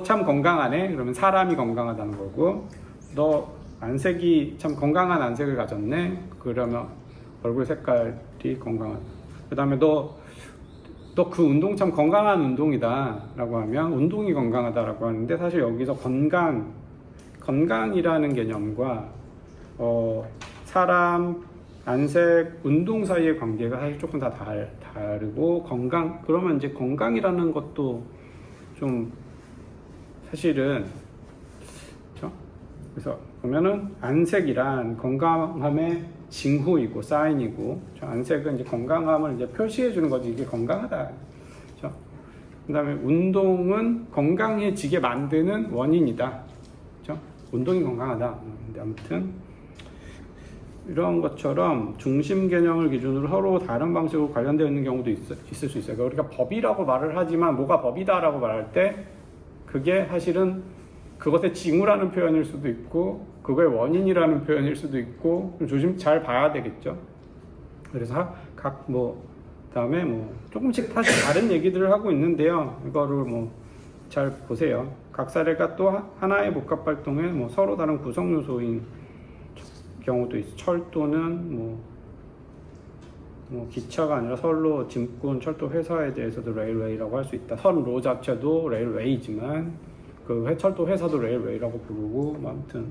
참 건강하네. 그러면 사람이 건강하다는 거고, 너 안색이 참 건강한 안색을 가졌네. 그러면 얼굴 색깔이 건강하다. 그 다음에 너 그 운동 참 건강한 운동이다 라고 하면 운동이 건강하다라고 하는데, 사실 여기서 건강이라는 개념과 사람, 안색, 운동 사이의 관계가 사실 조금 다 다르고, 그러면 이제 건강이라는 것도 좀 사실은, 그렇죠? 그래서 보면은 안색이란 건강함의 징후이고 사인이고, 안색은 이제 건강함을 이제 표시해 주는 거지, 이게 건강하다. 그렇죠? 그다음에 운동은 건강해지게 만드는 원인이다. 그렇죠? 운동이 건강하다. 근데 아무튼 이런 것처럼 중심 개념을 기준으로 서로 다른 방식으로 관련되어 있는 경우도 있을 수 있어요. 그러니까 우리가 법이라고 말을 하지만 뭐가 법이다라고 말할 때 그게 사실은 그것의 징후라는 표현일 수도 있고 그거의 원인이라는 표현일 수도 있고 좀 조심 잘 봐야 되겠죠. 그래서 다음에 조금씩 사실 다른 얘기들을 하고 있는데요. 이거를 잘 보세요. 각 사례가 또 하나의 복합 활동의 서로 다른 구성 요소인 경우도 있어. 철도는 기차가 아니라 선로, 짐꾼, 철도 회사에 대해서도 레일웨이라고 할 수 있다. 선로 자체도 레일웨이지만 그 철도 회사도 레일웨이라고 부르고, 아무튼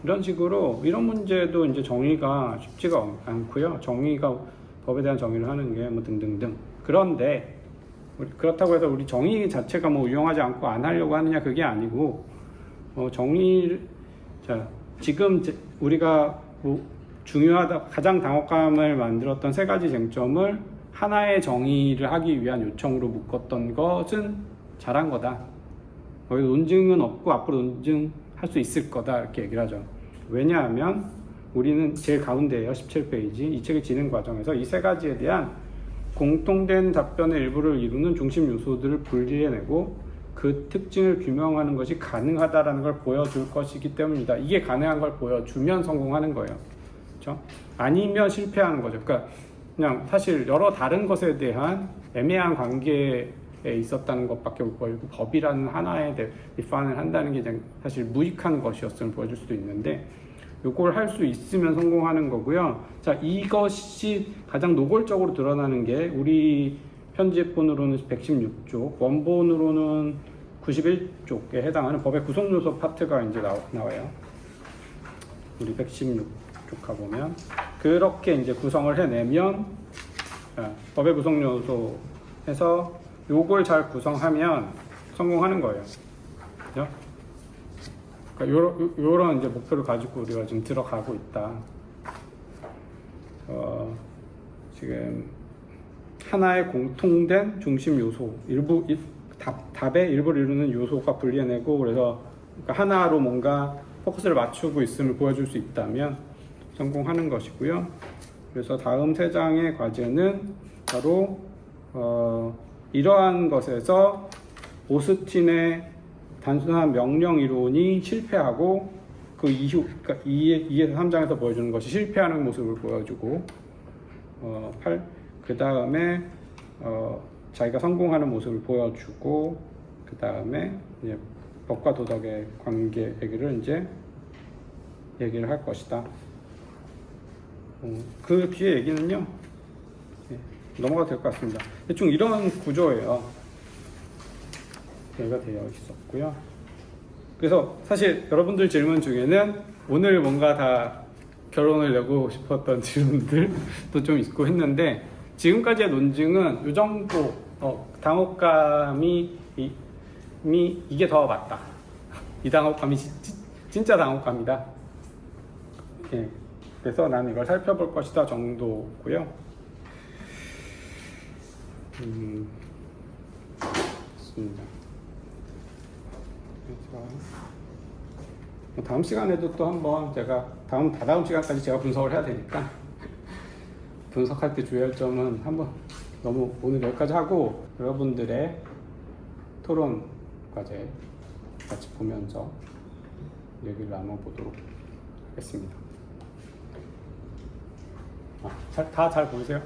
이런 식으로 이런 문제도 이제 정의가 쉽지가 않고요. 법에 대한 정의를 하는 게 등등등. 그런데 그렇다고 해서 우리 정의 자체가 유용하지 않고 안 하려고 하느냐, 그게 아니고 지금 우리가 중요하다, 가장 당혹감을 만들었던 세 가지 쟁점을 하나의 정의를 하기 위한 요청으로 묶었던 것은 잘한 거다. 거기 논증은 없고 앞으로 논증할 수 있을 거다, 이렇게 얘기를 하죠. 왜냐하면 우리는 제일 가운데에요, 17페이지. 이 책의 진행 과정에서 이 세 가지에 대한 공통된 답변의 일부를 이루는 중심 요소들을 분리해내고 그 특징을 규명하는 것이 가능하다라는 걸 보여줄 것이기 때문이다. 이게 가능한 걸 보여주면 성공하는 거예요. 그렇죠? 아니면 실패하는 거죠. 그러니까 그냥 사실 여러 다른 것에 대한 애매한 관계에 있었다는 것밖에 못 보이고, 법이라는 하나에 대해 디파인을 한다는 게 사실 무익한 것이었음을 보여줄 수도 있는데, 이걸 할 수 있으면 성공하는 거고요. 자, 이것이 가장 노골적으로 드러나는 게 우리 편집본으로는 116쪽, 원본으로는 91쪽에 해당하는 법의 구성 요소 파트가 이제 나와요. 우리 116쪽 가보면 그렇게 이제 구성을 해내면, 법의 구성 요소에서 요걸 잘 구성하면 성공하는 거예요. 그죠? 그러니까 요런 이제 목표를 가지고 우리가 지금 들어가고 있다. 지금 하나의 공통된 중심 요소, 답의 일부를 이루는 요소가 분리해내고, 그래서 그러니까 하나로 뭔가 포커스를 맞추고 있음을 보여줄 수 있다면 성공하는 것이고요. 그래서 다음 세 장의 과제는 바로 이러한 것에서 오스틴의 단순한 명령 이론이 실패하고 그 이후, 그러니까 2에서 3장에서 보여주는 것이 실패하는 모습을 보여주고, 그 다음에 자기가 성공하는 모습을 보여주고, 그 다음에 이제 법과 도덕의 관계 얘기를 할 것이다. 그 뒤에 얘기는요, 넘어가도 될 것 같습니다. 대충 이런 구조예요. 얘가 되어 있었고요. 그래서 사실 여러분들 질문 중에는 오늘 뭔가 다 결론을 내고 싶었던 질문들도 좀 있고 했는데, 지금까지의 논증은 이 정도, 당혹감이 이게 더 맞다. 이 당혹감이 진짜 당혹감이다. 예. 그래서 나는 이걸 살펴볼 것이다 정도고요. 좋습니다. 다음 시간에도 또 한번 제가 다다음 시간까지 제가 분석을 해야 되니까 분석할 때 주의할 점은 한번 너무 오늘 여기까지 하고 여러분들의 토론 과제 같이 보면서 얘기를 나눠보도록 하겠습니다. 다 잘 보이세요?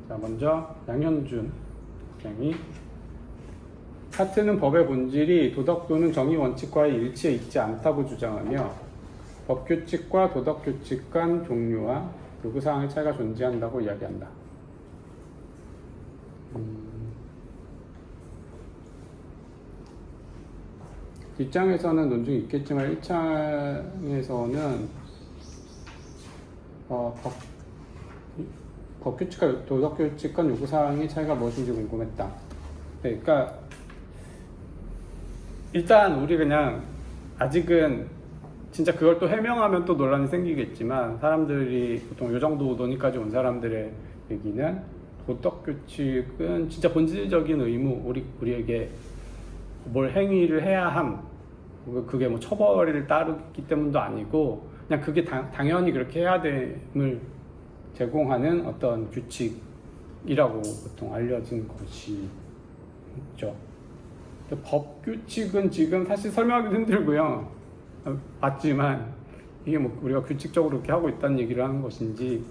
자, 먼저 양현준 학생이 사트는 법의 본질이 도덕 또는 정의 원칙과의 일치에 있지 않다고 주장하며 법규칙과 도덕규칙 간 종류와 요구사항의 차이가 존재한다고 이야기한다. 뒷장에서는 논증이 있겠지만 1장에서는 법규칙과 도덕규칙 간 요구사항의 차이가 무엇인지 궁금했다. 네, 그러니까 일단 우리 그냥 아직은 진짜 그걸 또 해명하면 또 논란이 생기겠지만 사람들이 보통 이 정도 논의까지 온 사람들의 얘기는 도덕규칙은 진짜 본질적인 의무, 우리에게 뭘 행위를 해야 함, 그게 뭐 처벌을 따르기 때문도 아니고 그냥 그게 당연히 그렇게 해야 됨을 제공하는 어떤 규칙이라고 보통 알려진 것이 있죠. 법규칙은 지금 사실 설명하기도 힘들고요. 맞지만 이게 뭐 우리가 규칙적으로 그렇게 하고 있다는 얘기를 하는 것인지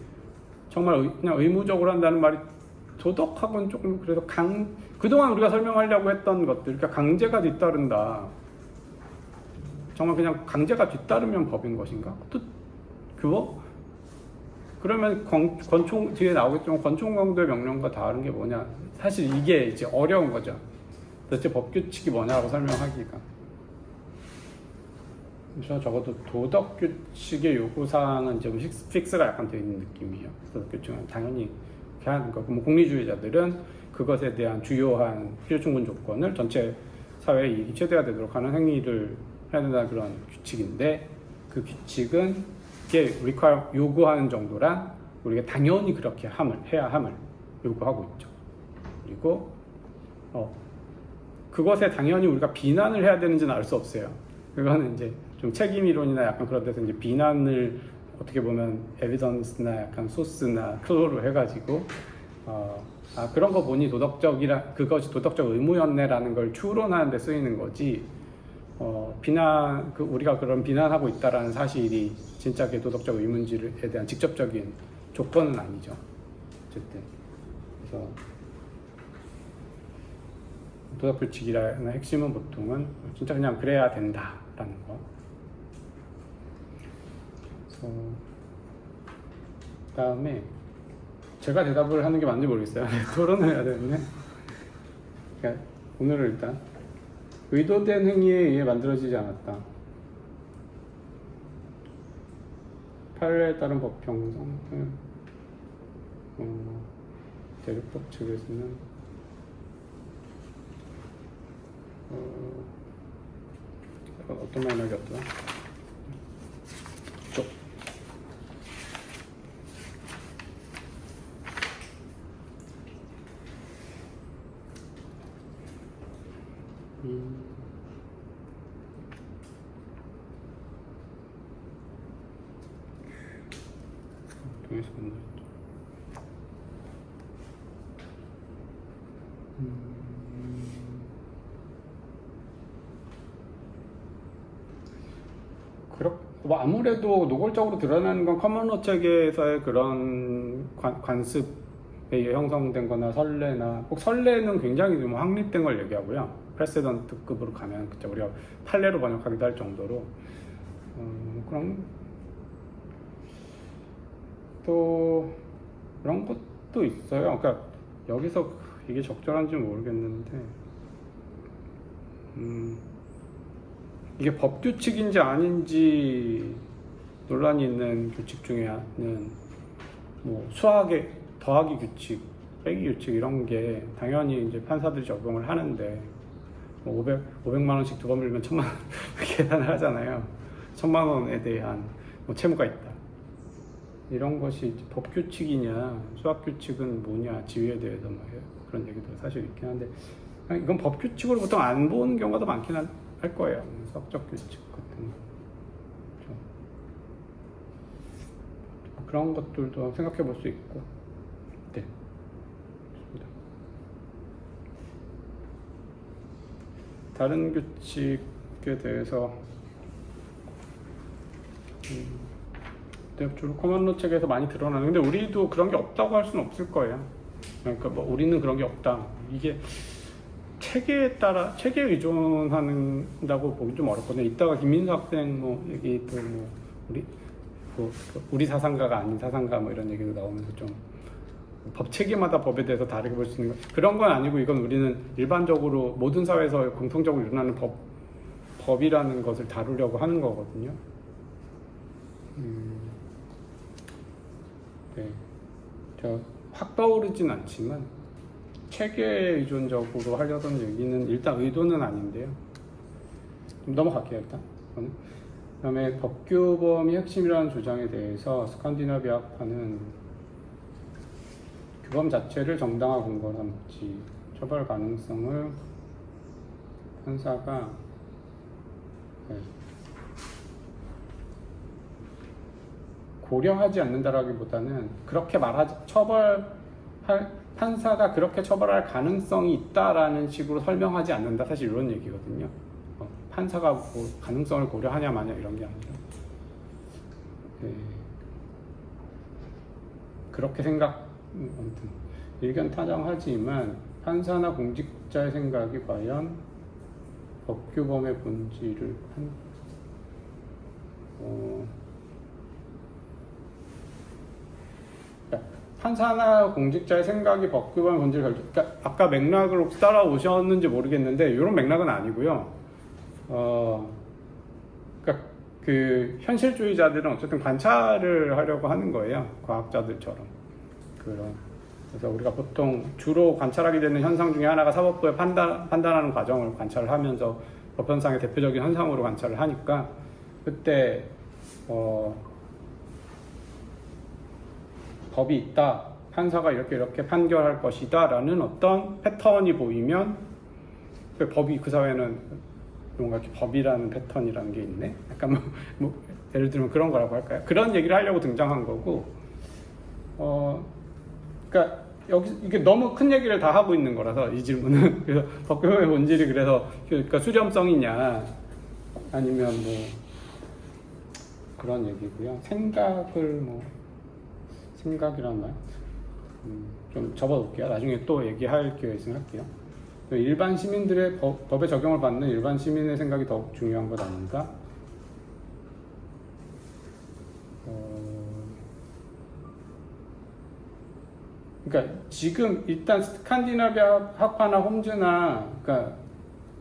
정말 그냥 의무적으로 한다는 말이 도덕하고는 조금 그래도 그동안 우리가 설명하려고 했던 것들, 그러니까 강제가 뒤따른다. 정말 그냥 강제가 뒤따르면 법인 것인가? 또 그거? 그러면 권총 뒤에 나오겠지만 권총강도의 명령과 다른 게 뭐냐? 사실 이게 이제 어려운 거죠. 도대체 법규칙이 뭐냐고 설명하기가. 그래서 적어도 도덕규칙의 요구사항은 좀 픽스가 약간 되어 있는 느낌이에요. 도덕규칙은 당연히 이렇게 하는 거고, 뭐 공리주의자들은 그것에 대한 주요한 필요충분 조건을 전체 사회의 이익이 최대화 되도록 하는 행위를 해야 된다는 그런 규칙인데, 그 규칙은 이게 요구하는 정도란 우리가 당연히 그렇게 해야 함을 요구하고 있죠. 그리고 그것에 당연히 우리가 비난을 해야 되는지는 알 수 없어요. 그거는 이제 좀 책임 이론이나 약간 그런 데서 이제 비난을 어떻게 보면 에비던스나 약간 소스나 클로로 해가지고 그런 거 보니 그것이 도덕적 의무였네라는 걸 추론하는 데 쓰이는 거지. 우리가 그런 비난하고 있다라는 사실이 진짜 그게 도덕적 의무인지에 대한 직접적인 조건은 아니죠. 어쨌든 그래서 도덕규칙이라는 핵심은 보통은 진짜 그냥 그래야 된다라는 거. 그래서 그다음에 제가 대답을 하는 게 맞는지 모르겠어요. 토론을 해야 되는데, 그러니까 오늘은 일단 의도된 행위에 의해 만들어지지 않았다. 판례에 따른 법 형성을 대륙법 측에서는 어떤 맥락이었더라? 쪽. 동에서 만나. 뭐 아무래도 노골적으로 드러나는 건 커먼로 책에서의 그런 관습에 의해 형성된 거나 선례나, 꼭 선례는 굉장히 좀 확립된 걸 얘기하고요. 프레세던트급으로 가면 그때 우리가 판례로 번역하기도 할 정도로 그런 또 그런 것도 있어요. 그러니까 여기서 이게 적절한지는 모르겠는데 이게 법규칙인지 아닌지 논란이 있는 규칙 중에는 뭐 수학의 더하기 규칙, 빼기 규칙 이런 게 당연히 이제 판사들이 적용을 하는데 뭐 500만 원씩 두 번 빌면 1000만 원 계산을 하잖아요. 1,000만 원에 대한 뭐 채무가 있다. 이런 것이 법 규칙이냐, 수학 규칙은 뭐냐, 지위에 대해서 뭐 그런 얘기도 사실 있긴 한데, 이건 법 규칙으로 보통 안 보는 경우가 더 많긴 할 거예요. 수학적 규칙 같은 거. 그런 것들도 생각해 볼 수 있고. 네. 좋습니다. 다른 규칙에 대해서 주로 커먼로 책에서 많이 드러나는, 근데 우리도 그런 게 없다고 할 수는 없을 거예요. 그러니까 뭐 우리는 그런 게 없다. 이게 체계에 따라 체계에 의존한다고 보기 좀 어렵거든요. 이따가 김민수 학생 뭐 얘기 또 뭐 우리 사상가가 아닌 사상가 뭐 이런 얘기도 나오면서 좀 법 체계마다 법에 대해서 다르게 볼 수 있는 거, 그런 건 아니고, 이건 우리는 일반적으로 모든 사회에서 공통적으로 일어나는 법이라는 것을 다루려고 하는 거거든요. 네, 확 떠오르진 않지만 체계에 의존적으로 하려던 얘기는 일단 의도는 아닌데요. 좀 넘어갈게요 일단. 그 다음에 법규범이 핵심이라는 주장에 대해서 스칸디나비아 학파는 규범 자체를 정당화 근거로 삼지 처벌 가능성을 판사가 고려하지 않는다라기보다는 그렇게 판사가 그렇게 처벌할 가능성이 있다라는 식으로 설명하지 않는다, 사실 이런 얘기거든요. 판사가 뭐 가능성을 고려하냐 마냐 이런 게 아니라, 그렇게 아무튼 의견 타당하지만 판사나 공직자의 생각이 과연 법규범의 본질을 판사나 공직자의 생각이 법규범의 본질을 그러니까 아까 맥락을 따라오셨는지 모르겠는데 이런 맥락은 아니고요. 그러니까 그 현실주의자들은 어쨌든 관찰을 하려고 하는 거예요. 과학자들처럼. 그래서 우리가 보통 주로 관찰하게 되는 현상 중에 하나가 사법부의 판단하는 과정을 관찰을 하면서 법현상의 대표적인 현상으로 관찰을 하니까, 그때 법이 있다, 판사가 이렇게 판결할 것이다 라는 어떤 패턴이 보이면, 법이 그 사회는 뭔가 이렇게 법이라는 패턴이라는 게 있네, 약간 뭐 예를 들면 그런 거라고 할까요? 그런 얘기를 하려고 등장한 거고, 그러니까 이게 너무 큰 얘기를 다 하고 있는 거라서 이 질문은 그래서 법규범의 본질이 그러니까 수렴성이냐 아니면 뭐 그런 얘기고요. 생각이란 말 좀 접어놓을게요. 나중에 또 얘기할 기회 있으면 할게요. 일반 시민들의 법의 적용을 받는 일반 시민의 생각이 더욱 중요한 것 아닌가? 그러니까 지금 일단 스칸디나비아 학파나 홈즈나, 그러니까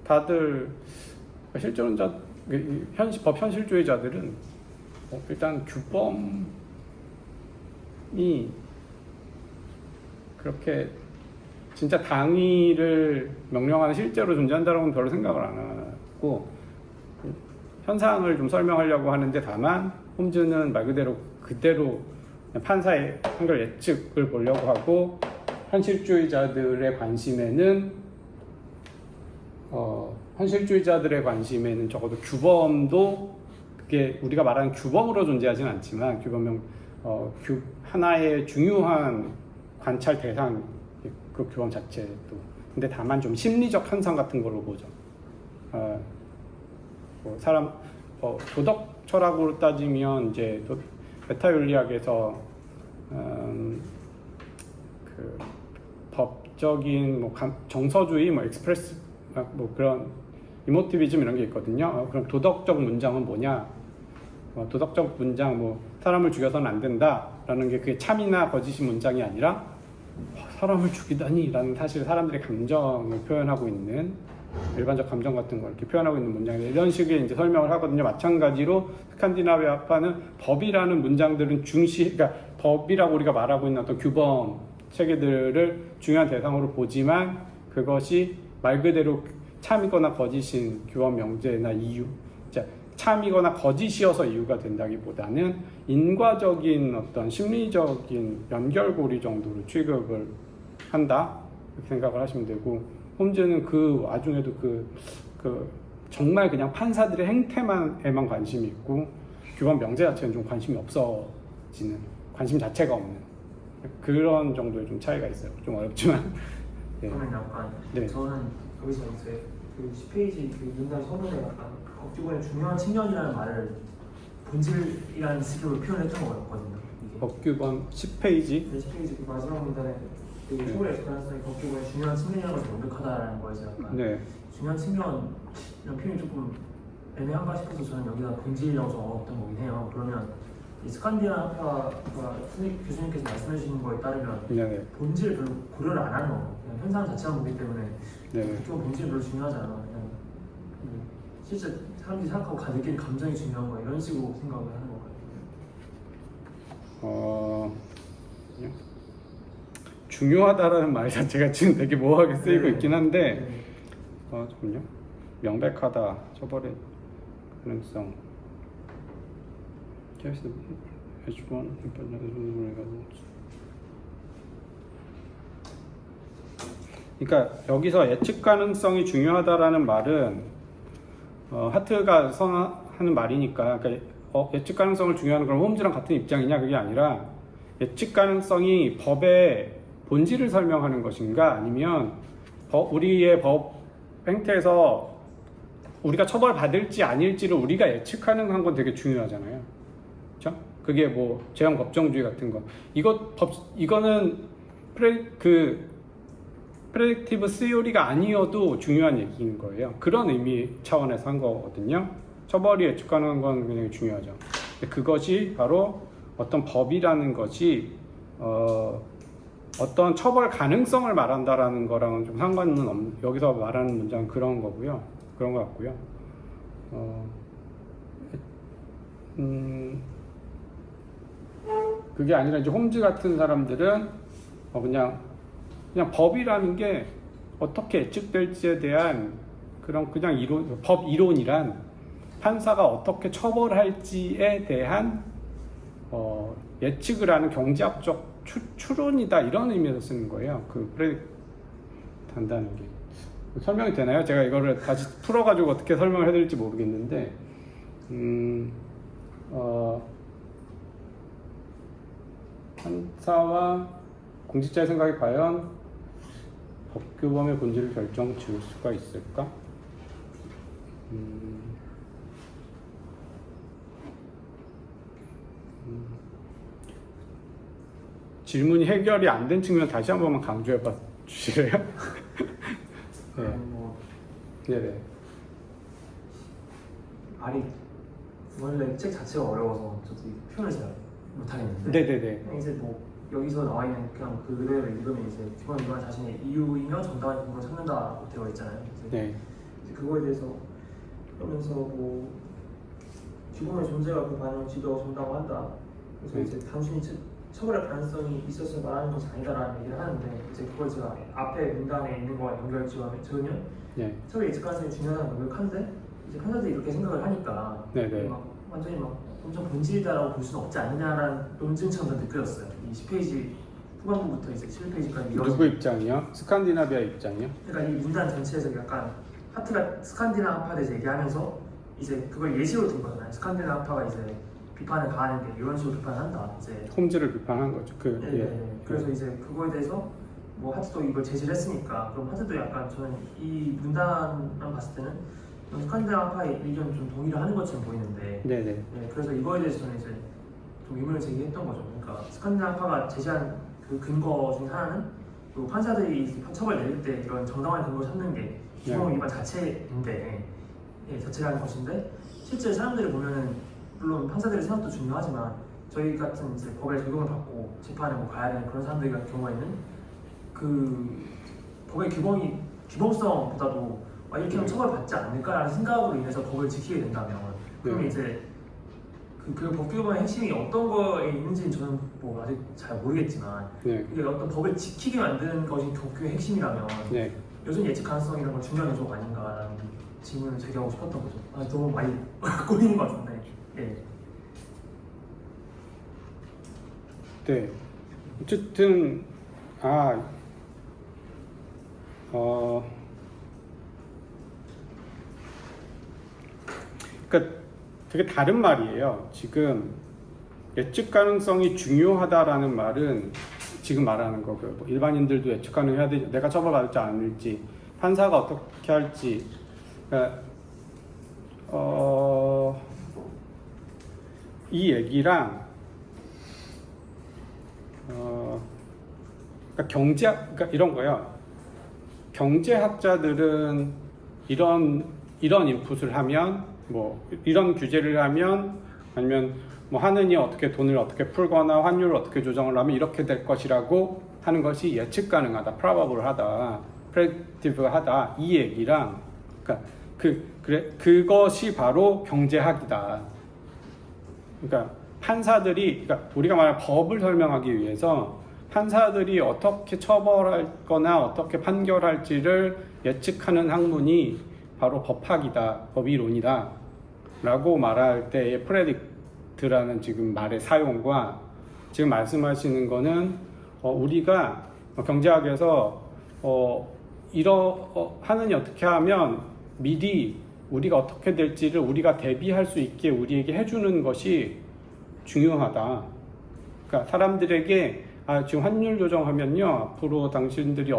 다들 실존자 법 현실주의자들은 일단 규범이 그렇게 진짜 당위를 명령하는 실제로 존재한다고는 별로 생각을 안 하고, 현상을 좀 설명하려고 하는데, 다만 홈즈는 말 그대로 판사의 판결 예측을 보려고 하고, 현실주의자들의 관심에는 적어도 규범도, 그게 우리가 말하는 규범으로 존재하진 않지만 하나의 중요한 관찰 대상, 그 규범 자체도. 근데 다만 좀 심리적 현상 같은 걸로 보죠. 도덕 철학으로 따지면 이제 메타윤리학에서 그 법적인 정서주의, 익스프레스, 그런 이모티비즘 이런 게 있거든요. 그럼 도덕적 문장은 뭐냐? 도덕적 문장, 사람을 죽여서는 안 된다라는 게 그게 참이나 거짓이 문장이 아니라 사람을 죽이다니 라는, 사실 사람들의 감정을 표현하고 있는, 일반적 감정 같은 걸 이렇게 표현하고 있는 문장이 이런 식의 이제 설명을 하거든요. 마찬가지로 스칸디나비아 학파는 법이라는 문장들은 그러니까 법이라고 우리가 말하고 있는 어떤 규범 체계들을 중요한 대상으로 보지만, 그것이 말 그대로 참이거나 거짓인 규범, 명제나 이유, 참이거나 거짓이어서 이유가 된다기보다는 인과적인 어떤 심리적인 연결고리 정도로 취급을 한다 이렇게 생각을 하시면 되고, 홈즈는 그 와중에도 그 정말 그냥 판사들의 행태에만 관심이 있고 규범 명제 자체는 좀 관심이 없어지는, 관심 자체가 없는 그런 정도의 좀 차이가 있어요. 좀 어렵지만. 네. 그러면 약간 네. 저는 여기서 이제 그 10페이지 그 문단 서문에 약간 법규범의 중요한 측면이라는 말을 본질이라는 식으로 표현했던 거였거든요. 이게. 법규범 10페이지. 10페이지 그 마지막 문단에 그 처벌의 가능성이 법규범의 중요한 측면이라는 것을 명백하다라는 거에서 약간 네. 중요한 측면 이런 표현이 조금 애매한가 싶어서 저는 여기다 본질이라고 적었던 거긴 해요. 그러면 이 스칸디나비아가 교수님께서 말씀해 주신 거에 따르면 네. 본질을 별로 고려를 안 하는 거, 그냥 현상 자체만 보기 때문에 네. 좀 본질이 별로 중요하지 않아. 그냥 실제 사람들이 생각하고 느끼는 감정이 중요한 거 이런 식으로 생각을 하는 것 같아요. 그냥 중요하다라는 말 자체가 지금 되게 모호하게 쓰이고 네. 있긴 한데, 네. 잠깐만요. 명백하다, 처벌의 가능성. 그러니까 여기서 예측 가능성이 중요하다라는 말은 하트가 선하는 말이니까, 그러니까 예측 가능성을 중요하는 건 홈즈랑 같은 입장이냐 그게 아니라, 예측 가능성이 법의 본질을 설명하는 것인가 아니면 우리의 법 행태에서 우리가 처벌받을지 아닐지를 우리가 예측하는 건 되게 중요하잖아요. 그렇죠? 그게 뭐 제형 법정주의 같은 거. 이거는 프레딕티브 시오리가 아니어도 중요한 얘기인 거예요. 그런 의미 차원에서 한 거거든요. 처벌이 예측 가능한 건 굉장히 중요하죠. 그것이 바로 어떤 법이라는 것이 어떤 처벌 가능성을 말한다라는 거랑은 좀 상관은 없는, 여기서 말하는 문장은 그런 거고요. 그런 것 같고요. 그게 아니라 이제 홈즈 같은 사람들은 그냥 법이라는 게 어떻게 예측될지에 대한 그런 그냥 법 이론이란 판사가 어떻게 처벌할지에 대한 예측을 하는 경제학적 추론이다 이런 의미에서 쓰는 거예요. 그 프레딕트한다는 게 설명이 되나요? 제가 이거를 다시 풀어가지고 어떻게 설명을 해드릴지 모르겠는데, 판사와 공직자의 생각이 과연 법규범의 본질을 결정 지을 수가 있을까? 질문이 해결이 안 된 측면 다시 한 번만 강조해 봐 주실래요? 네. 네네. 말이 원래 책 자체가 어려워서 저도 표현을 잘 못하겠는데. 네네네. 이제 뭐 여기서 나와 있는 그냥 그대로 읽으면 이제 규범 위반 자신의 이유이며 정당한 근거를 찾는다고 되어 있잖아요. 네. 이제 그거에 대해서 그러면서 뭐 규범의 존재가 그 반응을 지도하고 한다. 그래서 이제 단순히 처벌의 가능성이 있어서 말하는 것이 아니다라는 얘기를 하는데, 이제 그걸 제가 앞에 문단에 있는 거와 연결지어면 네. 처벌 예측 가능성이 중요하다는 명백한데, 이제 판사들이 이렇게 생각을 하니까 네네. 막 완전히 막 엄청 본질이다라고 볼 수는 없지 않느냐라는 논증처럼 느껴졌어요. 이 10페이지 후반부부터 이제 11페이지까지 누구 입장이요? 스칸디나비아 입장이요? 그러니까 이 문단 전체에서 약간 하트가 스칸디나파에 대해서 얘기하면서 이제 그걸 예시로 든 거잖아요. 스칸디나파가 이제 비판을 가하는데 이런 식으로 비판을 한다. 이제 홈즈를 비판한 거죠. 그래서 이제 그거에 대해서 뭐 하트도 이걸 제시를 했으니까, 그럼 하트도 약간 저는 이 문단만 봤을 때는 스칸디나파의 의견 좀 동의를 하는 것처럼 보이는데, 네네. 네, 그래서 이거에 대해서 저는 이제 좀 의문을 제기했던 거죠. 그러니까 스칸디나파가 제시한 그 근거 중에 하나는 그 판사들이 처벌 내릴 때 이런 정당한 근거를 찾는 게 규범 위반 자체인데, 자체라는 것인데, 실제 사람들이 보면은 물론 판사들의 생각도 중요하지만 저희 같은 이제 법의 적용을 받고 재판에 뭐 가야 되는 그런 사람들 같은 경우에는 그 법의 규범성보다도 이렇게 하면 처벌받지 않을까라는 생각으로 인해서 법을 지키게 된다면, 그러면 이제 그 법규범의 핵심이 어떤 거에 있는지는 저는 뭐 아직 잘 모르겠지만, 이게 어떤 법을 지키게 만드는 것이 법규의 핵심이라면 여전히 예측 가능성이라는 건 중요한 요소가 아닌가라는 질문을 제기하고 싶었던 거죠. 너무 많이 꼬이는 것 같은데. 예. 네. 어쨌든 그러니까 되게 다른 말이에요. 지금 예측 가능성이 중요하다라는 말은 지금 말하는 거고요. 뭐 일반인들도 예측 가능해야 되죠. 내가 처벌받을지 않을지, 판사가 어떻게 할지. 그러니까 이 얘기랑 그러니까 그러니까 이런 거예요. 경제학자들은 이런 인풋을 하면, 뭐 이런 규제를 하면, 아니면 뭐 하느니 어떻게 돈을 어떻게 풀거나 환율을 어떻게 조정을 하면 이렇게 될 것이라고 하는 것이 예측 가능하다, probable하다, predictive하다, 이 얘기랑, 그러니까 그것이 바로 경제학이다. 그러니까 판사들이, 그러니까 우리가 말하는 법을 설명하기 위해서 판사들이 어떻게 처벌할 거나 어떻게 판결할지를 예측하는 학문이 바로 법학이다, 법이론이다 라고 말할 때의 predict라는 지금 말의 사용과 지금 말씀하시는 거는 우리가 경제학에서 하느니 어떻게 하면 미리 우리가 어떻게 될지를 우리가 대비할 수 있게 우리에게 해주는 것이 중요하다. 그러니까 사람들에게 지금 환율 조정하면요, 앞으로 당신들이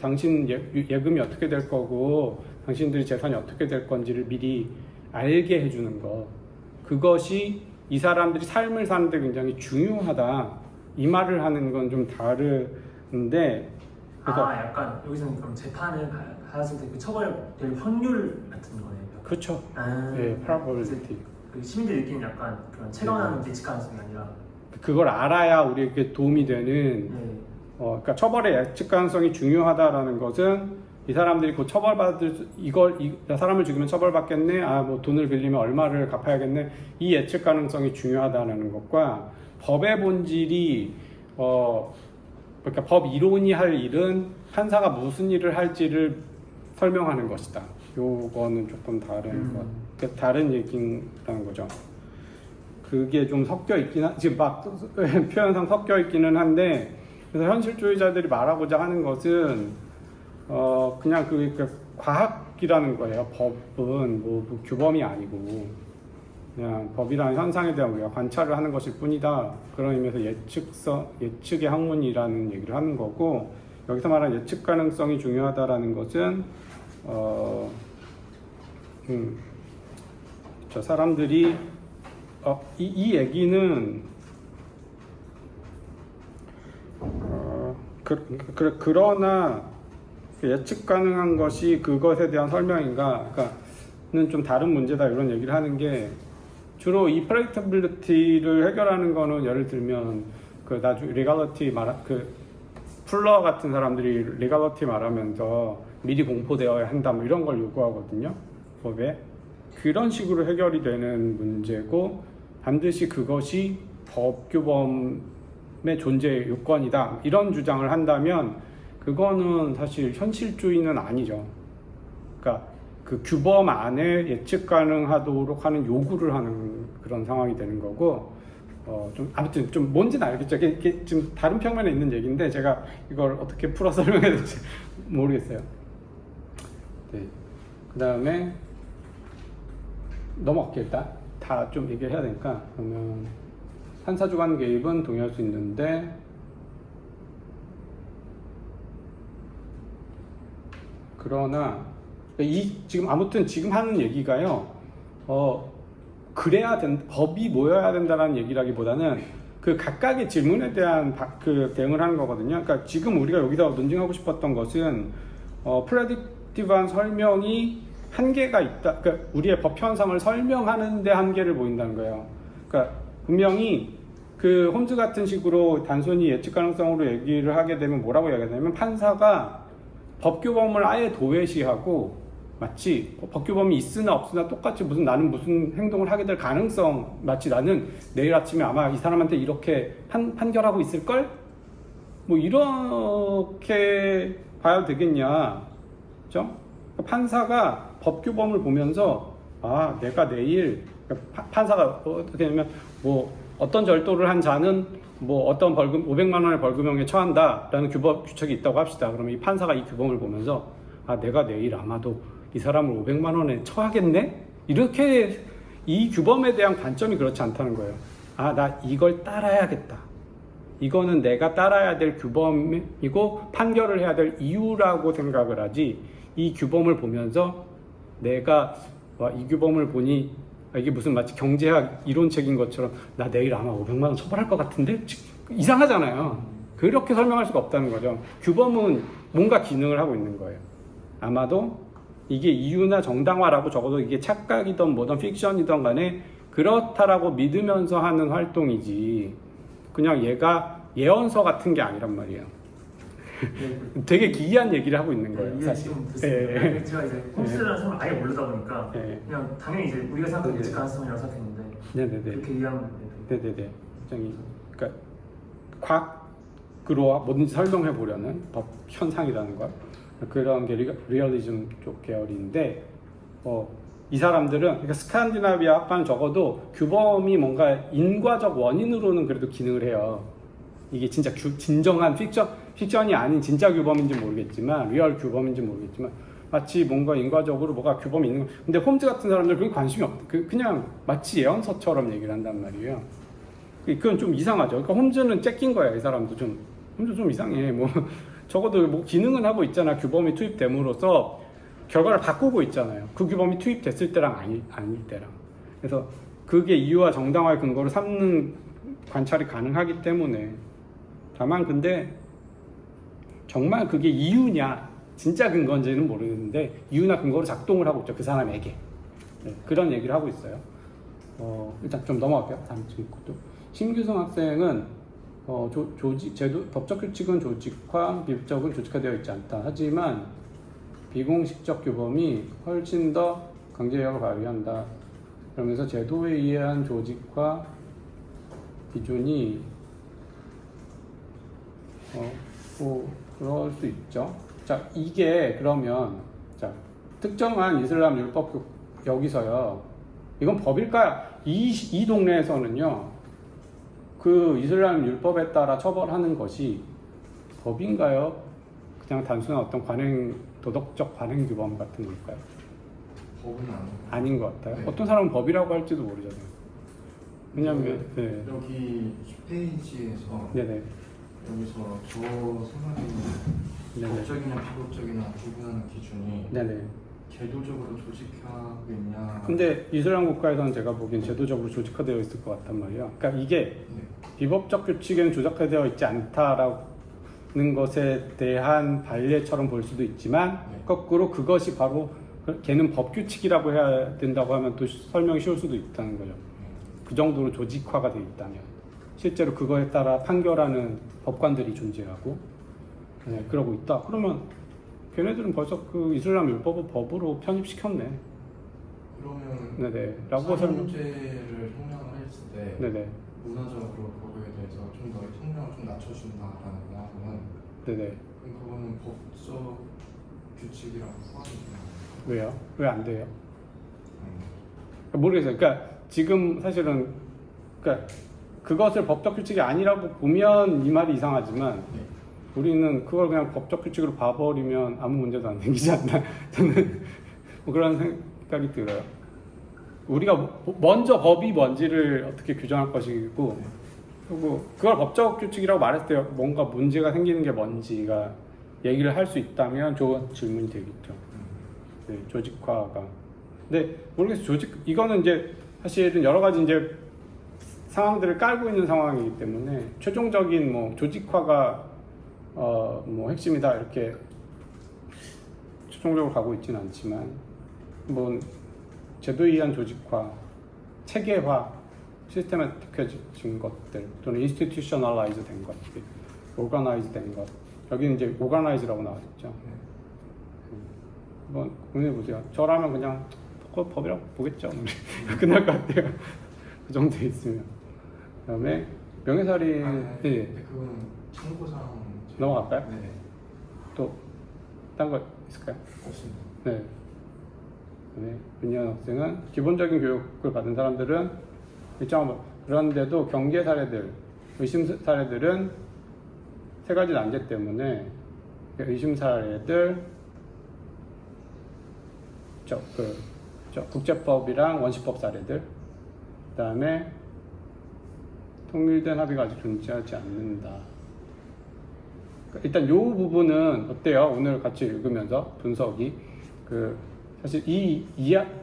당신 예금이 어떻게 될 거고 당신들이 재산이 어떻게 될 건지를 미리 알게 해주는 것, 그것이 이 사람들이 삶을 사는데 굉장히 중요하다, 이 말을 하는 건 좀 다른데. 그래서 약간 여기서는 그럼 재판을 받았을 때 그 처벌될 확률 같은 거네요. 그렇죠. 네, probability. 그 시민들이 느끼는 약간 그런 체감하는 예측 가능성이 아니라 그걸 알아야 우리에게 도움이 되는. 그러니까 처벌의 예측 가능성이 중요하다라는 것은 이 사람들이 곧 처벌받을 이 사람을 죽이면 처벌받겠네, 뭐 돈을 빌리면 얼마를 갚아야겠네, 이 예측 가능성이 중요하다는 것과 법의 본질이 그러니까 법 이론이 할 일은 판사가 무슨 일을 할지를 설명하는 것이다. 요거는 조금 다른 얘기라는 거죠. 그게 좀 섞여 있긴 지금 막 표현상 섞여 있기는 한데, 그래서 현실주의자들이 말하고자 하는 것은 그냥 그 과학이라는 거예요. 법은 뭐 규범이 아니고 그냥 법이라는 현상에 대한 우리가 관찰을 하는 것일 뿐이다. 그런 의미에서 예측의 학문이라는 얘기를 하는 거고, 여기서 말하는 예측 가능성이 중요하다라는 것은 저 사람들이 이 얘기는 그러나 예측 가능한 것이 그것에 대한 설명인가? 그러니까는 좀 다른 문제다, 이런 얘기를 하는 게, 주로 이 predictability를 해결하는 거는 예를 들면 나중에 legality 풀러 같은 사람들이 legality 말하면서 미리 공포되어야 한다, 뭐 이런 걸 요구하거든요, 법에. 그런 식으로 해결이 되는 문제고, 반드시 그것이 법 규범의 존재 요건이다, 이런 주장을 한다면 그거는 사실 현실주의는 아니죠. 그러니까 그 규범 안에 예측 가능하도록 하는 요구를 하는 그런 상황이 되는 거고, 아무튼 좀 뭔지는 알겠죠. 이게 지금 다른 평면에 있는 얘기인데 제가 이걸 어떻게 풀어 설명해야 될지 모르겠어요. 네. 그 다음에 넘어갈게요. 일단 다 좀 얘기해야 되니까. 그러면 판사주관 개입은 동의할 수 있는데, 그러나 지금 아무튼 지금 하는 얘기가요, 법이 모여야 된다는 얘기라기보다는 그 각각의 질문에 대한 대응을 하는 거거든요. 그러니까 지금 우리가 여기다 논증하고 싶었던 것은 프레딕티브한 설명이 한계가 있다. 그러니까 우리의 법 현상을 설명하는데 한계를 보인다는 거예요. 그러니까 분명히 그 홈즈 같은 식으로 단순히 예측 가능성으로 얘기를 하게 되면 뭐라고 이야기하냐면, 판사가 법규범을 아예 도외시하고 마치 법규범이 있으나 없으나 똑같이 나는 무슨 행동을 하게 될 가능성, 마치 나는 내일 아침에 아마 이 사람한테 이렇게 판결하고 있을걸? 뭐 이렇게 봐야 되겠냐, 그죠? 판사가 법 규범을 보면서 아 내가 내일 판사가 어떻게 하냐면 뭐 어떤 절도를 한 자는 뭐 어떤 벌금 500만 원의 벌금형에 처한다라는 규칙이 있다고 합시다. 그러면 이 판사가 이 규범을 보면서 아 내가 내일 아마도 이 사람을 500만 원에 처하겠네? 이렇게 이 규범에 대한 관점이 그렇지 않다는 거예요. 아 나 이걸 따라야겠다. 이거는 내가 따라야 될 규범이고 판결을 해야 될 이유라고 생각을 하지, 이 규범을 보면서 내가 이 규범을 보니 이게 무슨 마치 경제학 이론책인 것처럼 나 내일 아마 500만 원 처벌할 것 같은데? 이상하잖아요. 그렇게 설명할 수가 없다는 거죠. 규범은 뭔가 기능을 하고 있는 거예요. 아마도 이게 이유나 정당화라고, 적어도 이게 착각이든 뭐든 픽션이든 간에 그렇다라고 믿으면서 하는 활동이지 그냥 얘가 예언서 같은 게 아니란 말이에요. 되게 기이한 얘기를 하고 있는 거예요, 이게 사실. 좀 됐습니다. 제가 이제 홈스라는 사람을 아예 모르다 보니까 그냥 당연히 이제 우리가 생각하는 예측 가능성이라고 생각했는데 네네네. 그렇게 이해하면 네네네. 굉장히 그러니까 과학으로 뭐든지 설명해 보려는 법 현상이라는 것, 그런 게 리얼리즘 쪽 계열인데 이 사람들은 그러니까 스칸디나비아 학파는 적어도 규범이 뭔가 인과적 원인으로는 그래도 기능을 해요. 이게 진짜 진정한 픽션이 아닌 진짜 규범인지 모르겠지만, 리얼 규범인지 모르겠지만 마치 뭔가 인과적으로 뭐가 규범이 있는 거. 근데 홈즈 같은 사람들 그게 관심이 없. 그냥 마치 예언서처럼 얘기를 한단 말이에요. 그건 좀 이상하죠. 그러니까 홈즈는 째낀 거야. 이 사람도 홈즈 좀 이상해. 뭐 적어도 뭐 기능은 하고 있잖아. 규범이 투입됨으로써 결과를 바꾸고 있잖아요. 그 규범이 투입됐을 때랑 아닐 때랑. 그래서 그게 이유와 정당화의 근거를 삼는 관찰이 가능하기 때문에. 다만 근데 정말 그게 이유냐 진짜 근거인지는 모르겠는데 이유나 근거로 작동을 하고 있죠, 그 사람에게. 그런 얘기를 하고 있어요. 일단 좀 넘어갈게요. 다음 것도. 심규성 학생은 법적 규칙은 조직화, 비법적은 조직화되어 있지 않다. 하지만 비공식적 규범이 훨씬 더 강제력을 발휘한다. 그러면서 제도에 의한 조직화 기준이 그럴 수 있죠. 자, 이게 그러면 특정한 이슬람 율법 여기서요. 이건 법일까? 이 동네에서는요. 그 이슬람 율법에 따라 처벌하는 것이 법인가요? 그냥 단순한 어떤 도덕적 관행 규범 같은 걸까요? 법은 아닌 것 같아요. 네. 어떤 사람은 법이라고 할지도 모르잖아요. 왜냐하면 여기 페이지에서 네네. 여기서 저 생각에는 네네. 법적이나 비법적이나 구분하는 기준이 네네. 제도적으로 조직하고 있냐. 근데 이슬람 국가에서는 제가 보기엔 제도적으로 조직화되어 있을 것 같단 말이에요. 그러니까 이게 네. 비법적 규칙에는 조직화되어 있지 않다라는 것에 대한 반례처럼 볼 수도 있지만 거꾸로 그것이 바로 걔는 법 규칙이라고 해야 된다고 하면 또 설명이 쉬울 수도 있다는 거죠. 그 정도로 조직화가 되어 있다면 실제로 그거에 따라 판결하는 법관들이 존재하고 그러고 있다. 그러면 걔네들은 벌써 그 이슬람 율법을 법으로 편입시켰네. 그러면 네네. 라고 사형제를 형량을 했을 때 네네. 문화적으로 거기에 대해서 좀 더 형량을 좀 낮춰준다라는 거는 네네. 그럼 그거는 법적 규칙이라고 포함이 되나요? 왜요? 왜 안 돼요? 모르겠어요. 그러니까 지금 사실은 그것을 법적 규칙이 아니라고 보면 이 말이 이상하지만 우리는 그걸 그냥 법적 규칙으로 봐버리면 아무 문제도 안 생기지 않나. 저는 뭐 그런 생각이 들어요. 우리가 먼저 법이 뭔지를 어떻게 규정할 것이고, 그리고 그걸 법적 규칙이라고 말했을 때 뭔가 문제가 생기는 게 뭔지가 얘기를 할 수 있다면 좋은 질문이 되겠죠. 네, 조직화가. 근데 모르겠어요. 이거는 이제 사실은 여러 가지 이제 상황들을 깔고 있는 상황이기 때문에 최종적인 뭐 조직화가 뭐 핵심이다 이렇게 최종적으로 가고 있지는 않지만 뭐 제도에 의한 조직화, 체계화, 시스테마틱해진 것들 또는 인스티튜셔널라이즈 된 것들, 오가나이즈 된 것. 여기는 이제 오가나이즈라고 나왔죠. 한번 고민해 보세요. 저라면 그냥 법이라고 보겠죠. 끝날 것 같아요. 그 정도에 있으면. 그다음에 명예살인. 네. 그거는 참고사항 넘어갈까요? 네. 또 딴 거 있을까요? 없습니다. 네. 네. 윤희원 학생은 기본적인 교육을 받은 사람들은 일정 그런데도 경계 사례들, 의심 사례들은 세 가지 난제 때문에 의심 사례들 국제법이랑 원시법 사례들, 그다음에 통일된 합의가 아직 존재하지 않는다. 일단 요 부분은 어때요? 오늘 같이 읽으면서 분석이 사실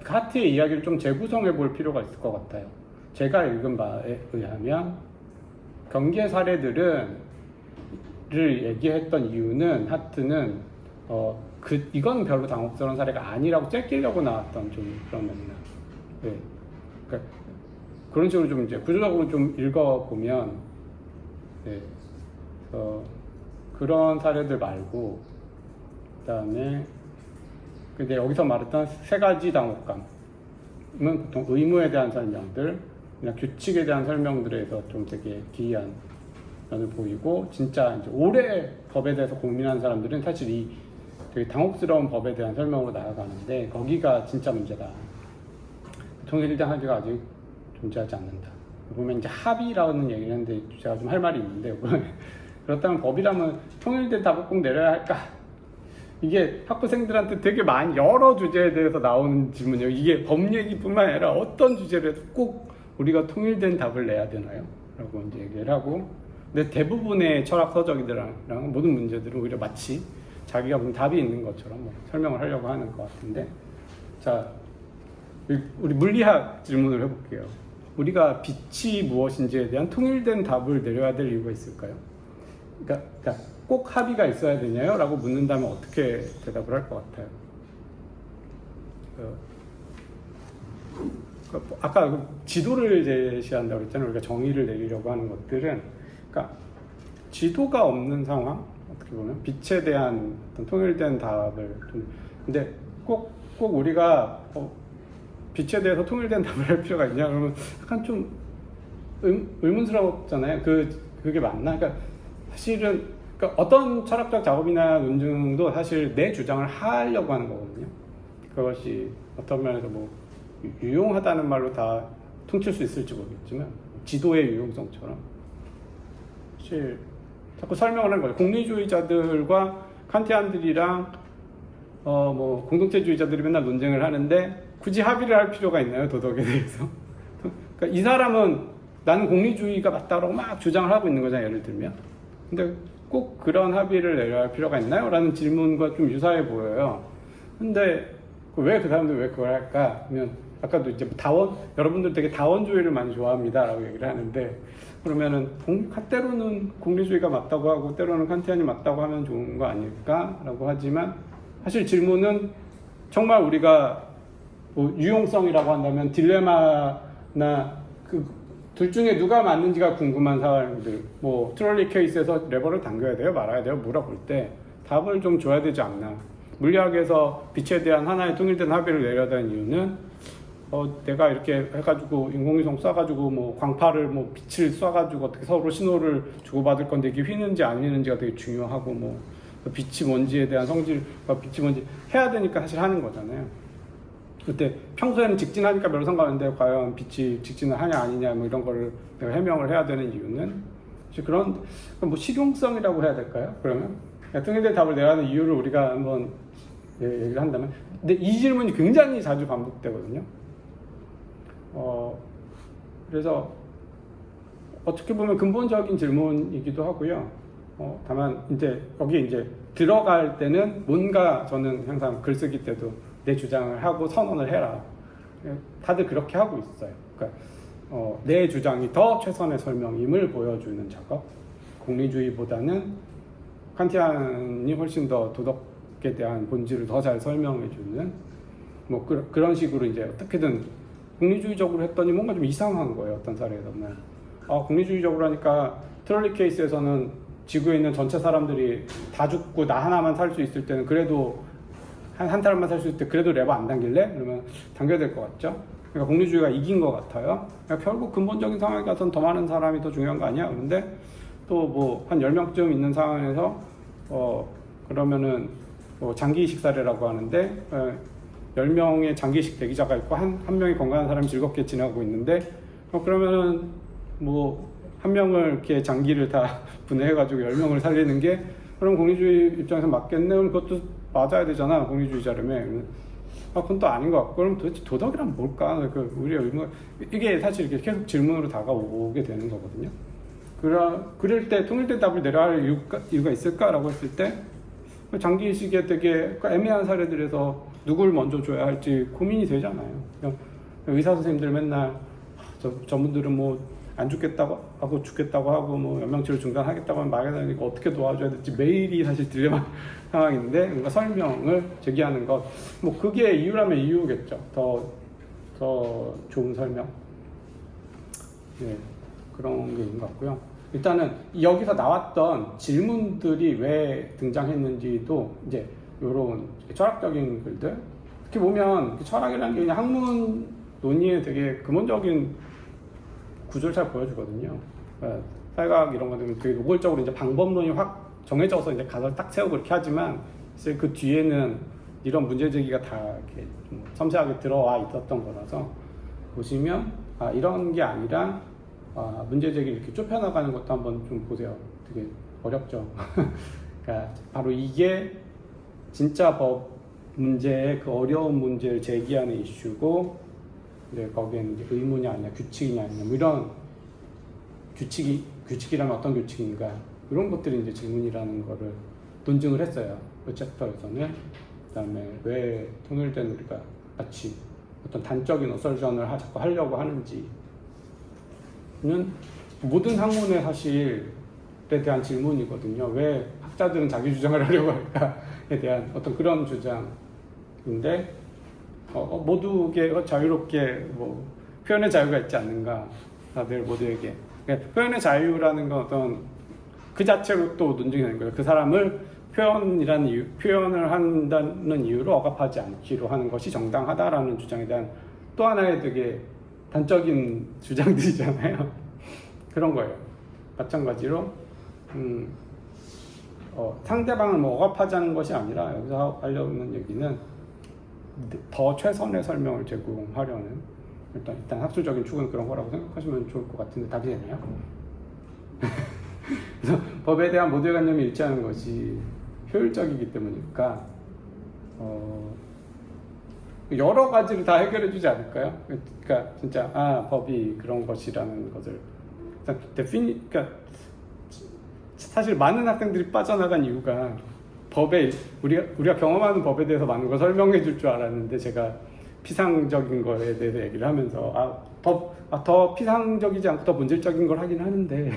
하트의 이야기를 좀 재구성해 볼 필요가 있을 것 같아요. 제가 읽은 바에 의하면 경계 사례들을 얘기했던 이유는 하트는 이건 별로 당혹스러운 사례가 아니라고 째끼려고 나왔던 좀 그런 맥락. 네. 그러니까 그런 식으로 좀 이제 구조적으로 좀 읽어보면, 네. 그런 사례들 말고, 그다음에 근데 여기서 말했던 세 가지 당혹감은 보통 의무에 대한 설명들, 그냥 규칙에 대한 설명들에서 좀 되게 기이한 면을 보이고, 진짜 이제 오래 법에 대해서 고민하는 사람들은 사실 이 되게 당혹스러운 법에 대한 설명으로 나아가는데 거기가 진짜 문제다. 통일된 합의가 아직 존재하지 않는다. 보면 이제 합의라는 얘기를 했는데 제가 좀 할 말이 있는데 그렇다면 법이라면 통일된 답을 꼭 내려야 할까? 이게 학부생들한테 되게 많이 여러 주제에 대해서 나오는 질문이에요. 이게 법 얘기뿐만 아니라 어떤 주제를 해도 꼭 우리가 통일된 답을 내야 되나요? 라고 이제 얘기를 하고, 근데 대부분의 철학 서적이들랑 모든 문제들은 오히려 마치 자기가 무슨 답이 있는 것처럼 설명을 하려고 하는 것 같은데, 자, 우리 물리학 질문을 해볼게요. 우리가 빛이 무엇인지에 대한 통일된 답을 내려야 될 이유가 있을까요? 그러니까 꼭 합의가 있어야 되냐요? 라고 묻는다면 어떻게 대답을 할 것 같아요? 아까 지도를 제시한다고 했잖아요. 우리가 정의를 내리려고 하는 것들은, 그러니까 지도가 없는 상황, 어떻게 보면 빛에 대한 어떤 통일된 답을 근데 꼭 우리가 빛에 대해서 통일된 답을 할 필요가 있냐 그러면 약간 좀 의문스럽잖아요. 그게 맞나? 그러니까 사실은 어떤 철학적 작업이나 논증도 사실 내 주장을 하려고 하는 거거든요. 그것이 어떤 면에서 유용하다는 말로 다 퉁칠 수 있을지 모르겠지만 지도의 유용성처럼 사실 자꾸 설명을 하는 거예요. 공리주의자들과 칸티안들이랑 공동체주의자들이 맨날 논쟁을 하는데 굳이 합의를 할 필요가 있나요? 도덕에 대해서. 그러니까 이 사람은 나는 공리주의가 맞다고 막 주장을 하고 있는 거잖아요. 예를 들면. 근데 꼭 그런 합의를 내려야 할 필요가 있나요? 라는 질문과 좀 유사해 보여요. 근데 왜 그 사람들 왜 그걸 할까? 하면 아까도 이제 여러분들 되게 다원주의를 많이 좋아합니다 라고 얘기를 하는데, 그러면은 때로는 공리주의가 맞다고 하고 때로는 칸티안이 맞다고 하면 좋은 거 아닐까? 라고 하지만 사실 질문은 정말 우리가 유용성이라고 한다면 딜레마나 둘 중에 누가 맞는지가 궁금한 사람들, 트롤리 케이스에서 레버를 당겨야 돼요? 말아야 돼요? 물어볼 때 답을 좀 줘야 되지 않나. 물리학에서 빛에 대한 하나의 통일된 합의를 내려야 되는 이유는 내가 이렇게 해가지고 인공위성 쏴가지고 광파를 빛을 쏴가지고 어떻게 서로 신호를 주고받을 건데 이게 휘는지 안 휘는지가 되게 중요하고 빛이 뭔지에 대한 성질과 빛이 뭔지 해야 되니까 사실 하는 거잖아요. 그때 평소에는 직진하니까 별로 상관없는데 과연 빛이 직진을 하냐 아니냐 이런 거를 내가 해명을 해야 되는 이유는 그런 실용성이라고 해야 될까요? 그러면 통일된 답을 내야 하는 이유를 우리가 한번 얘기를 한다면, 근데 이 질문이 굉장히 자주 반복되거든요. 그래서 어떻게 보면 근본적인 질문이기도 하고요. 다만 여기에 들어갈 때는 뭔가 저는 항상 글쓰기 때도 내 주장을 하고 선언을 해라. 다들 그렇게 하고 있어요. 그러니까 내 주장이 더 최선의 설명임을 보여주는 작업. 공리주의보다는 칸티안이 훨씬 더 도덕에 대한 본질을 더 잘 설명해주는 그런 식으로 어떻게든 공리주의적으로 했더니 뭔가 좀 이상한 거예요. 어떤 사례에서는 공리주의적으로 하니까 트롤리 케이스에서는 지구에 있는 전체 사람들이 다 죽고 나 하나만 살 수 있을 때는 그래도 한 사람만 살 수 있을 때 그래도 레버 안 당길래? 그러면 당겨야 될 것 같죠? 그러니까 공리주의가 이긴 것 같아요. 그러니까 결국 근본적인 상황에 가서는 더 많은 사람이 더 중요한 거 아니야? 그런데 또 한 10명쯤 있는 상황에서 그러면은 장기이식 사례라고 하는데 10명의 장기이식 대기자가 있고 한 명의 건강한 사람이 즐겁게 지나고 있는데 그러면은 뭐 한 명을 이렇게 장기를 다 분해해가지고 10명을 살리는 게 그럼 공리주의 입장에서 맞겠네? 그럼 그것도 맞아야 되잖아, 공리주의자라면. 그건 또 아닌 것 같고, 그럼 도대체 도덕이란 뭘까? 우리의 의무, 이게 사실 이렇게 계속 질문으로 다가오게 되는 거거든요. 그럴 때 통일된 답을 내려야 할 이유가 있을까라고 했을 때, 장기이식에 되게 애매한 사례들에서 누굴 먼저 줘야 할지 고민이 되잖아요. 의사 선생님들 맨날 저분들은 뭐 안 죽겠다고 하고 뭐 연명치료 중단하겠다고 하면 막연하니까 어떻게 도와줘야 될지 매일이 사실 딜레마 상황인데 뭔가 설명을 제기하는 것, 뭐 그게 이유라면 이유겠죠. 더 좋은 설명. 네, 그런 게 있는 것 같고요. 일단은 여기서 나왔던 질문들이 왜 등장했는지도 이제 이런 철학적인 글들, 특히 보면 철학이라는 게 그냥 학문 논의의 되게 근본적인 구조를 잘 보여주거든요. 그러니까 사회과학 이런 거는 되게 노골적으로 이제 방법론이 확 정해져서 이제 가설 딱 세우고 이렇게 하지만 사실 그 뒤에는 이런 문제 제기가 다 이렇게 좀 섬세하게 들어와 있었던 거라서 보시면 이런 게 아니라 문제 제기 이렇게 좁혀나가는 것도 한번 좀 보세요. 되게 어렵죠. 그러니까 바로 이게 진짜 법 문제의 그 어려운 문제를 제기하는 이슈고, 이제 거기에는 이제 의무냐 아니냐, 규칙이냐 아니냐, 뭐 이런 규칙이라면 어떤 규칙인가, 이런 것들이 이제 질문이라는 거를 논증을 했어요. 그 챕터에서는. 그다음에 왜 통일된 우리가 마치 어떤 단적인 어설전을 자꾸 하려고 하는지는 모든 학문의 사실에 대한 질문이거든요. 왜 학자들은 자기 주장을 하려고 할까에 대한 어떤 그런 주장인데, 모두에게 자유롭게 뭐 표현의 자유가 있지 않는가, 다들 모두에게. 그러니까 표현의 자유라는 건 어떤 그 자체로 또 논증이 되는 거예요. 그 사람을 표현을 한다는 이유로 억압하지 않기로 하는 것이 정당하다라는 주장에 대한 또 하나의 되게 단적인 주장들이잖아요. 그런 거예요. 마찬가지로 상대방을 뭐 억압하자는 것이 아니라 여기서 하려는 얘기는 더 최선의 설명을 제공하려는, 일단 학술적인 축은 그런 거라고 생각하시면 좋을 것 같은데 답이 되나요? 그래서 법에 대한 모두의 관념이 일치하는 것이 효율적이기 때문이니까 여러 가지를 다 해결해 주지 않을까요? 그러니까 진짜 법이 그런 것이라는 것을 그러니까 사실 많은 학생들이 빠져나간 이유가 법에 우리가 경험하는 법에 대해서 많은 걸 설명해 줄 줄 알았는데, 제가 피상적인 거에 대해서 얘기를 하면서 더 피상적이지 않고 더 본질적인 걸 하긴 하는데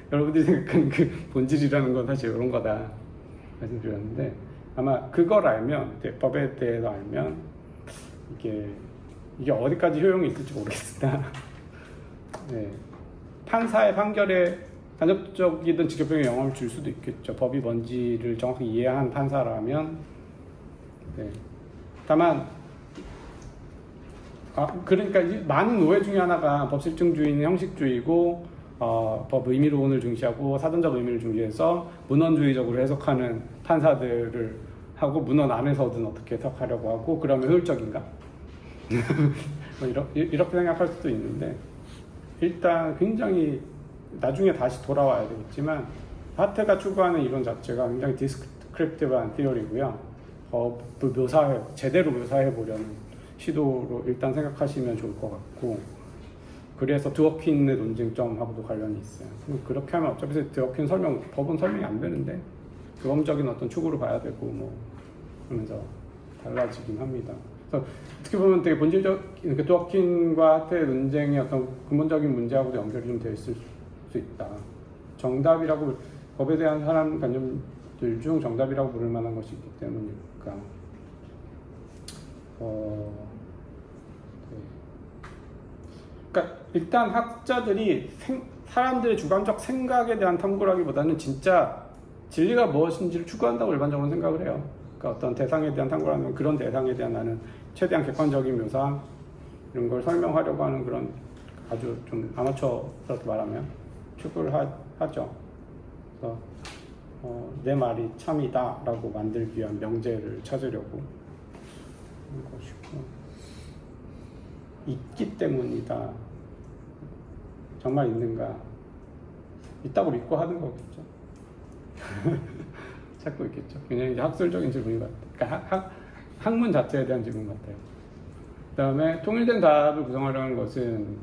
여러분들이 생각하는 그 본질이라는 건 사실 이런 거다 말씀드렸는데, 아마 그걸 알면, 법에 대해서 알면 이게 어디까지 효용이 있을지 모르겠으나 네, 판사의 판결에 간접적이든 직접적인 영향을 줄 수도 있겠죠. 법이 뭔지를 정확히 이해한 판사라면. 네. 다만 그러니까 많은 오해 중에 하나가 법실증주의는 형식주의고 법 의미론을 중시하고 사전적 의미를 중시해서 문헌주의적으로 해석하는 판사들을 하고, 문헌 안에서든 어떻게 해석하려고 하고, 그러면 효율적인가? 뭐 이렇게 생각할 수도 있는데, 일단 굉장히 나중에 다시 돌아와야 되겠지만 하트가 추구하는 이론 자체가 굉장히 디스크립티브한 티어리고요. 법을 제대로 묘사해 보려는 시도로 일단 생각하시면 좋을 것 같고, 그래서 드워킨의 논쟁점하고도 관련이 있어요. 그렇게 하면 어차피 드워킨 법은 설명이 안 되는데 교범적인 어떤 축으로 봐야 되고 뭐 그러면서 달라지긴 합니다. 그래서 어떻게 보면 되게 본질적, 드워킨과 하트의 논쟁의 어떤 근본적인 문제하고도 연결이 좀 돼 있을 수 있다. 정답이라고, 법에 대한 사람 관념들 중 정답이라고 부를 만한 것이 있기 때문이니까. 네. 그러니까 일단 학자들이 사람들의 주관적 생각에 대한 탐구라기보다는 진짜 진리가 무엇인지를 추구한다고 일반적으로 생각을 해요. 그러니까 어떤 대상에 대한 탐구라는 그런 대상에 대한 나는 최대한 객관적인 묘사, 이런 걸 설명하려고 하는 그런 아주 좀 아마추어스럽게 말하면 추구를 하죠. 그래서 내 말이 참이다라고 만들기 위한 명제를 찾으려고 하는 것이고, 있기 때문이다. 정말 있는가? 있다고 믿고 하는 거겠죠. 찾고 있겠죠. 그냥 이제 학술적인 질문인 것 같아요. 그러니까 학문 자체에 대한 질문 같아요. 그 다음에 통일된 답을 구성하려는 것은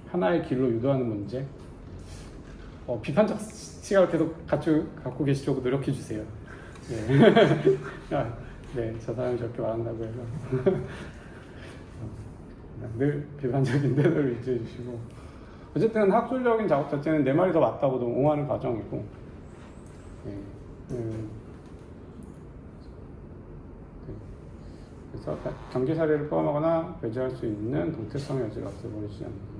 하나의 길로 유도하는 문제. 비판적 시각을 계속 갖고 계시려고 노력해 주세요. 네. 네, 저 사람이 저렇게 말한다고 해서 늘 비판적인 태도를 유지해 주시고, 어쨌든 학술적인 작업 자체는 내 말이 더 맞다고 옹호하는 과정이고, 그래서 경제 사례를 포함하거나 배제할 수 있는 동태성의 여지가 없어버리지 않는가.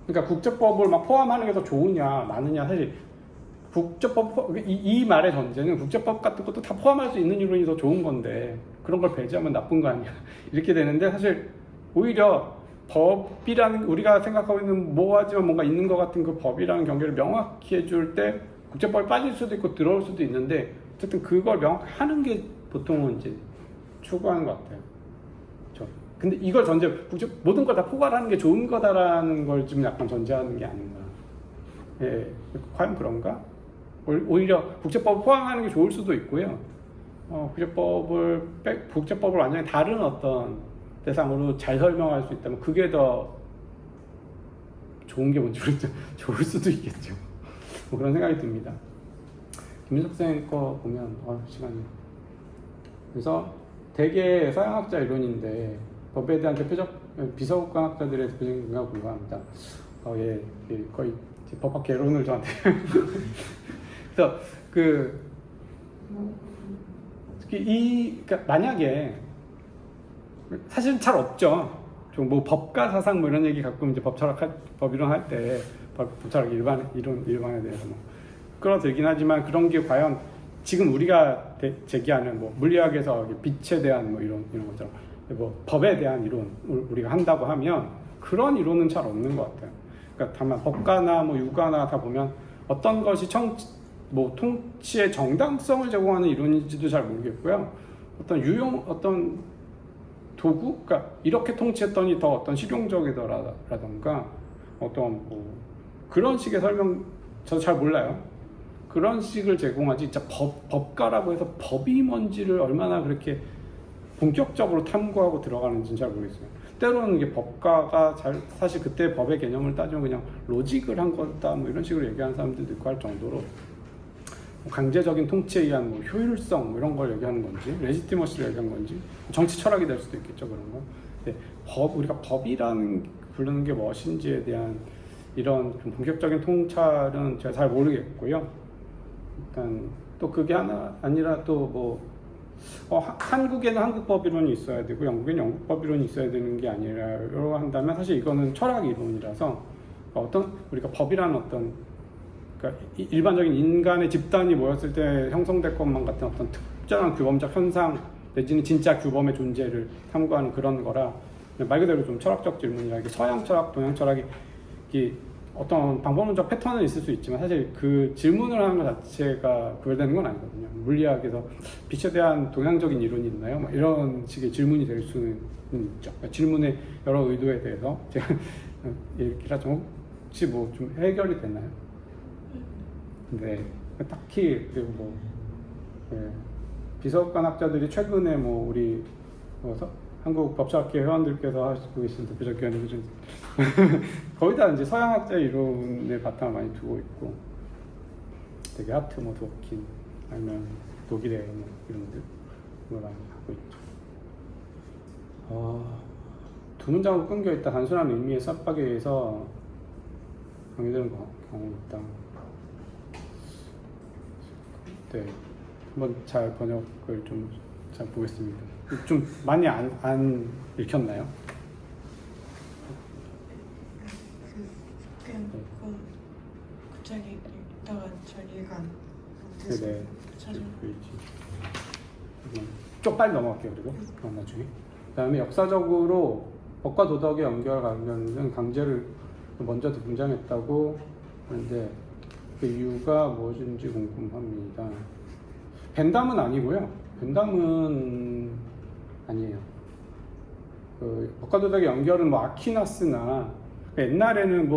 그러니까 국제법을 막 포함하는 게 더 좋으냐 많으냐, 사실 국제법 이 말의 전제는 국제법 같은 것도 다 포함할 수 있는 이론이 더 좋은 건데 그런 걸 배제하면 나쁜 거 아니야 이렇게 되는데, 사실 오히려 법이라는, 우리가 생각하고 있는 모호하지만 뭔가 있는 것 같은 그 법이라는 경계를 명확히 해줄 때 국제법에 빠질 수도 있고 들어올 수도 있는데, 어쨌든 그걸 명확히 하는 게 보통은 이제 추구하는 것 같아요. 근데 이걸 모든 걸 다 포괄하는 게 좋은 거다라는 걸 좀 약간 전제하는 게 아닌가. 예, 과연 그런가? 오히려 국제법을 포함하는 게 좋을 수도 있고요. 국제법을 완전히 다른 어떤 대상으로 잘 설명할 수 있다면 그게 더 좋은 게 뭔지 모르겠죠. 좋을 수도 있겠죠. 뭐 그런 생각이 듭니다. 김민석 쌤 거 보면 시간이. 그래서 대개 서양학자 이론인데 법에 대한 비서국관학자들의 대표적인 생각을 공감합니다. 예, 거의 법학 개론을 저한테. 그래서 그러니까 만약에 사실은 잘 없죠. 좀 뭐 법과 사상 뭐 이런 얘기 가끔 이제 법이론 할 때 법철학 일반에 대해서 뭐 끌어들긴 하지만, 그런 게 과연 지금 우리가 제기하는 뭐 물리학에서 빛에 대한 뭐 이런 것처럼 뭐 법에 대한 이론을 우리가 한다고 하면 그런 이론은 잘 없는 것 같아요. 그러니까 다만 법가나 뭐 유가나 다 보면 어떤 것이 통치의 정당성을 제공하는 이론인지도 잘 모르겠고요. 어떤 도구, 그러니까 이렇게 통치했더니 더 어떤 실용적이더라던가 어떤 뭐 그런 식의 설명 저도 잘 몰라요. 그런 식을 제공하지, 진짜 법가라고 해서 법이 뭔지를 얼마나 그렇게 본격적으로 탐구하고 들어가는지는 잘 모르겠어요. 때로는 이게 법가가 사실 그때 법의 개념을 따지면 그냥 로직을 한 거다 뭐 이런 식으로 얘기하는 사람들도 있고 할 정도로, 강제적인 통치에 의한 뭐 효율성 뭐 이런 걸 얘기하는 건지, 레지티머시를 얘기하는 건지, 정치 철학이 될 수도 있겠죠, 그런 거. 근데 우리가 법이라는 부르는 게 무엇인지에 대한 이런 좀 본격적인 통찰은 제가 잘 모르겠고요. 일단 또 그게 아니라 또 뭐 한국에는 한국법 이론이 있어야 되고 영국에는 영국법 이론이 있어야 되는 게 아니라고 한다면, 사실 이거는 철학 이론이라서 우리가 법이라는 그러니까 일반적인 인간의 집단이 모였을 때 형성될 것만 같은 어떤 특정한 규범적 현상 내지는 진짜 규범의 존재를 탐구하는 그런 거라, 말 그대로 좀 철학적 질문이라, 서양 철학, 동양 철학이 어떤 방법론적 패턴은 있을 수 있지만 사실 그 질문을 하는 것 자체가 구별되는 건 아니거든요. 물리학에서 빛에 대한 동양적인 이론이 있나요? 뭐 이런 식의 질문이 될 수는 있죠. 그러니까 질문의 여러 의도에 대해서 제가 얘기하자면 혹시 뭐 좀 해결이 되나요? 네, 딱히. 그리고 뭐 비서관 학자들이 최근에 뭐 우리 한국 법철학회 회원들께서 하시고 계신 대표적 견해를 좀 거의 다 이제 서양학자 이론에 바탕을 많이 두고 있고, 되게 하트 뭐 도킨 아니면 독일의 뭐 이런들 그걸 많이 하고 있죠. 두 문장으로 끊겨 있다. 단순한 의미의 쌈박에 의해서 강요되는 경우 있다. 네, 한번 잘 번역을 좀 잘 보겠습니다. 좀 많이 안 읽혔나요? 그냥 갑자기 읽다가 잘 이해가 안 돼서 네네. 찾아요. 좀 빨리 넘어갈게요. 그리고 나중에. 그다음에 역사적으로 법과 도덕의 연결 관련된 강제를 먼저 등장했다고 하는데 그 이유가 무엇인지 궁금합니다. 벤담은 아니고요. 벤담은 아니에요. 그 법과 도덕의 연결은 뭐 아퀴나스나 옛날에는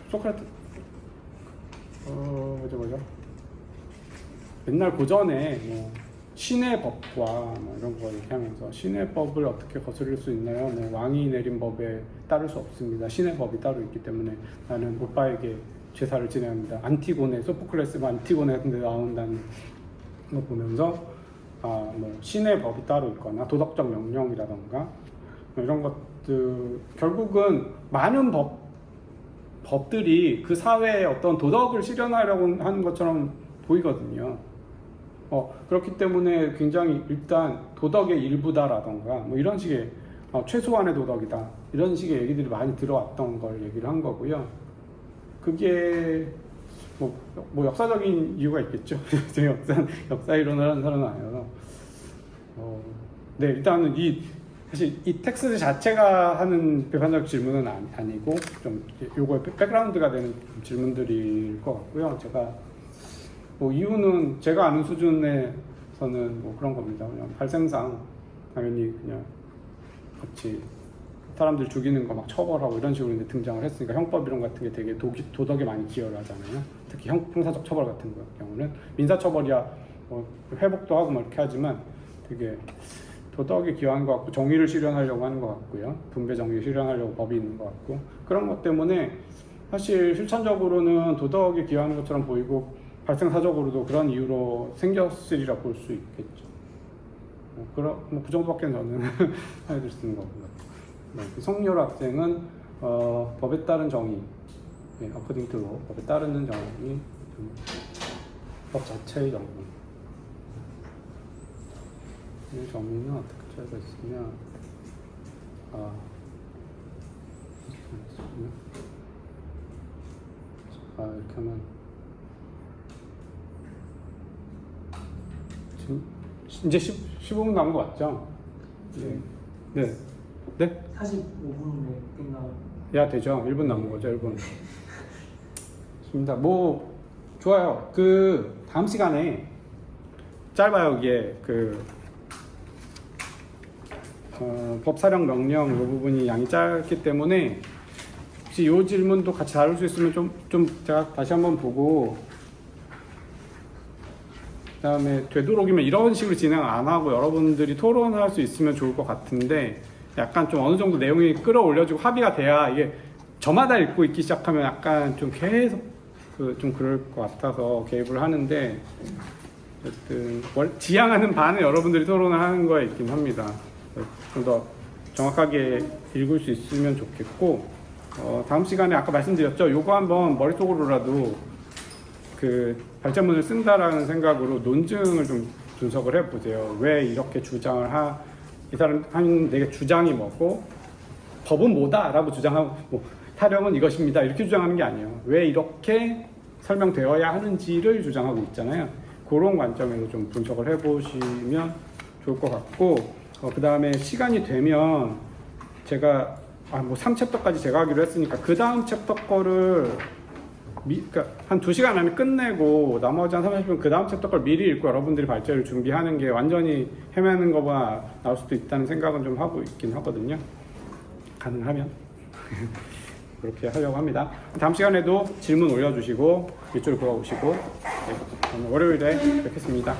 소크라테스 뭐죠? 옛날 고전에 뭐 신의 법과 뭐 이런 거 얘기하면서 신의 법을 어떻게 거스를 수 있나요? 뭐 왕이 내린 법에 따를 수 없습니다. 신의 법이 따로 있기 때문에 나는 오빠에게 제사를 지내야 합니다. 안티고네, 소포클레스가 안티고네 같은 데 나온다는 거 보면서 뭐 신의 법이 따로 있거나 도덕적 명령이라던가 뭐 이런 것들 결국은 많은 법들이 그 사회의 어떤 도덕을 실현하려고 하는 것처럼 보이거든요. 그렇기 때문에 굉장히 일단 도덕의 일부다라던가 뭐 이런 식의 최소한의 도덕이다 이런 식의 얘기들이 많이 들어왔던 걸 얘기를 한 거고요. 그게 뭐 역사적인 이유가 있겠죠. 제가 역사 이론을 하는 사람은 아니어서 네, 일단은 사실 이 텍스트 자체가 하는 비판적 질문은 아니고 좀 요거의 백그라운드가 되는 질문들일 것 같고요. 제가 뭐 이유는 제가 아는 수준에서는 뭐 그런 겁니다. 그냥 발생상 당연히 그냥 같이 사람들 죽이는 거 막 처벌하고 이런 식으로 이제 등장을 했으니까 형법 이론 같은 게 되게 도덕에 많이 기여를 하잖아요. 특히 형사적 처벌 같은 경우는 민사처벌이야 뭐 회복도 하고 뭐 이렇게 하지만 되게 도덕에 기여하는 것 같고 정의를 실현하려고 하는 것 같고요. 분배 정의를 실현하려고 법이 있는 것 같고 그런 것 때문에 사실 실천적으로는 도덕에 기여하는 것처럼 보이고 발생사적으로도 그런 이유로 생겼으리라 볼 수 있겠죠. 그 정도밖에 저는 하여들 쓰는 거고요. 네, 성렬 학생은 법에 따른 정의, according to law, 법에 따르는 정의, 법 자체의 정의. 이 정의는 어떻게 짜져 있으면 이렇게 하면 지금 이제 15분 남은 거 맞죠? 네. 45분에 끝나고 야 되죠. 1분 남은 거죠. 1분. 좋습니다. 뭐 좋아요. 그 다음 시간에 짧아요. 이게 법 사령 명령 이 부분이 양이 짧기 때문에 혹시 이 질문도 같이 다룰 수 있으면 좀 제가 다시 한번 보고 그다음에 되도록이면 이런 식으로 진행 안 하고 여러분들이 토론할 수 있으면 좋을 것 같은데 약간 좀 어느 정도 내용이 끌어올려지고 합의가 돼야 이게 저마다 읽고 있기 시작하면 약간 좀 계속 좀 그럴 것 같아서 개입을 하는데 어쨌든 지향하는 바는 여러분들이 토론을 하는 거에 있긴 합니다. 좀 더 정확하게 읽을 수 있으면 좋겠고 다음 시간에 아까 말씀드렸죠. 요거 한번 머릿속으로라도 그 발전문을 쓴다라는 생각으로 논증을 좀 분석을 해보세요. 왜 이렇게 주장을 이 사람 하는 내게 주장이 뭐고 법은 뭐다라고 주장하고 뭐 타령은 이것입니다 이렇게 주장하는 게 아니에요. 왜 이렇게 설명되어야 하는지를 주장하고 있잖아요. 그런 관점에서 좀 분석을 해보시면 좋을 것 같고 그 다음에 시간이 되면 제가 뭐 3챕터까지 제가 하기로 했으니까 그 다음 챕터 거를 그러니까 한 2시간 안에 끝내고 나머지 한 30분 그 다음 챕터 걸 미리 읽고 여러분들이 발제를 준비하는 게 완전히 헤매는 거보다 나올 수도 있다는 생각은 좀 하고 있긴 하거든요. 가능하면 그렇게 하려고 합니다. 다음 시간에도 질문 올려주시고 밑줄 그어오시고 네, 월요일에 뵙겠습니다.